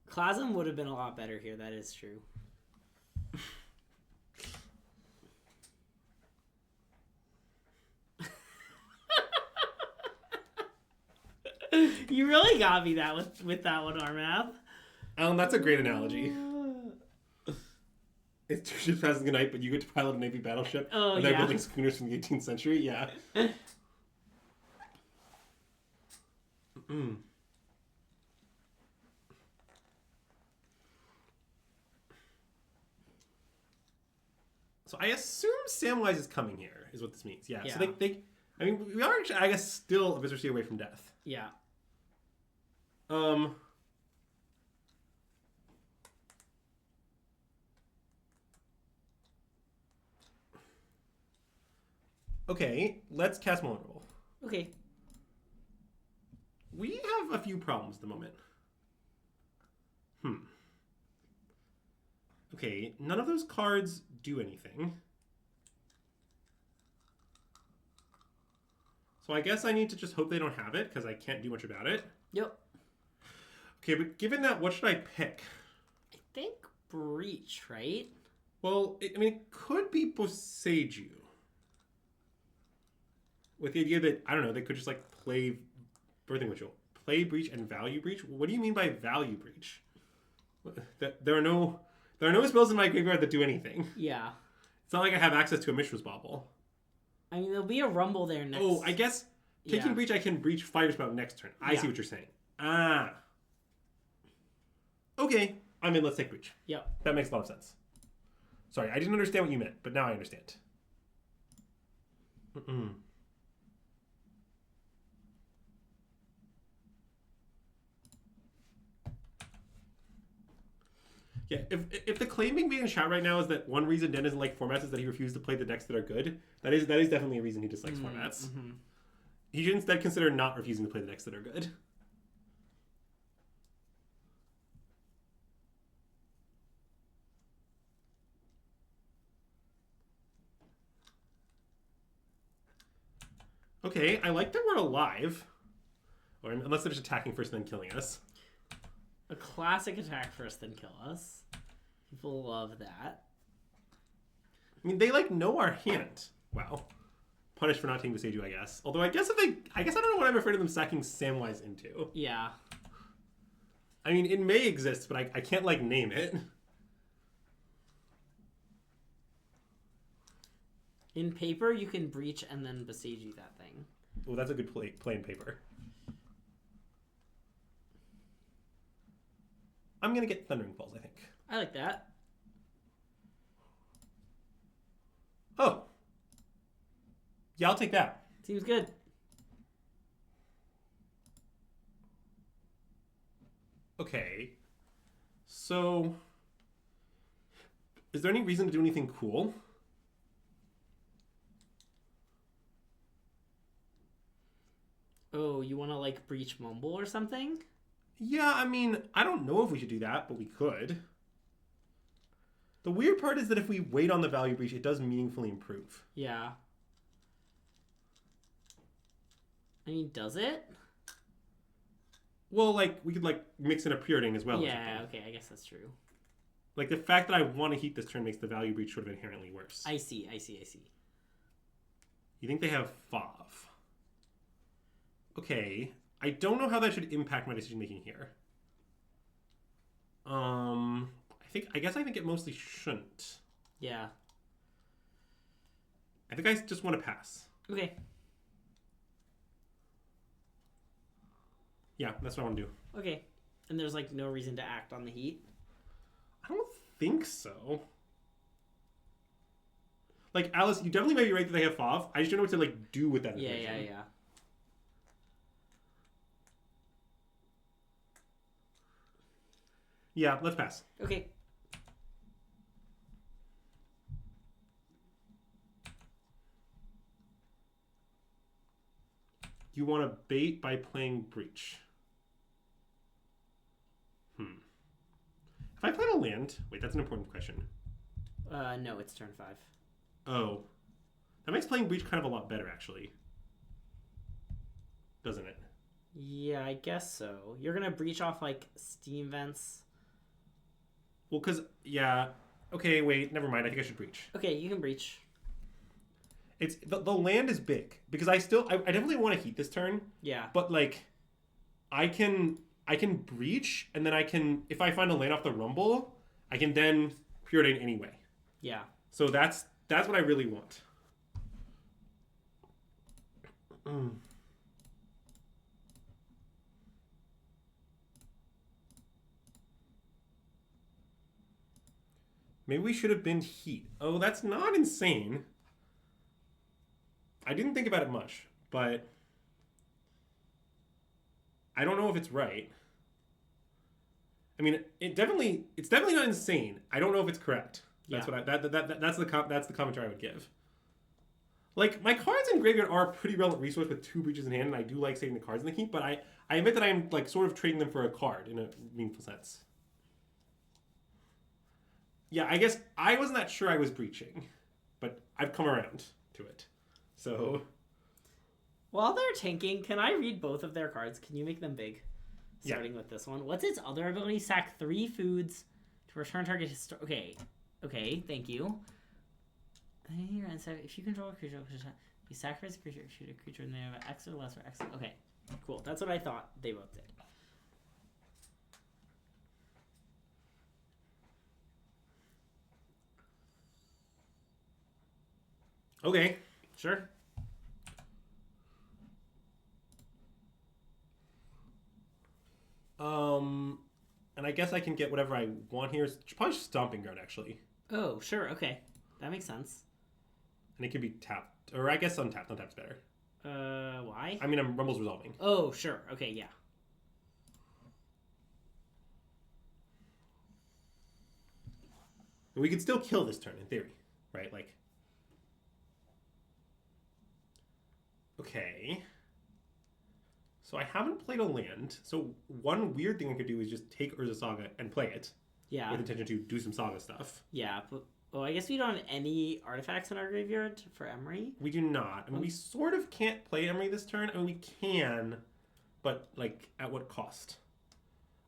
Clasm would have been a lot better here, that is true. You really got me that with that one, Armath. Alan, that's a great analogy. It's 2 ships passing the night, but you get to pilot a Navy battleship. Oh, and they're yeah. building schooners from the 18th century. Yeah. So I assume Samwise is coming here, is what this means. Yeah. So I mean, we are actually, I guess, still a Viscercy away from death. Yeah. Okay, let's cast Vulnerable. Okay. We have a few problems at the moment. Okay, none of those cards do anything. So I guess I need to just hope they don't have it, because I can't do much about it. Yep. Okay, but given that, what should I pick? I think Breach, right? Well, I mean, it could be Boseiju. With the idea that, I don't know, they could just, like, play Birthing Ritual. Play Breach and value Breach? What do you mean by value Breach? There are no spells in my graveyard that do anything. Yeah. It's not like I have access to a Mishra's Bauble. I mean, there'll be a Rumble there next. Oh, I guess taking Breach, I can Breach Fire Spout next turn. I see what you're saying. Ah. Okay. I mean, let's take Breach. Yep. That makes a lot of sense. Sorry, I didn't understand what you meant, but now I understand. Yeah, if the claim being made in chat right now is that one reason Den doesn't like formats is that he refused to play the decks that are good, that is definitely a reason he dislikes formats. He should instead consider not refusing to play the decks that are good. Okay, I like that we're alive. Or unless they're just attacking first and then killing us. A classic attack first, then kill us. People love that. I mean, they like know our hand. Wow. Punished for not taking Boseiju, I guess. Although I guess I don't know what I'm afraid of them sacking Samwise into. Yeah. I mean, it may exist, but I can't like name it. In paper, you can breach and then besiege that thing. Well, that's a good play in paper. I'm going to get Thundering Falls, I think. I like that. Oh. Yeah, I'll take that. Seems good. Okay. So, is there any reason to do anything cool? Oh, you want to like breach Mumble or something? Yeah, I mean, I don't know if we should do that, but we could. The weird part is that if we wait on the value breach, it does meaningfully improve. Yeah. I mean, does it? Well, like, we could, like, mix in a preordain as well. Yeah, okay, I guess that's true. Like, the fact that I want to heat this turn makes the value breach sort of inherently worse. I see. You think they have Fav? Okay. I don't know how that should impact my decision making here. I think it mostly shouldn't. Yeah. I think I just want to pass. Okay. Yeah, that's what I want to do. Okay. And there's like no reason to act on the heat? I don't think so. Like, Alice, you definitely may be right that they have Fav. I just don't know what to, like, do with that information. Yeah. Yeah, let's pass. Okay. You want to bait by playing Breach. If I played a land... Wait, that's an important question. No, it's turn 5. Oh. That makes playing Breach kind of a lot better, actually. Doesn't it? Yeah, I guess so. You're going to breach off, like, steam vents. Well, because... Yeah. Okay, wait. Never mind. I think I should Breach. Okay, you can breach. It's the land is big. Because I definitely want to heat this turn. Yeah. But, like... I can Breach, and then I can... If I find a land off the Rumble, I can then preordain anyway. Yeah. So that's what I really want. Maybe we should have been heat. Oh, that's not insane. I didn't think about it much, but I don't know if it's right. I mean, it's definitely not insane. I don't know if it's correct. That's what that's the commentary I would give. Like, my cards in graveyard are a pretty relevant resource with 2 breaches in hand, and I do like saving the cards in the heap, but I admit that I am, like, sort of trading them for a card in a meaningful sense. Yeah, I guess I wasn't that sure I was breaching, but I've come around to it. So... While they're tanking, can I read both of their cards? Can you make them big? Starting with this one. What's its other ability? Sack 3 foods to return target to... Okay, thank you. If you control a creature, you sacrifice a creature, shoot a creature, and they have X or less or X. Okay, cool. That's what I thought they both did. Okay. Sure. And I guess I can get whatever I want here. It's probably just Stomping Ground, actually. Oh, sure. Okay. That makes sense. And it could be tapped. Or I guess untapped. Untapped's better. Why? I mean, Rumble's resolving. Oh, sure. Okay, yeah. And we could still kill this turn, in theory. Right? Like... Okay... So I haven't played a land. So one weird thing I could do is just take Urza Saga and play it. Yeah. With intention to do some Saga stuff. Yeah, but I guess we don't have any artifacts in our graveyard for Emery. We do not. I mean, we sort of can't play Emery this turn. I mean, we can, but like at what cost?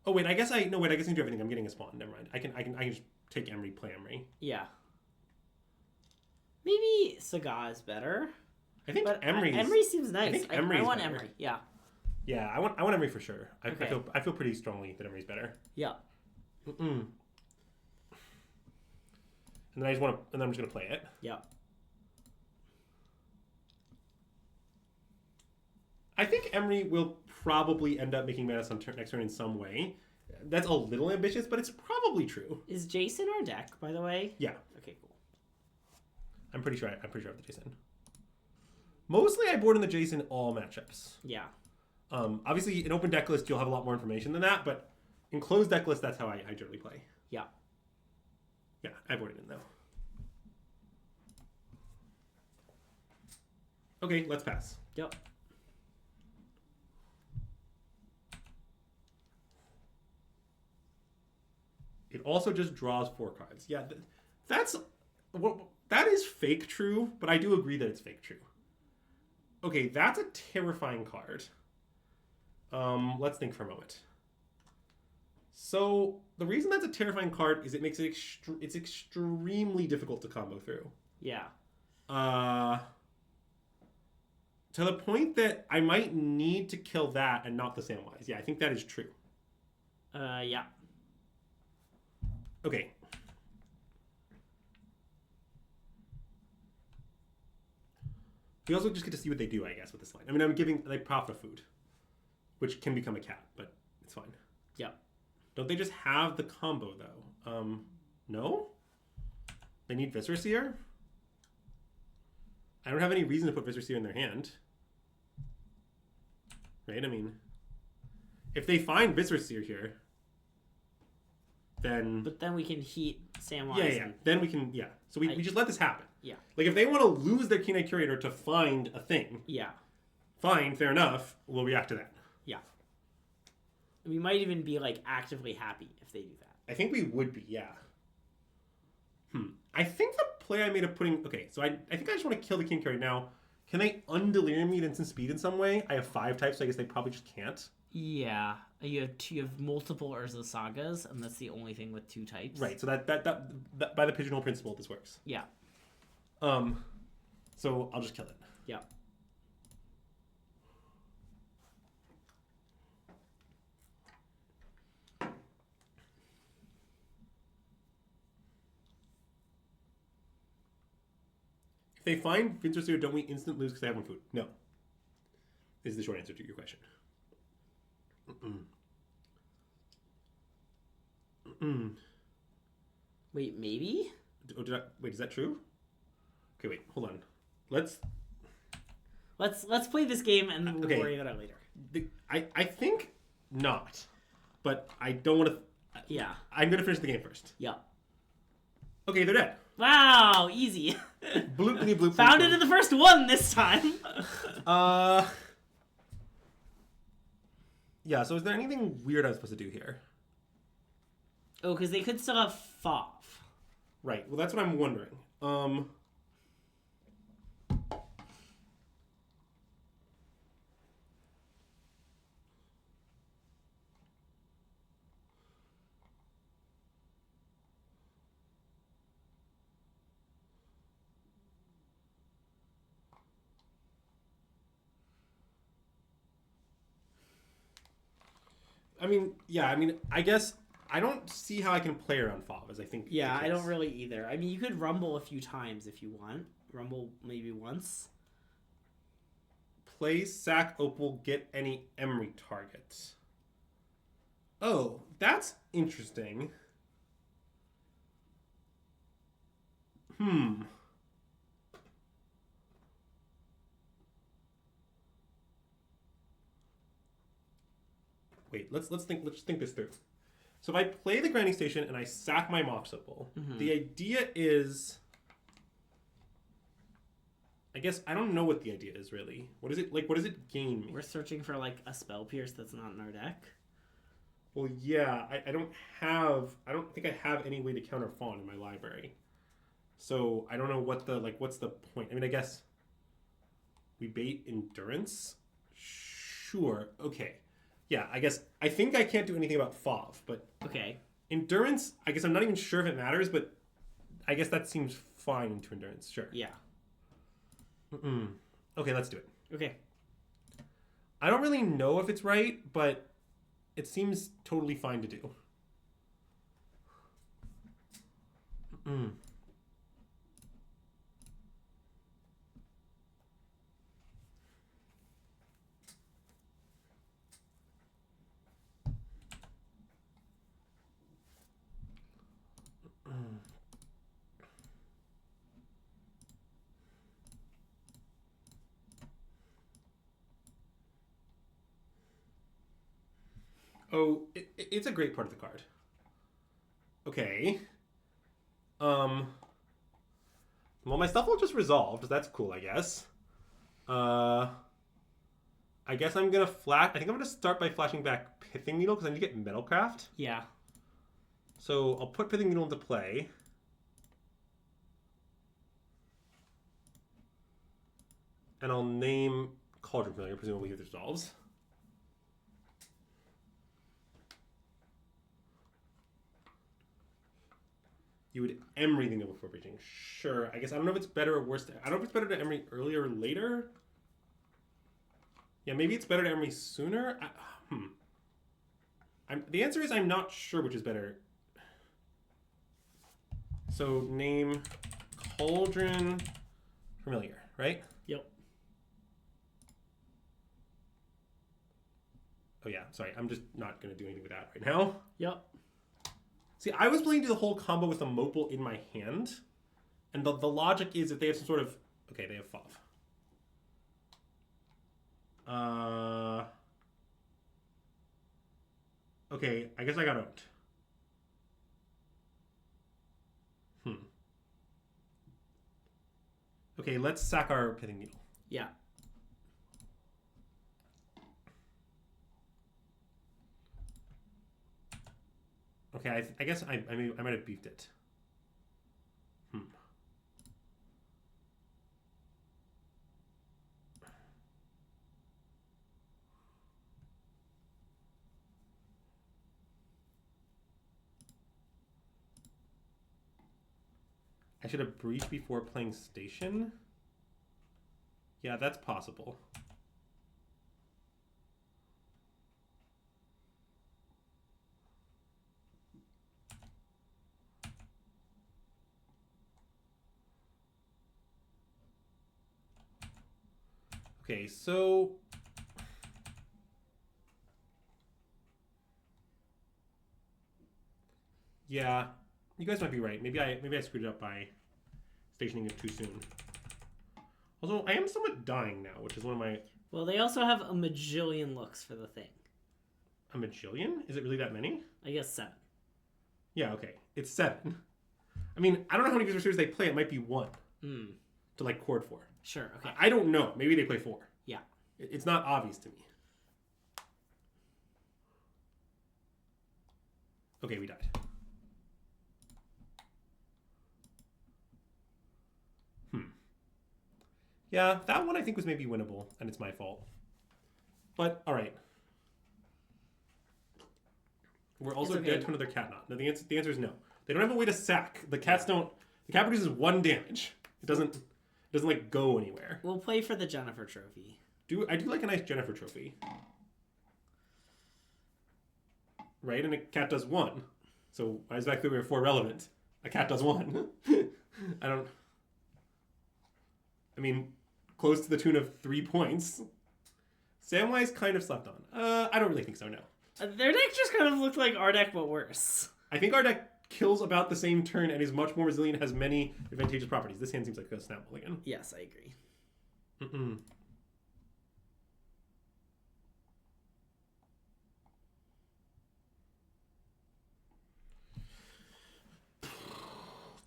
Oh wait, I guess I can do everything. I'm getting a spawn. Never mind. I can just take Emery, play Emery. Yeah. Maybe Saga is better. I think Emery seems nice. I think I want better. Emery. Yeah. Yeah, I want Emery for sure. I feel pretty strongly that Emery's better. Yeah. And then I'm just gonna play it. Yeah. I think Emery will probably end up making mana on next turn in some way. That's a little ambitious, but it's probably true. Is Jason our deck, by the way? Yeah. Okay, cool. I'm pretty sure I have the Jason. Mostly I board in the Jason all matchups. Yeah. Obviously, in open deck list, you'll have a lot more information than that, but in closed deck list, that's how I generally play. Yeah. Yeah, I boarded in though. Okay, let's pass. Yep. It also just draws 4 cards. Yeah, that is fake true, but I do agree that it's fake true. Okay, that's a terrifying card. Let's think for a moment. So the reason that's a terrifying card is it makes it it's extremely difficult to combo through. Yeah. To the point that I might need to kill that and not the Samwise. Yeah, I think that is true. Yeah. Okay. We also just get to see what they do, I guess, with this line. I mean, I'm giving, like, Prophet food, which can become a cat, but it's fine. Yeah. Don't they just have the combo, though? No? They need Viscera Seer? I don't have any reason to put Viscera Seer in their hand. Right? I mean, if they find Viscera Seer here, then... But then we can heat Samwise. Yeah. Then we can, yeah. So we just let this happen. Yeah. Like, if they want to lose their Keen-Eyed Curator to find a thing, yeah, fine, fair enough, we'll react to that. Yeah. We might even be, like, actively happy if they do that. I think we would be, yeah. I think the play I made of putting... Okay, so I think I just want to kill the Keen-Eyed Curator now. Can they undelirium me at instant speed in some way? I have 5 types, so I guess they probably just can't. Yeah. You have multiple Urza Sagas, and that's the only thing with 2 types. Right, so that by the pigeonhole principle, this works. Yeah. So I'll just kill it. Yeah. If they find Viscera Seer, don't we instant lose because they have no food? No. Is the short answer to your question. Wait, maybe? Wait, is that true? Okay, wait, hold on. Let's play this game and we'll worry about it later. I think not, but I don't want to. Yeah. I'm gonna finish the game first. Yeah. Okay, they're dead. Wow, easy. Bloop, bloop. Found it in the first one this time. Yeah. So is there anything weird I'm supposed to do here? Oh, because they could still have Fav. Right. Well, that's what I'm wondering. I guess I don't see how I can play around Fav, as I think. Yeah, I don't really either. I mean, you could rumble a few times if you want. Rumble maybe once. Play, sack, Opal, get any Emery targets. Oh, that's interesting. Wait, let's think this through. So if I play the grinding station and I sack my Mox Opal, the idea is, I guess I don't know what the idea is really. What is it like? What does it gain me? We're searching for like a spell pierce that's not in our deck. Well, yeah, I don't think I have any way to counter Fawn in my library. So I don't know what's the point? I mean, I guess we bait Endurance. Sure. Okay. Yeah, I think I can't do anything about Fav, but okay. Endurance, I guess I'm not even sure if it matters, but I guess that seems fine into Endurance. Sure. Yeah. Okay, let's do it. Okay. I don't really know if it's right, but it seems totally fine to do. Oh, it's a great part of the card. Okay. Well, my stuff will just resolve. That's cool, I guess. I guess I'm gonna flash. I think I'm gonna start by flashing back Pithing Needle because I need to get Metalcraft. Yeah. So I'll put Pithing Needle into play. And I'll name Cauldron Familiar, presumably if it resolves. You would Emery the Noble before breaching. Sure. I guess I don't know if it's better or worse. I don't know if it's better to Emery earlier or later. Yeah, maybe it's better to Emery sooner. The answer is I'm not sure which is better. So name Cauldron Familiar, right? Yep. Oh yeah, sorry. I'm just not going to do anything with that right now. Yep. See, I was planning to do the whole combo with the Mopal in my hand. And the logic is that they have some sort of... Okay, they have FOV. Okay, I guess I got owned. Okay, let's sack our Pithing Needle. Yeah. Okay, I guess I might have beefed it. I should have breached before playing Station. Yeah, that's possible. Okay, so yeah, you guys might be right. Maybe I screwed it up by stationing it too soon. Although I am somewhat dying now, which is one of my... Well, they also have a majillion looks for the thing. A majillion? Is it really that many? I guess 7. Yeah, okay. It's 7. I mean, I don't know how many visitors they play. It might be 1 to like chord 4. Sure, okay. I don't know. Maybe they play 4. Yeah. It's not obvious to me. Okay, we died. Yeah, that one I think was maybe winnable, and it's my fault. But, alright. We're also okay. dead to another cat knot. No, the answer is no. They don't have a way to sack. The cats don't... The cat produces 1 damage. It doesn't like, go anywhere. We'll play for the Jennifer trophy. I do like a nice Jennifer trophy. Right? And a cat does 1. So, why is back 4 relevant? A cat does 1. I mean... Close to the tune of 3 points. Samwise kind of slept on. I don't really think so, no. Their deck just kind of looked like our deck, but worse. I think our deck kills about the same turn and is much more resilient, has many advantageous properties. This hand seems like a snap mulligan. Yes, I agree.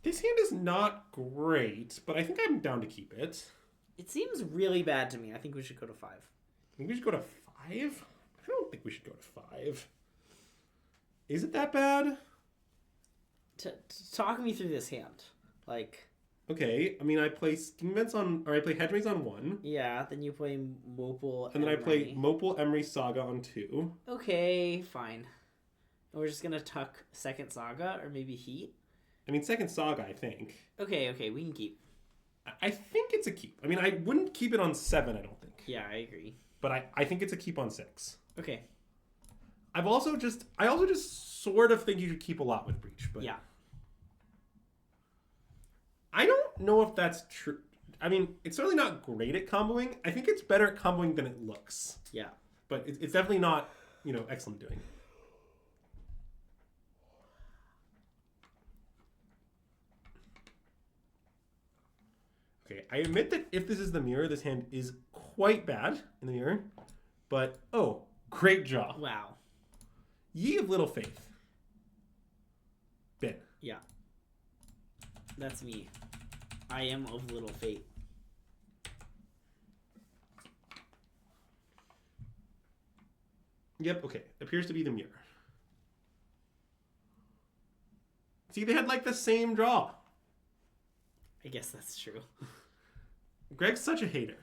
This hand is not great, but I think I'm down to keep it. It seems really bad to me. I think we should go to 5. I think we should go to 5? I don't think we should go to 5. Is it that bad? Talk me through this hand. Like... Okay, I mean, I play Scheme Vents on... Or I play Hedgemaze on 1. Yeah, then you play Mopal and then I play Mopal Emery Saga on 2. Okay, fine. We're just gonna tuck second Saga, or maybe Heat? I mean, second Saga, I think. Okay, we can keep. I think it's a keep. I mean, I wouldn't keep it on 7, I don't think. Yeah, I agree. But I think it's a keep on 6. Okay. I also just sort of think you should keep a lot with Breach, but yeah. I don't know if that's true. I mean, it's certainly not great at comboing. I think it's better at comboing than it looks. Yeah. But it's definitely not, excellent doing it. Okay, I admit that if this is the mirror, this hand is quite bad in the mirror. But, great job. Wow. Ye of little faith. Ben. Yeah. That's me. I am of little fate. Yep, okay. Appears to be the mirror. See, they had like the same draw. I guess that's true. Greg's such a hater.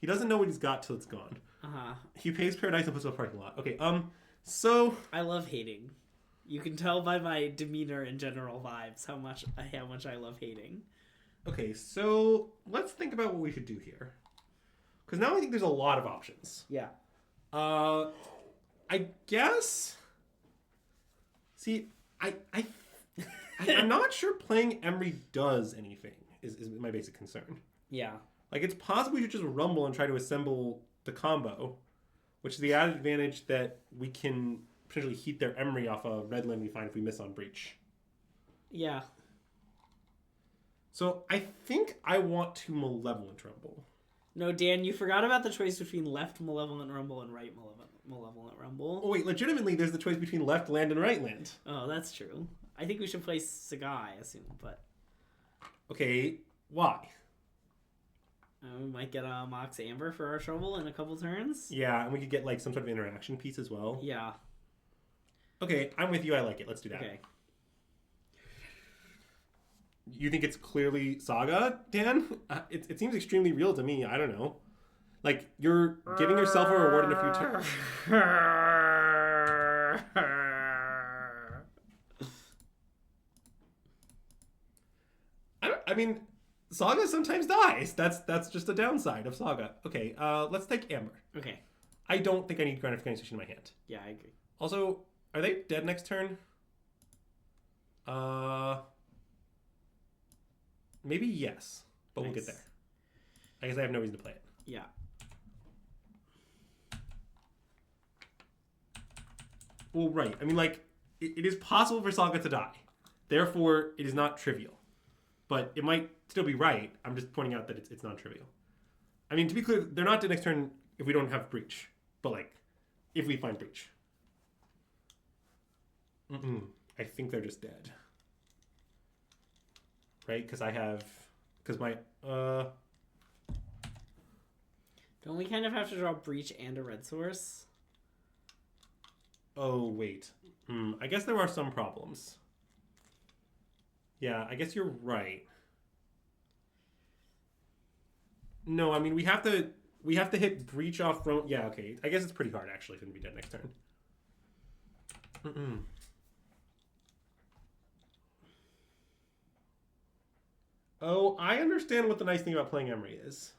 He doesn't know what he's got till it's gone. Uh-huh. He pays Paradise and puts it in a parking lot. Okay, so... I love hating. You can tell by my demeanor and general vibes how much I love hating. Okay, so let's think about what we should do here. Because now I think there's a lot of options. Yeah. I guess... See, I'm not sure playing Emery does anything, is my basic concern. Yeah. Like, it's possible we should just rumble and try to assemble the combo, which is the added advantage that we can potentially heat their Emery off a red land we find if we miss on Breach. Yeah. So I think I want to Malevolent Rumble. No, Dan, you forgot about the choice between left Malevolent Rumble and right Malevolent Rumble. Oh, wait, legitimately, there's the choice between left land and right land. Oh, that's true. I think we should play Sagai, I assume, but... Okay, why? We might get a Mox Amber for our trouble in a couple turns. Yeah, and we could get, like, some sort of interaction piece as well. Yeah. Okay, I'm with you. I like it. Let's do that. Okay. You think it's clearly Saga, Dan? It seems extremely real to me. I don't know. Like, you're giving yourself a reward in a few turns. I mean, Saga sometimes dies. That's just a downside of Saga. Okay, let's take Amber. Okay. I don't think I need Gratification in my hand. Yeah, I agree. Also, are they dead next turn? Maybe yes, but We'll get there. I guess I have no reason to play it. Yeah. Well, right. I mean, like, it is possible for Saga to die. Therefore, it is not trivial. But it might still be right. I'm just pointing out that it's non-trivial. I mean, to be clear, they're not dead next turn if we don't have Breach. But, like, if we find Breach. I think they're just dead. Right? Because my... Don't we kind of have to draw Breach and a red source? Oh, wait. I guess there are some problems. Yeah, I guess you're right. No, I mean, we have to hit Breach off from... Yeah, okay. I guess it's pretty hard, actually, for them to be dead next turn. Oh, I understand what the nice thing about playing Emery is.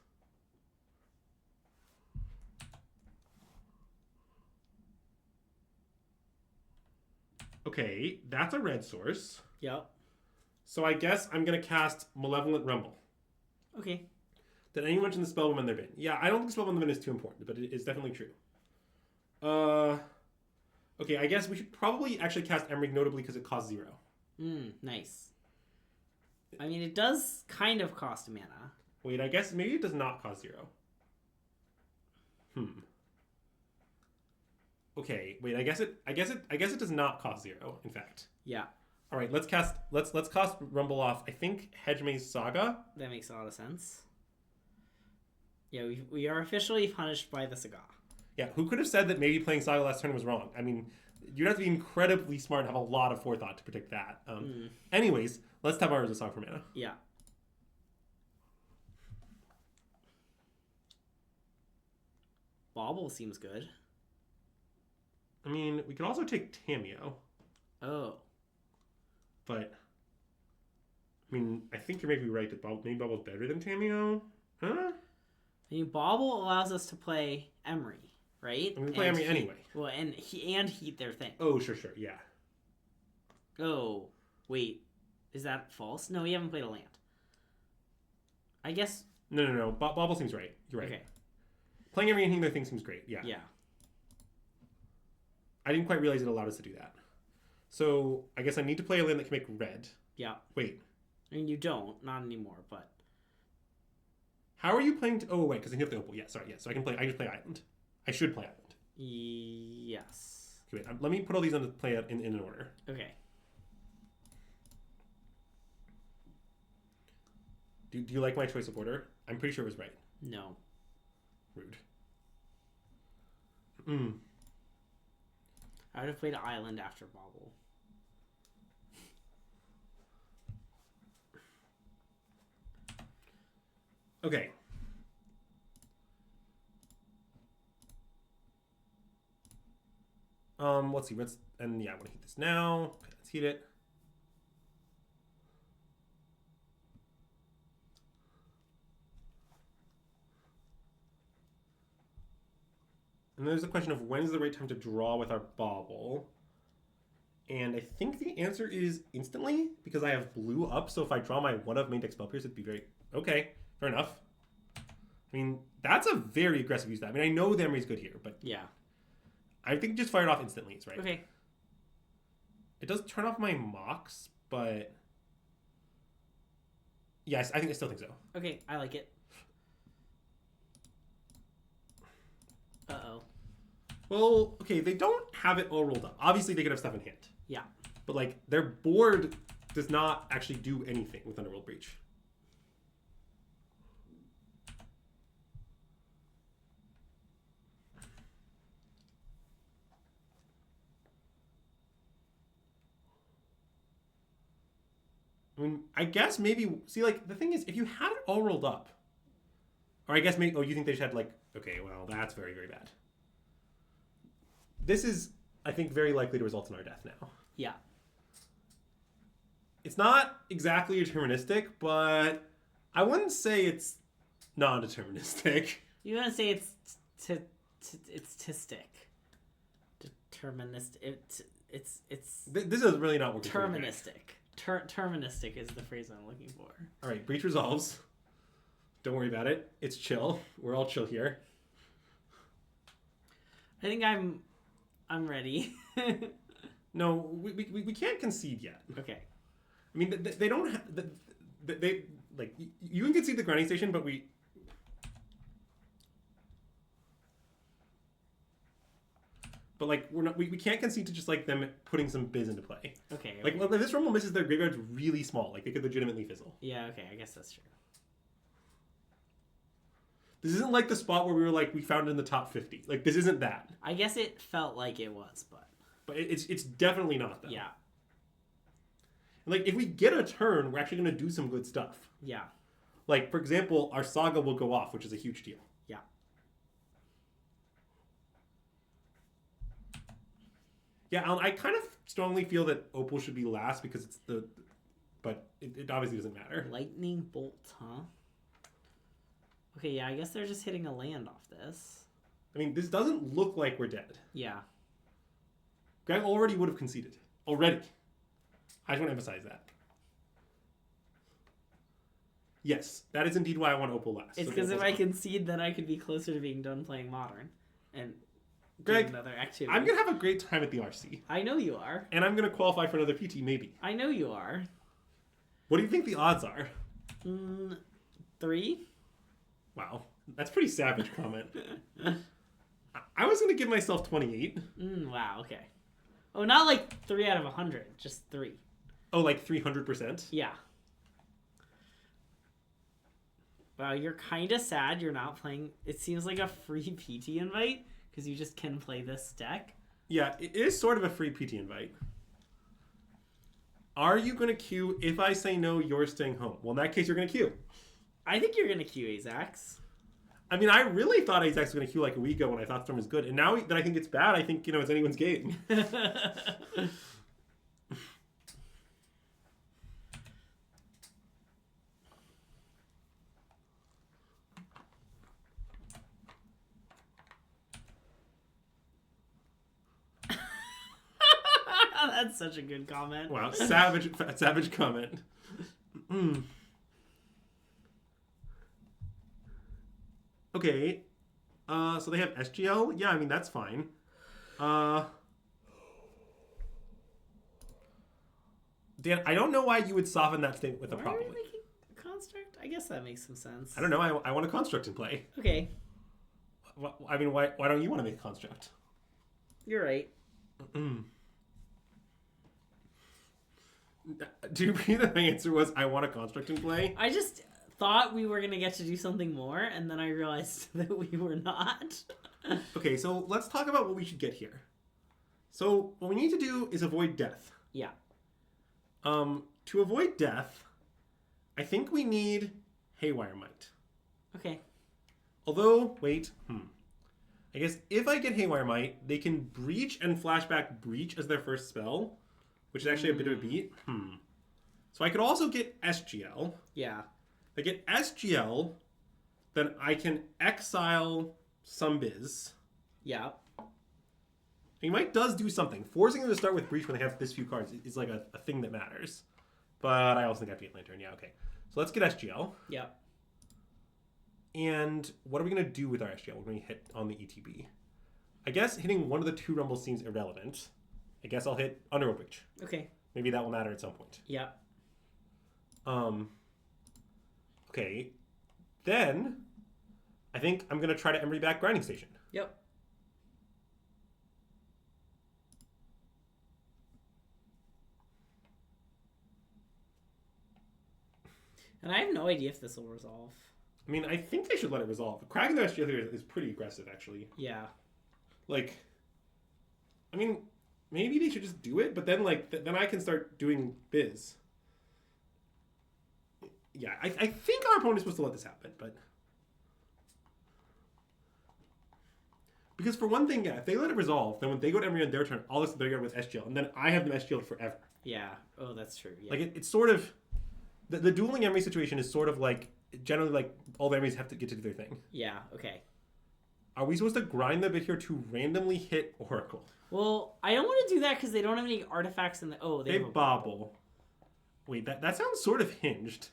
Okay, that's a red source. Yep. So I guess I'm going to cast Malevolent Rumble. Okay. Did anyone mention the Spellbound on their bin? Yeah, I don't think Spellbound on the bin is too important, but it is definitely true. Okay, I guess we should probably actually cast Emery, notably because it costs 0. Nice. I mean, it does kind of cost mana. Wait, I guess maybe it does not cost 0. Okay, wait, I guess it does not cost 0, in fact. Yeah. All right, let's cast Rumble off. I think Hedgemaze Saga. That makes a lot of sense. Yeah, we are officially punished by the Saga. Yeah, who could have said that maybe playing Saga last turn was wrong? I mean, you'd have to be incredibly smart and have a lot of forethought to predict that. Anyways, let's tap ours a Saga for mana. Yeah. Bauble seems good. I mean, we could also take Tamiyo. Oh. But, I mean, I think you're maybe right that maybe Bauble's better than Tamiyo. Huh? I mean, Bauble allows us to play Emery, right? I mean, we play Emery anyway. Well, and heat their thing. Oh, sure, yeah. Oh, wait. Is that false? No, we haven't played a land. I guess... No. Bauble seems right. You're right. Okay. Playing Emery and heating their thing seems great, yeah. Yeah. I didn't quite realize it allowed us to do that. So, I guess I need to play a land that can make red. Yeah. Wait. I mean, you don't. Not anymore, but... How are you playing... Oh, wait, because I have the opal. Yeah, sorry. Yeah, so I just play Island. I should play Island. Yes. Okay, wait, let me put all these on the play in an order. Okay. Do you like my choice of order? I'm pretty sure it was right. No. Rude. I would have played Island after Bobble. Okay. Let's see. I want to heat this now. Okay, let's heat it. And there's the question of when's the right time to draw with our Bobble. And I think the answer is instantly, because I have blue up, so if I draw my one of main deck Spell Pierce, it'd be very... Okay, fair enough. I mean, that's a very aggressive use of that. I mean, I know the Emery's good here, but... Yeah. I think just fire it off instantly is right. Okay. It does turn off my mocks, but... Yes, I still think so. Okay, I like it. Uh-oh. Well, okay, they don't have it all rolled up. Obviously, they could have stuff in hand. Yeah. But, like, their board does not actually do anything with Underworld Breach. I mean, I guess maybe... See, like, the thing is, if you had it all rolled up... Or I guess maybe... Oh, you think they just had, like... Okay, well, that's very, very bad. This is, I think, very likely to result in our death now. Yeah. It's not exactly deterministic, but I wouldn't say it's non-deterministic. You want to say it's tistic. Deterministic. This is really not working. Deterministic. Terministic is the phrase I'm looking for. All right, breach resolves. Don't worry about it. It's chill. We're all chill here. I think I'm ready. No, we can't concede yet. Okay. I mean, they don't have... They like, you can concede the grinding station, but we... But, like, we can't concede to just, like, them putting some biz into play. Okay. Like, if this Rumble misses, their graveyard's really small. Like, they could legitimately fizzle. Yeah, okay, I guess that's true. This isn't like the spot where we were like, we found it in the top 50. Like, this isn't that. I guess it felt like it was, but... But it's definitely not, though. Yeah. Like, if we get a turn, we're actually going to do some good stuff. Yeah. Like, for example, our Saga will go off, which is a huge deal. Yeah. Yeah, I kind of strongly feel that Opal should be last because it's the... But it obviously doesn't matter. Lightning bolt, huh? Okay, yeah, I guess they're just hitting a land off this. I mean, this doesn't look like we're dead. Yeah. Greg already would have conceded. Already. I just want to emphasize that. Yes, that is indeed why I want Opal last. It's because if I concede, then I could be closer to being done playing Modern. And Greg, another activity. I'm going to have a great time at the RC. I know you are. And I'm going to qualify for another PT, maybe. I know you are. What do you think the odds are? 3? Wow. That's a pretty savage comment. I was going to give myself 28. Wow, okay. Oh, not like 3 out of 100, just 3. Oh, like 300%? Yeah. Wow, you're kind of sad you're not playing... It seems like a free PT invite, because you just can play this deck. Yeah, it is sort of a free PT invite. Are you going to queue? If I say no, you're staying home. Well, in that case, you're going to queue. I think you're going to queue Azax. I mean, I really thought Azax was going to queue like a week ago when I thought Storm was good. And now that I think it's bad, I think, it's anyone's game. That's such a good comment. Wow, savage comment. Okay. So they have SGL? Yeah, I mean, that's fine. Dan, I don't know why you would soften that statement with a Why probably. are you making a construct? I guess that makes some sense. I don't know. I want a construct in play. Okay. I mean, why don't you want to make a construct? You're right. Do you agree that my answer was I want a construct in play? I just thought we were gonna get to do something more, and then I realized that we were not. Okay, so let's talk about what we should get here. So what we need to do is avoid death. Yeah. To avoid death, I think we need Haywire Might. Okay. Although, wait, I guess if I get Haywire Might, they can Breach and Flashback Breach as their first spell, which is actually a bit of a beat. So I could also get SGL. Yeah. If I get SGL, then I can exile some Biz. Yeah. He might does do something. Forcing them to start with Breach when they have this few cards is like a thing that matters. But I also think I have to get Lantern. Yeah, okay. So let's get SGL. Yeah. And what are we going to do with our SGL? We're going to hit on the ETB. I guess hitting one of the two Rumbles seems irrelevant. I guess I'll hit Underworld Breach. Okay. Maybe that will matter at some point. Yeah. Okay. Then I think I'm going to try to Emery back Grinding Station. Yep. And I have no idea if this will resolve. I mean, I think they should let it resolve. Cracking the SGL here is pretty aggressive, actually. Yeah. Like, I mean, maybe they should just do it, but then, like, then I can start doing Biz. Yeah, I think our opponent is supposed to let this happen, but... Because for one thing, yeah, if they let it resolve, then when they go to Emery on their turn, all this they're with SGL, and then I have them SGL forever. Yeah. Oh, that's true. Yeah. Like, it's sort of... The dueling Emery situation is sort of like, generally, like, all the Emerys have to get to do their thing. Yeah, okay. Are we supposed to grind the bit here to randomly hit Oracle? Well, I don't want to do that because they don't have any artifacts in the... Oh, they have a bobble. Wait, that sounds sort of hinged.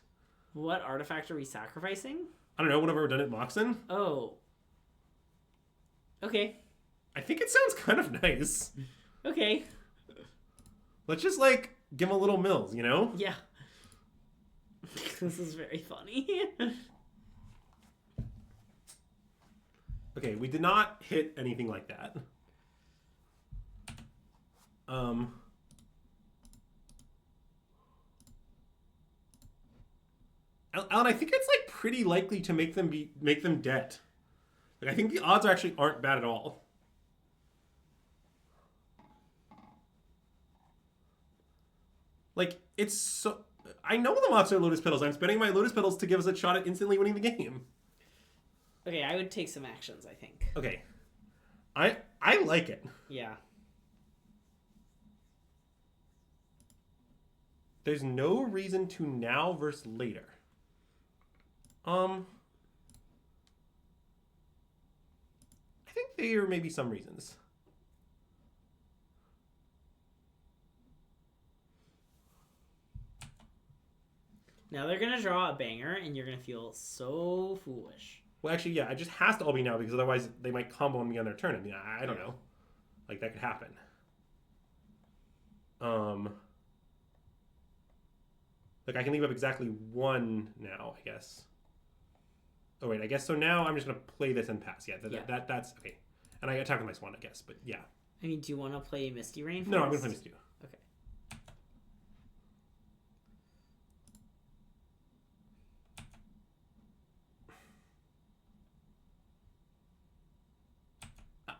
What artifact are we sacrificing? I don't know, whatever we're done at Moxen. Oh. Okay. I think it sounds kind of nice. Okay. Let's just, like, give him a little mills, you know? Yeah. This is very funny. Okay, we did not hit anything like that. Alan, I think it's like pretty likely to make them dead. Like, I think the odds actually aren't bad at all. Like, it's so... I know the monster Lotus Petals. I'm spending my Lotus Petals to give us a shot at instantly winning the game. Okay, I would take some actions, I think. Okay. I like it. Yeah. There's no reason to now versus later. I think there may be some reasons. Now they're going to draw a banger, and you're going to feel so foolish. Well, actually, yeah, it just has to all be now, because otherwise they might combo on me on their turn. I mean, I don't know. Like, that could happen. Like, I can leave up exactly one now, I guess. Oh, wait, I guess so now I'm just going to play this and pass. Yeah, that's... Okay. And I attack with my Swan, I guess, but yeah. I mean, do you want to play Misty Rain first? No, I'm going to play Misty. Okay.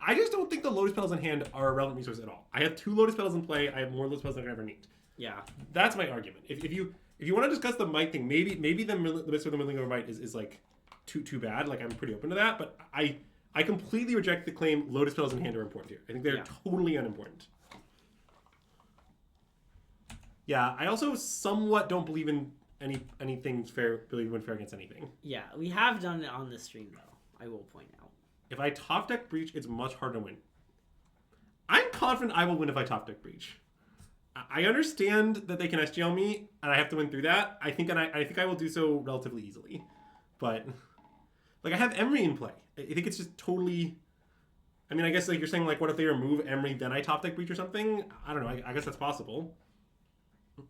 I just don't think the Lotus Petals in hand are a relevant resource at all. I have 2 Lotus Petals in play. I have more Lotus Petals than I ever need. Yeah. That's my argument. If you want to discuss the might thing, maybe the best of the milling over might is like too bad. Like, I'm pretty open to that, but I completely reject the claim Lotus Petals in hand are important here. I think they're totally unimportant. Yeah, I also somewhat don't believe in anything fair, believe in fair against anything. Yeah, we have done it on this stream, though, I will point out. If I top deck Breach, it's much harder to win. I'm confident I will win if I top deck Breach. I understand that they can SGL me, and I have to win through that. I think I will do so relatively easily. But, like, I have Emery in play. I think it's just totally... I mean, I guess, like, you're saying, like, what if they remove Emery, then I top deck Breach or something? I don't know. I guess that's possible.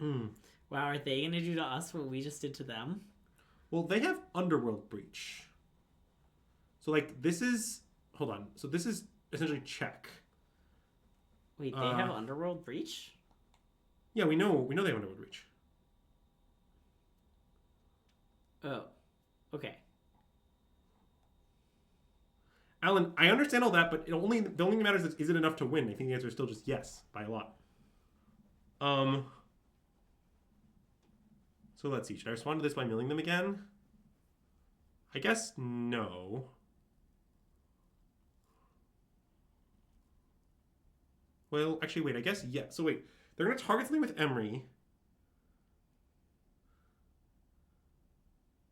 Wow, are they going to do to us what we just did to them? Well, they have Underworld Breach. So, like, this is... Hold on. So this is essentially check. Wait, they have Underworld Breach? Yeah, we know they have Underworld Breach. Oh, okay. Alan, I understand all that, but the only thing that matters is it enough to win? I think the answer is still just yes, by a lot. So let's see. Should I respond to this by milling them again? I guess no. Well, actually, wait. I guess yes. So wait, they're going to target something with Emery.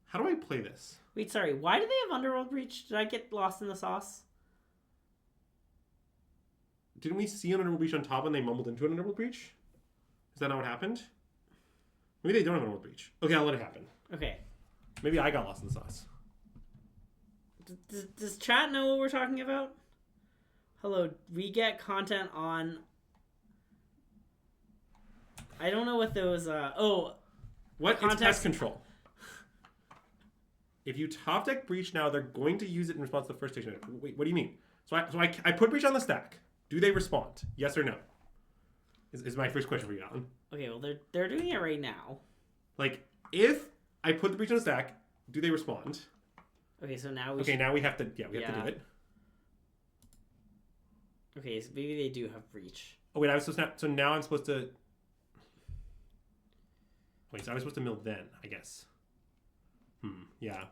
How do I play this? Wait, sorry. Why do they have Underworld Breach? Did I get lost in the sauce? Didn't we see an Underworld Breach on top and they mumbled into an Underworld Breach? Is that not what happened? Maybe they don't have Underworld Breach. Okay, I'll let it happen. Okay. Maybe I got lost in the sauce. Does chat know what we're talking about? Hello, we get content on... I don't know what those... What? Context... It's pest control. If you top deck Breach now, they're going to use it in response to the first station. Wait, what do you mean? So I put Breach on the stack. Do they respond? Yes or no? Is my first question for you, Alan. Okay, well, they're doing it right now. Like, if I put the Breach on the stack, do they respond? Okay, so now now we have to... Yeah, we have to do it. Okay, so maybe they do have Breach. Oh, wait, so now I'm supposed to... Wait, so I was supposed to mill then, I guess. Yeah.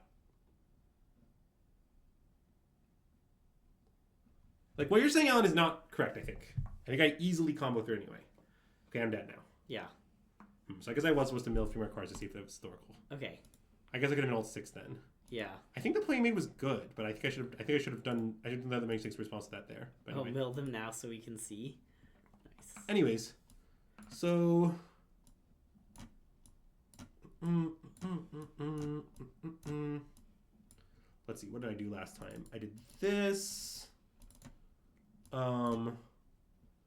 Like, what you're saying, Alan, is not correct, I think. I think I easily combo through anyway. Okay, I'm dead now. Yeah. So I guess I was supposed to mill 3 more cards to see if that was historical. Okay. I guess I could have been all 6 then. Yeah. I think the play made was good, but I think I should have done the many 6 response to that there. But anyway. Mill them now so we can see. Nice. Anyways, so let's see, what did I do last time? I did this.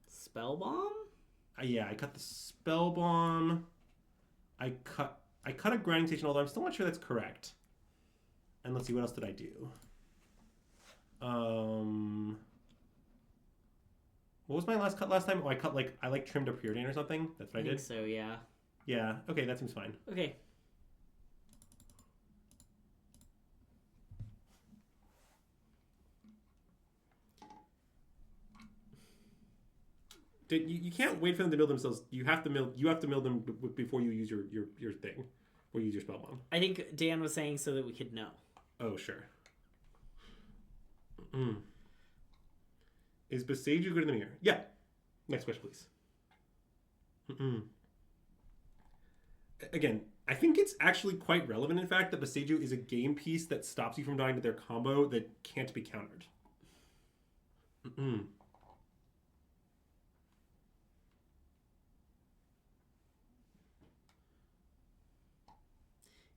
Spell bomb? Yeah, I cut the spell bomb. I cut a grinding station, although I'm still not sure that's correct. And let's see, what else did I do? What was my last cut last time? Oh, I cut I trimmed a preordain or something. That's what I did. So yeah. Yeah. Okay, that seems fine. Okay. You can't wait for them to mill themselves. You have to mill them before you use your thing, or use your spell bomb. I think Dan was saying so that we could know. Oh sure. Is Beseiju good in the mirror? Yeah. Next question, please. Again, I think it's actually quite relevant, in fact, that Beseiju is a game piece that stops you from dying to their combo that can't be countered.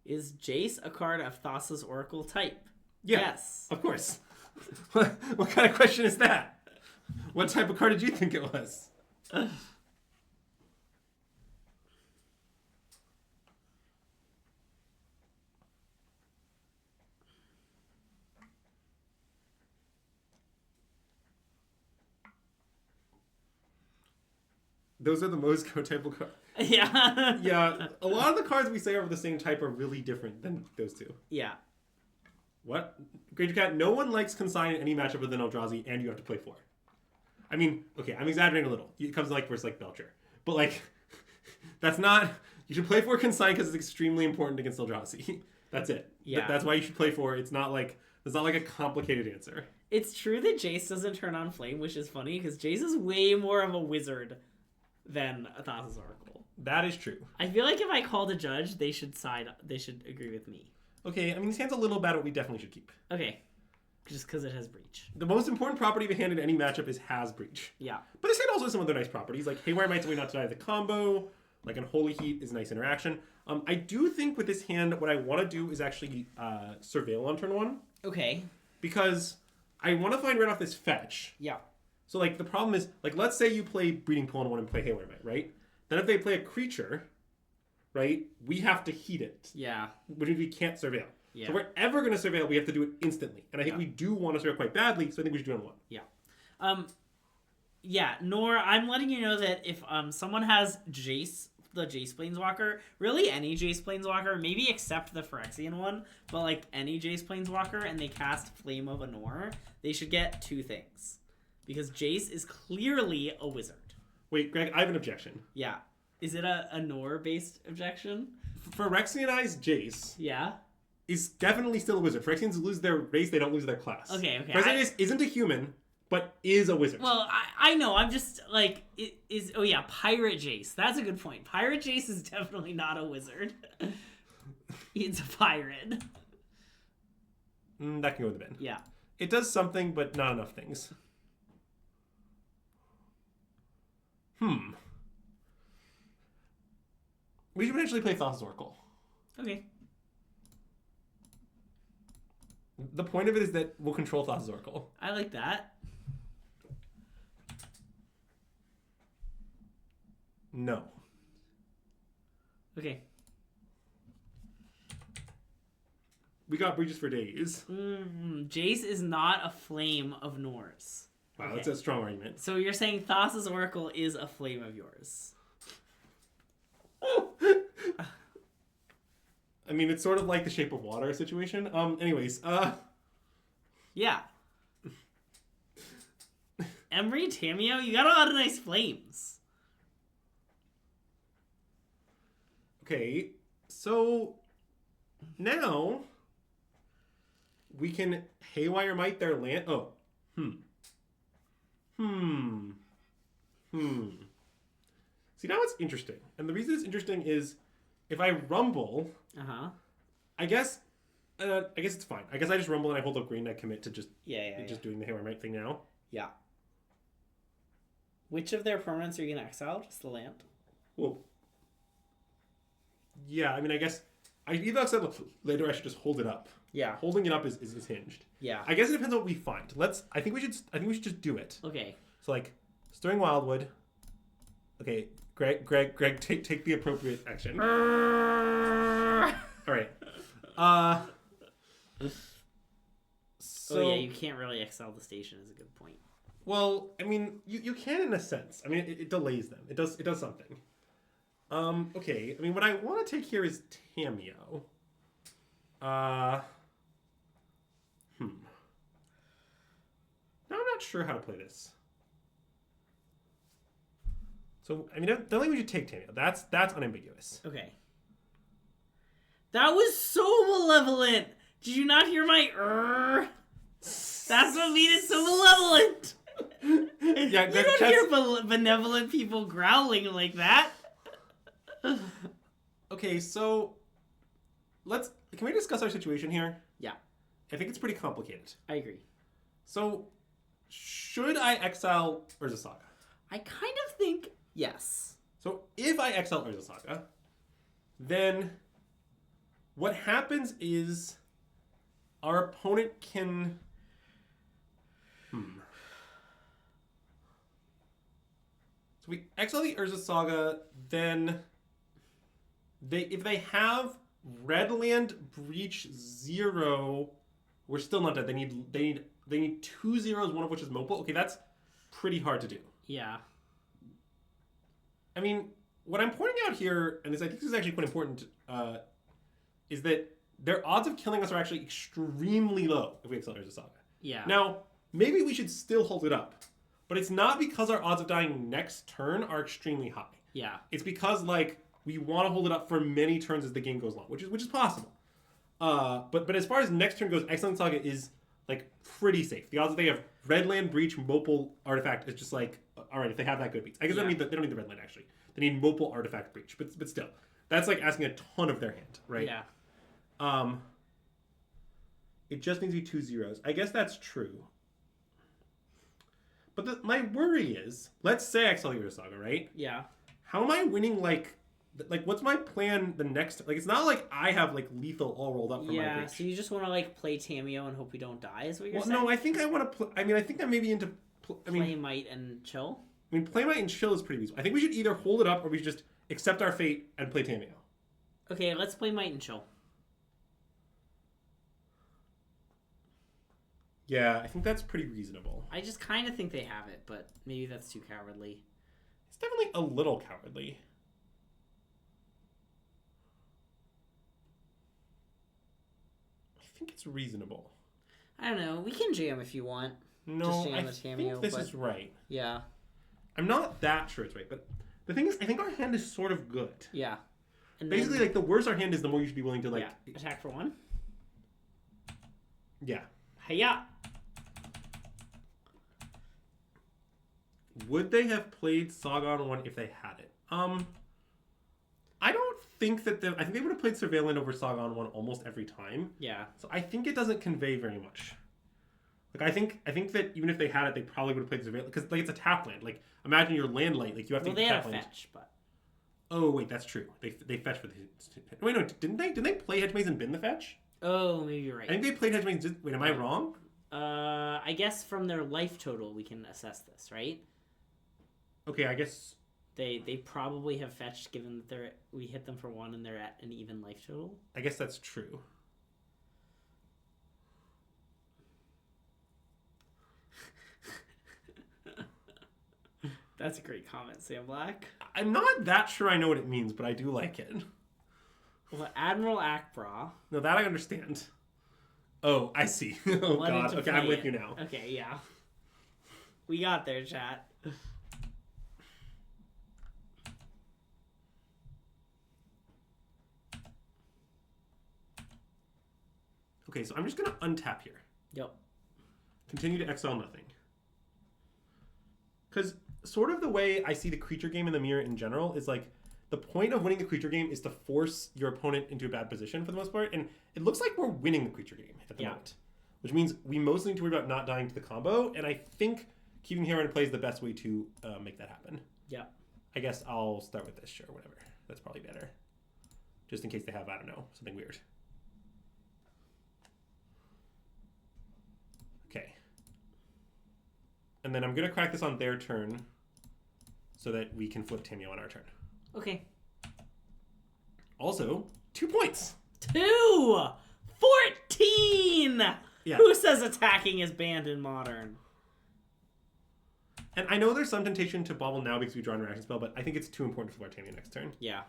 Is Jace a card of Thassa's Oracle type? Yeah, yes. Of course. What kind of question is that? What type of card did you think it was? Those are the most type of cards. Yeah. Yeah. A lot of the cards we say are of the same type are really different than those two. Yeah. What? Granger Cat, no one likes Consign in any matchup with an Eldrazi, and you have to play 4. I mean, okay, I'm exaggerating a little. It comes versus Belcher. But that's not... You should play 4 Consign because it's extremely important against Eldrazi. That's it. Yeah. That's why you should play 4. It's not a complicated answer. It's true that Jace doesn't turn on Flame, which is funny, because Jace is way more of a wizard than Thassa's Oracle. That is true. I feel like if I called a judge, they should agree with me. Okay, I mean, this hand's a little bad, but we definitely should keep. Okay. Just because it has Breach. The most important property of a hand in any matchup is has Breach. Yeah. But this hand also has some other nice properties, like Haywire Might's a way not to die the combo, Unholy Heat is a nice interaction. I do think with this hand, what I want to do is actually Surveil on turn 1. Okay. Because I want to find right off this fetch. Yeah. So, the problem is, let's say you play Breeding Pool on 1 and play Haywire Might, right? Then if they play a creature, right, we have to heat it. Yeah. Which means we can't Surveil. Yeah. So if we're ever going to Surveil, we have to do it instantly. And I think we do want to Surveil quite badly, so I think we should do it on 1. Yeah. Yeah, nor I'm letting you know that if someone has Jace, the Jace Planeswalker, really any Jace Planeswalker, maybe except the Phyrexian one, but like any Jace Planeswalker, and they cast Flame of Anor, they should get 2 things. Because Jace is clearly a wizard. Wait, Greg, I have an objection. Yeah. Is it a Anor-based objection? Phyrexianized Jace Yeah. is definitely still a wizard. Phyrexians lose their race, they don't lose their class. Okay. Phyrexian isn't a human, but is a wizard. Well, I know. I'm just like it is. Oh yeah, Pirate Jace. That's a good point. Pirate Jace is definitely not a wizard. It's a pirate. That can go in the bin. Yeah. It does something, but not enough things. We should potentially play Thassa's Oracle. Okay. The point of it is that we'll control Thassa's Oracle. I like that. No. Okay. We got breaches for days. Jace is not a flame of Norse. Wow, Okay. that's a strong argument. So you're saying Thassa's Oracle is a flame of yours? I mean, it's sort of like the Shape of Water situation. Anyways, Yeah. Emery, Tamio, you got a lot of nice flames. Okay, so now we can Haywire Might their land. Oh, See, now it's interesting, and the reason it's interesting is if I rumble, I guess it's fine. I guess I just rumble and I hold up green. And I commit to just doing the Haywire Might thing now. Yeah. Which of their permanents are you gonna exile? Just the land. Well, yeah. I mean, I guess I either accept later. Or I should just hold it up. Yeah. Holding it up is hinged. Yeah. I guess it depends on what we find. I think we should just do it. Okay. So like Stirring Wildwood. Okay, Greg, take the appropriate action. All right. So, oh yeah, you can't really exile the station. Is a good point. Well, I mean, you can in a sense. I mean, it delays them. It does something. Okay. I mean, what I want to take here is Tamio. Now I'm not sure how to play this. So, I mean, I don't think we should take Tamio. That's unambiguous. Okay. That was so malevolent. Did you not hear my That's what made it so malevolent. Yeah, you don't hear benevolent people growling like that. Okay, so can we discuss our situation here? Yeah. I think it's pretty complicated. I agree. So, should I exile Urza Saga? I kind of think yes. So, if I exile Urza Saga, then what happens is our opponent can... So we exile the Urza Saga, then if they have Redland Breach 0, we're still not dead. They need 2 zeros, one of which is mobile. Okay, that's pretty hard to do. Yeah. I mean, what I'm pointing out here, and I think this is actually quite important, is that their odds of killing us are actually extremely low if we exile Urza Saga. Yeah. Now, maybe we should still hold it up, but it's not because our odds of dying next turn are extremely high. Yeah. It's because we want to hold it up for many turns as the game goes along, which is possible. But as far as next turn goes, Exiling Saga is pretty safe. The odds that they have Redland Breach Mopal Artifact is just all right. If they have that, good beats. I guess they don't need the Redland actually. They need Mopal Artifact Breach, but still, that's asking a ton of their hand, right? Yeah. It just needs to be 2 zeros. I guess that's true. But my worry is, let's say I exile Urza Saga, right? Yeah. How am I winning what's my plan the next... it's not like I have, lethal all rolled up for my breach. So you just want to, play Tamio and hope we don't die, is what you're saying? No, I think I want to... I think I'm maybe into... Play Might and chill? I mean, play Might and chill is pretty reasonable. I think we should either hold it up or we should just accept our fate and play Tamio. Okay, let's play Might and chill. Yeah, I think that's pretty reasonable. I just kind of think they have it, but maybe that's too cowardly. It's definitely a little cowardly. I think it's reasonable. I don't know. We can jam if you want. No, Just jam I the Tameo, think this but is right. yeah. I'm not that sure it's right, but the thing is, I think our hand is sort of good. Yeah. And Basically, then, like, the worse our hand is, the more you should be willing to, like... yeah. Attack for 1. Yeah. Hiya! Would they have played Saga 1 if they had it? I don't think that I think they would have played Surveillant over Saga 1 almost every time. Yeah. So I think it doesn't convey very much. Like, I think that even if they had it, they probably would have played Surveillant, because, like, it's a tap land. Like, imagine your land light. Like, you have to Well, get they had tap a land. fetch, but... Oh, wait, that's true. They fetched with... Wait, no, didn't they? Didn't they play Hedge Maze and bin the fetch? Oh, maybe you're right. I think they played Hedge Maze... Wait, am I wrong? I guess from their life total, we can assess this, right? Okay, I guess... They probably have fetched, given that we hit them for 1 and they're at an even life total. I guess that's true. That's a great comment, Sam Black. I'm not that sure I know what it means, but I do like it. Well, Admiral Akbra. No, that I understand. Oh, I see. Oh, God. Okay, I'm with you now. Okay, yeah. We got there, chat. Okay, so I'm just going to untap here. Yep. Continue to exile nothing. Because sort of the way I see the creature game in the mirror in general is like, the point of winning the creature game is to force your opponent into a bad position for the most part, and it looks like we're winning the creature game at the moment. Which means we mostly need to worry about not dying to the combo, and I think keeping Hero in play is the best way to make that happen. Yeah. I guess I'll start with this, sure, whatever. That's probably better. Just in case they have, I don't know, something weird. Okay. And then I'm going to crack this on their turn so that we can flip Tameo on our turn. Okay. Also, 2 points. 2! 14! Yeah. Who says attacking is banned in Modern? And I know there's some temptation to bobble now because we draw a reaction spell, but I think it's too important to flip our Tameo next turn. Yeah.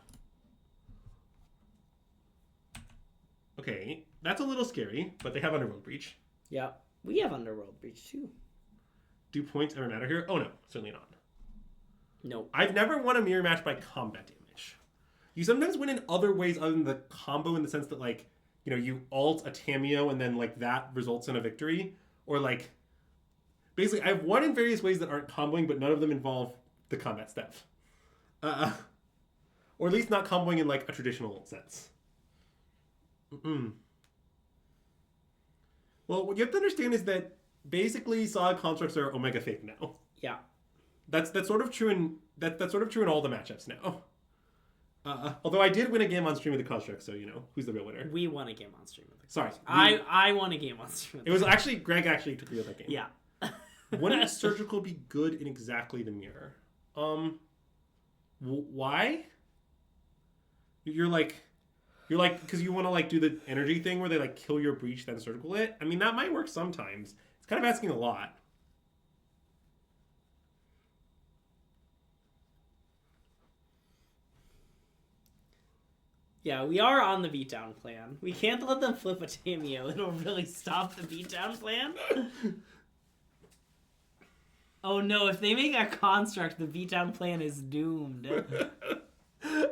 Okay, that's a little scary, but they have Underworld Breach. Yeah. We have Underworld Breach too. Do points ever matter here? Oh no, certainly not. No. I've never won a mirror match by combat damage. You sometimes win in other ways other than the combo, in the sense that, like, you know, you alt a Tameo and then, like, that results in a victory. Or, like, basically, I've won in various ways that aren't comboing, but none of them involve the combat stuff. Or at least not comboing in, like, a traditional sense. Well, what you have to understand is that basically Saga constructs are Omega Fake now. Yeah. That's sort of true in that's sort of true in all the matchups now. Although I did win a game on stream with the construct, so you know who's the real winner. We won a game on stream with it. Sorry, I won a game on stream. It was actually Greg actually took me with that game. Yeah. Wouldn't surgical be good in exactly the mirror? Why? You're like because you want to like do the energy thing where they like kill your breach then surgical it. I mean that might work sometimes. It's kind of asking a lot. Yeah, we are on the beatdown plan. We can't let them flip a Tameo. It'll really stop the beatdown plan. Oh no, if they make a construct, the beatdown plan is doomed.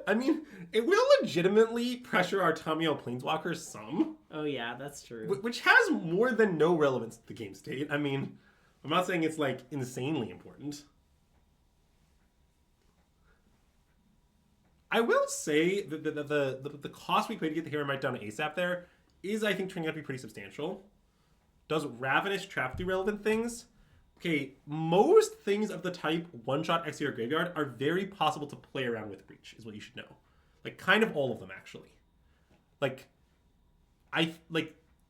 I mean, it will legitimately pressure our Tameo Planeswalkers some. Oh yeah, that's true. Which has more than no relevance to the game state. I mean, I'm not saying it's like insanely important. I will say that the cost we paid to get the Hero Might down to ASAP there is, I think, turning out to be pretty substantial. Does Ravenous Trap do relevant things? Okay, most things of the type one-shot Exterior Graveyard are very possible to play around with Breach, is what you should know. Like, kind of all of them, actually. Like, that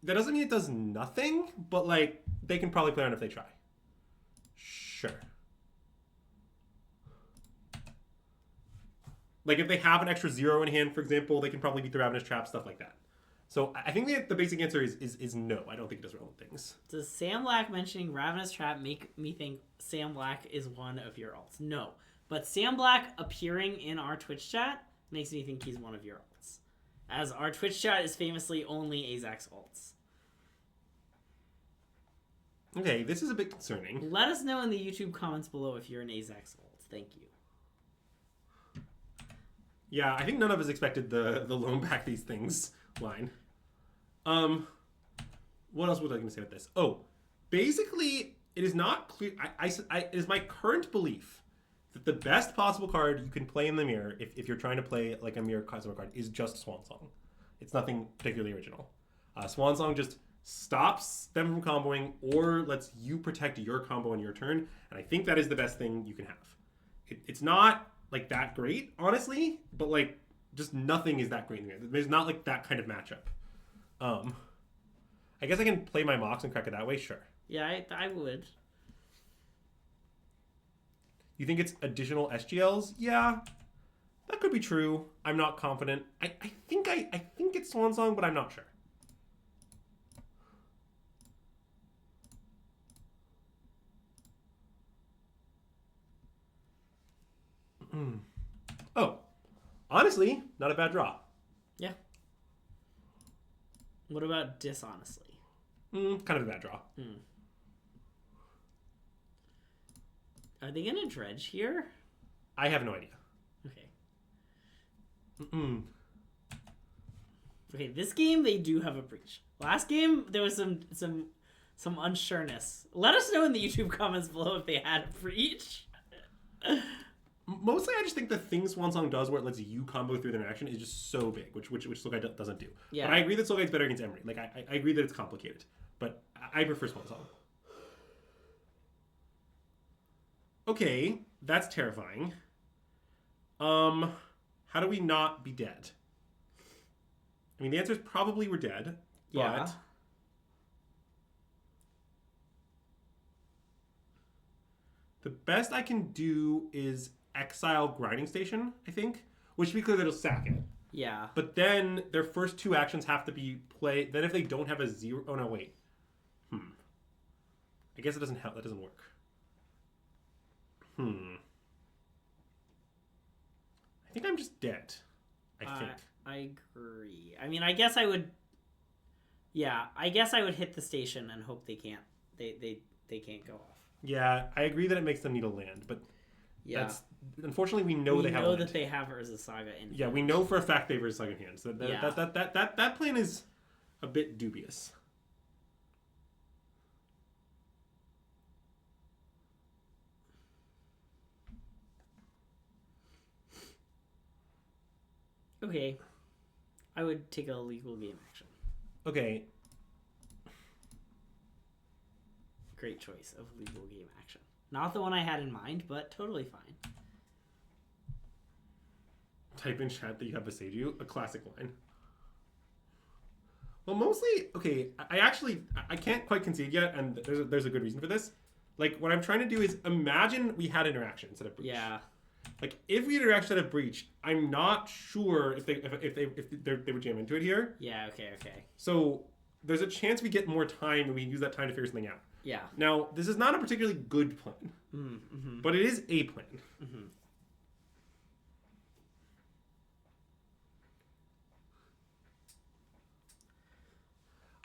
doesn't mean it does nothing, but, like, they can probably play around if they try. Sure. Like, if they have an extra 0 in hand, for example, they can probably beat the Ravenous Trap, stuff like that. So I think the basic answer is no. I don't think it does relevant things. Does Sam Black mentioning Ravenous Trap make me think Sam Black is one of your alts? No. But Sam Black appearing in our Twitch chat makes me think he's one of your alts. As our Twitch chat is famously only Azak's alts. Okay, this is a bit concerning. Let us know in the YouTube comments below if you're an Azak's alt. Thank you. Yeah, I think none of us expected the loan back these things line. What else was I going to say about this? Oh, basically, it is not clear. It is my current belief that the best possible card you can play in the mirror, if you're trying to play like a mirror customer card, is just Swan Song. It's nothing particularly original. Swan Song just stops them from comboing or lets you protect your combo on your turn, and I think that is the best thing you can have. It's not like that great, honestly, but like just nothing is that great in the mirror. There's not like that kind of matchup. I guess I can play my Mox and crack it that way, sure. Yeah, I would. You think it's additional SGLs? Yeah, that could be true. I'm not confident. I think it's Swan Song, but I'm not sure. Oh, honestly, not a bad draw. Yeah. What about dishonestly? Kind of a bad draw. Are they gonna dredge here? I have no idea. Okay. Okay, this game they do have a breach. Last game there was some unsureness. Let us know in the YouTube comments below if they had a breach. Mostly, I just think the thing Swan Song does where it lets you combo through their action is just so big, which Soul Guide doesn't do. Yeah. But I agree that Soul Guide's better against Emery. Like, I agree that it's complicated, but I prefer Swan Song. Okay, that's terrifying. How do we not be dead? I mean, the answer is probably we're dead, but... Yeah. The best I can do is exile Grinding Station, I think. Which, to be clear, that'll sack it. Yeah. But then their first two actions have to be play. Then if they don't have a zero... Oh, no, wait. I guess it doesn't help. That doesn't work. I think I'm just dead. I think. I agree. I mean, I guess I would... Yeah, I guess I would hit the station and hope they can't. They can't go off. Yeah, I agree that it makes them need a land, but yeah. That's unfortunately we know they have. We know that they have Urza Saga in. Yeah, we know for a fact they have Urza Saga in hand. So Yeah. that plan is a bit dubious. Okay, I would take a legal game action. Okay. Great choice of legal game action. Not the one I had in mind, but totally fine. Type in chat that you have beside you. A classic line. Well, mostly, okay, I can't quite concede yet, and there's a good reason for this. Like, what I'm trying to do is imagine we had interaction instead of breach. Yeah. Like, if we interact instead of breach, I'm not sure if they would jam into it here. Yeah, okay. So, there's a chance we get more time and we use that time to figure something out. Yeah. Now, this is not a particularly good plan, but it is a plan.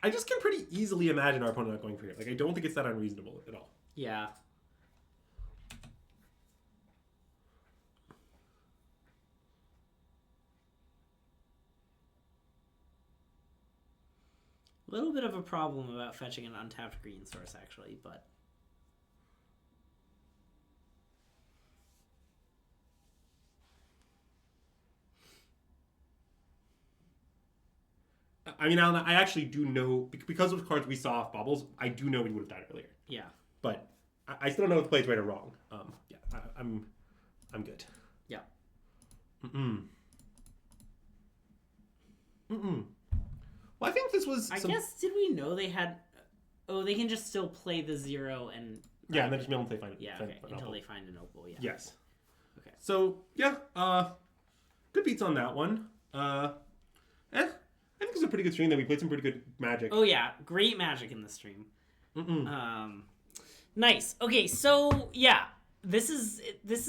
I just can pretty easily imagine our opponent not going for it. Like, I don't think it's that unreasonable at all. Yeah. A little bit of a problem about fetching an untapped green source, actually, but... I mean, Alan, I actually do know, because of cards we saw off bubbles, I do know we would have died earlier. Yeah. But I still don't know if the play's right or wrong. Yeah, I'm good. Yeah. Well, I think this was... I guess, did we know they had... Oh, they can just still play the 0 and... Yeah, and then just be able to find Yeah, okay, until they find an opal, yeah. Yes. Okay. So, yeah, good beats on that one. I think it was a pretty good stream. That we played some pretty good Magic. Oh yeah, great Magic in the stream. Nice. Okay, so yeah, this is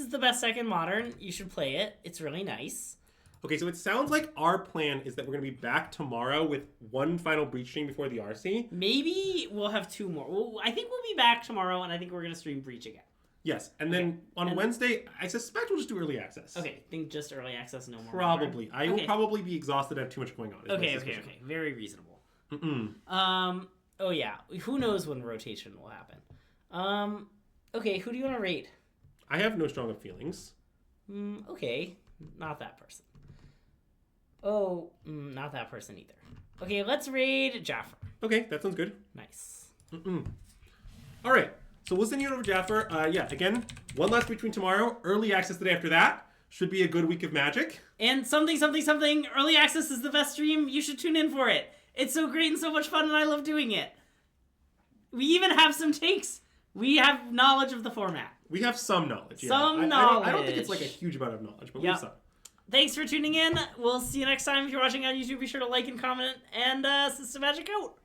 the best deck in Modern. You should play it. It's really nice. Okay, so it sounds like our plan is that we're going to be back tomorrow with one final Breach stream before the RC. Maybe we'll have 2 more. Well, I think we'll be back tomorrow, and I think we're going to stream Breach again. Yes, and then on Wednesday, I suspect we'll just do early access. Okay, think just early access, no more. Probably. I will probably be exhausted. I have too much going on. Okay. Very reasonable. Oh yeah. Who knows when rotation will happen? Okay, who do you want to rate? I have no stronger feelings. Okay, not that person. Oh, not that person either. Okay, let's raid Jaffer. Okay, that sounds good. Nice. All right, so we'll send you over Jaffer. Yeah, again, one last between tomorrow. Early access the day after that. Should be a good week of Magic. And something. Early access is the best stream. You should tune in for it. It's so great and so much fun, and I love doing it. We even have some takes. We have knowledge of the format. We have some knowledge. Yeah. Knowledge. I don't think it's like a huge amount of knowledge, but we have some. Thanks for tuning in. We'll see you next time. If you're watching on YouTube, be sure to like and comment, and SystemMagic out.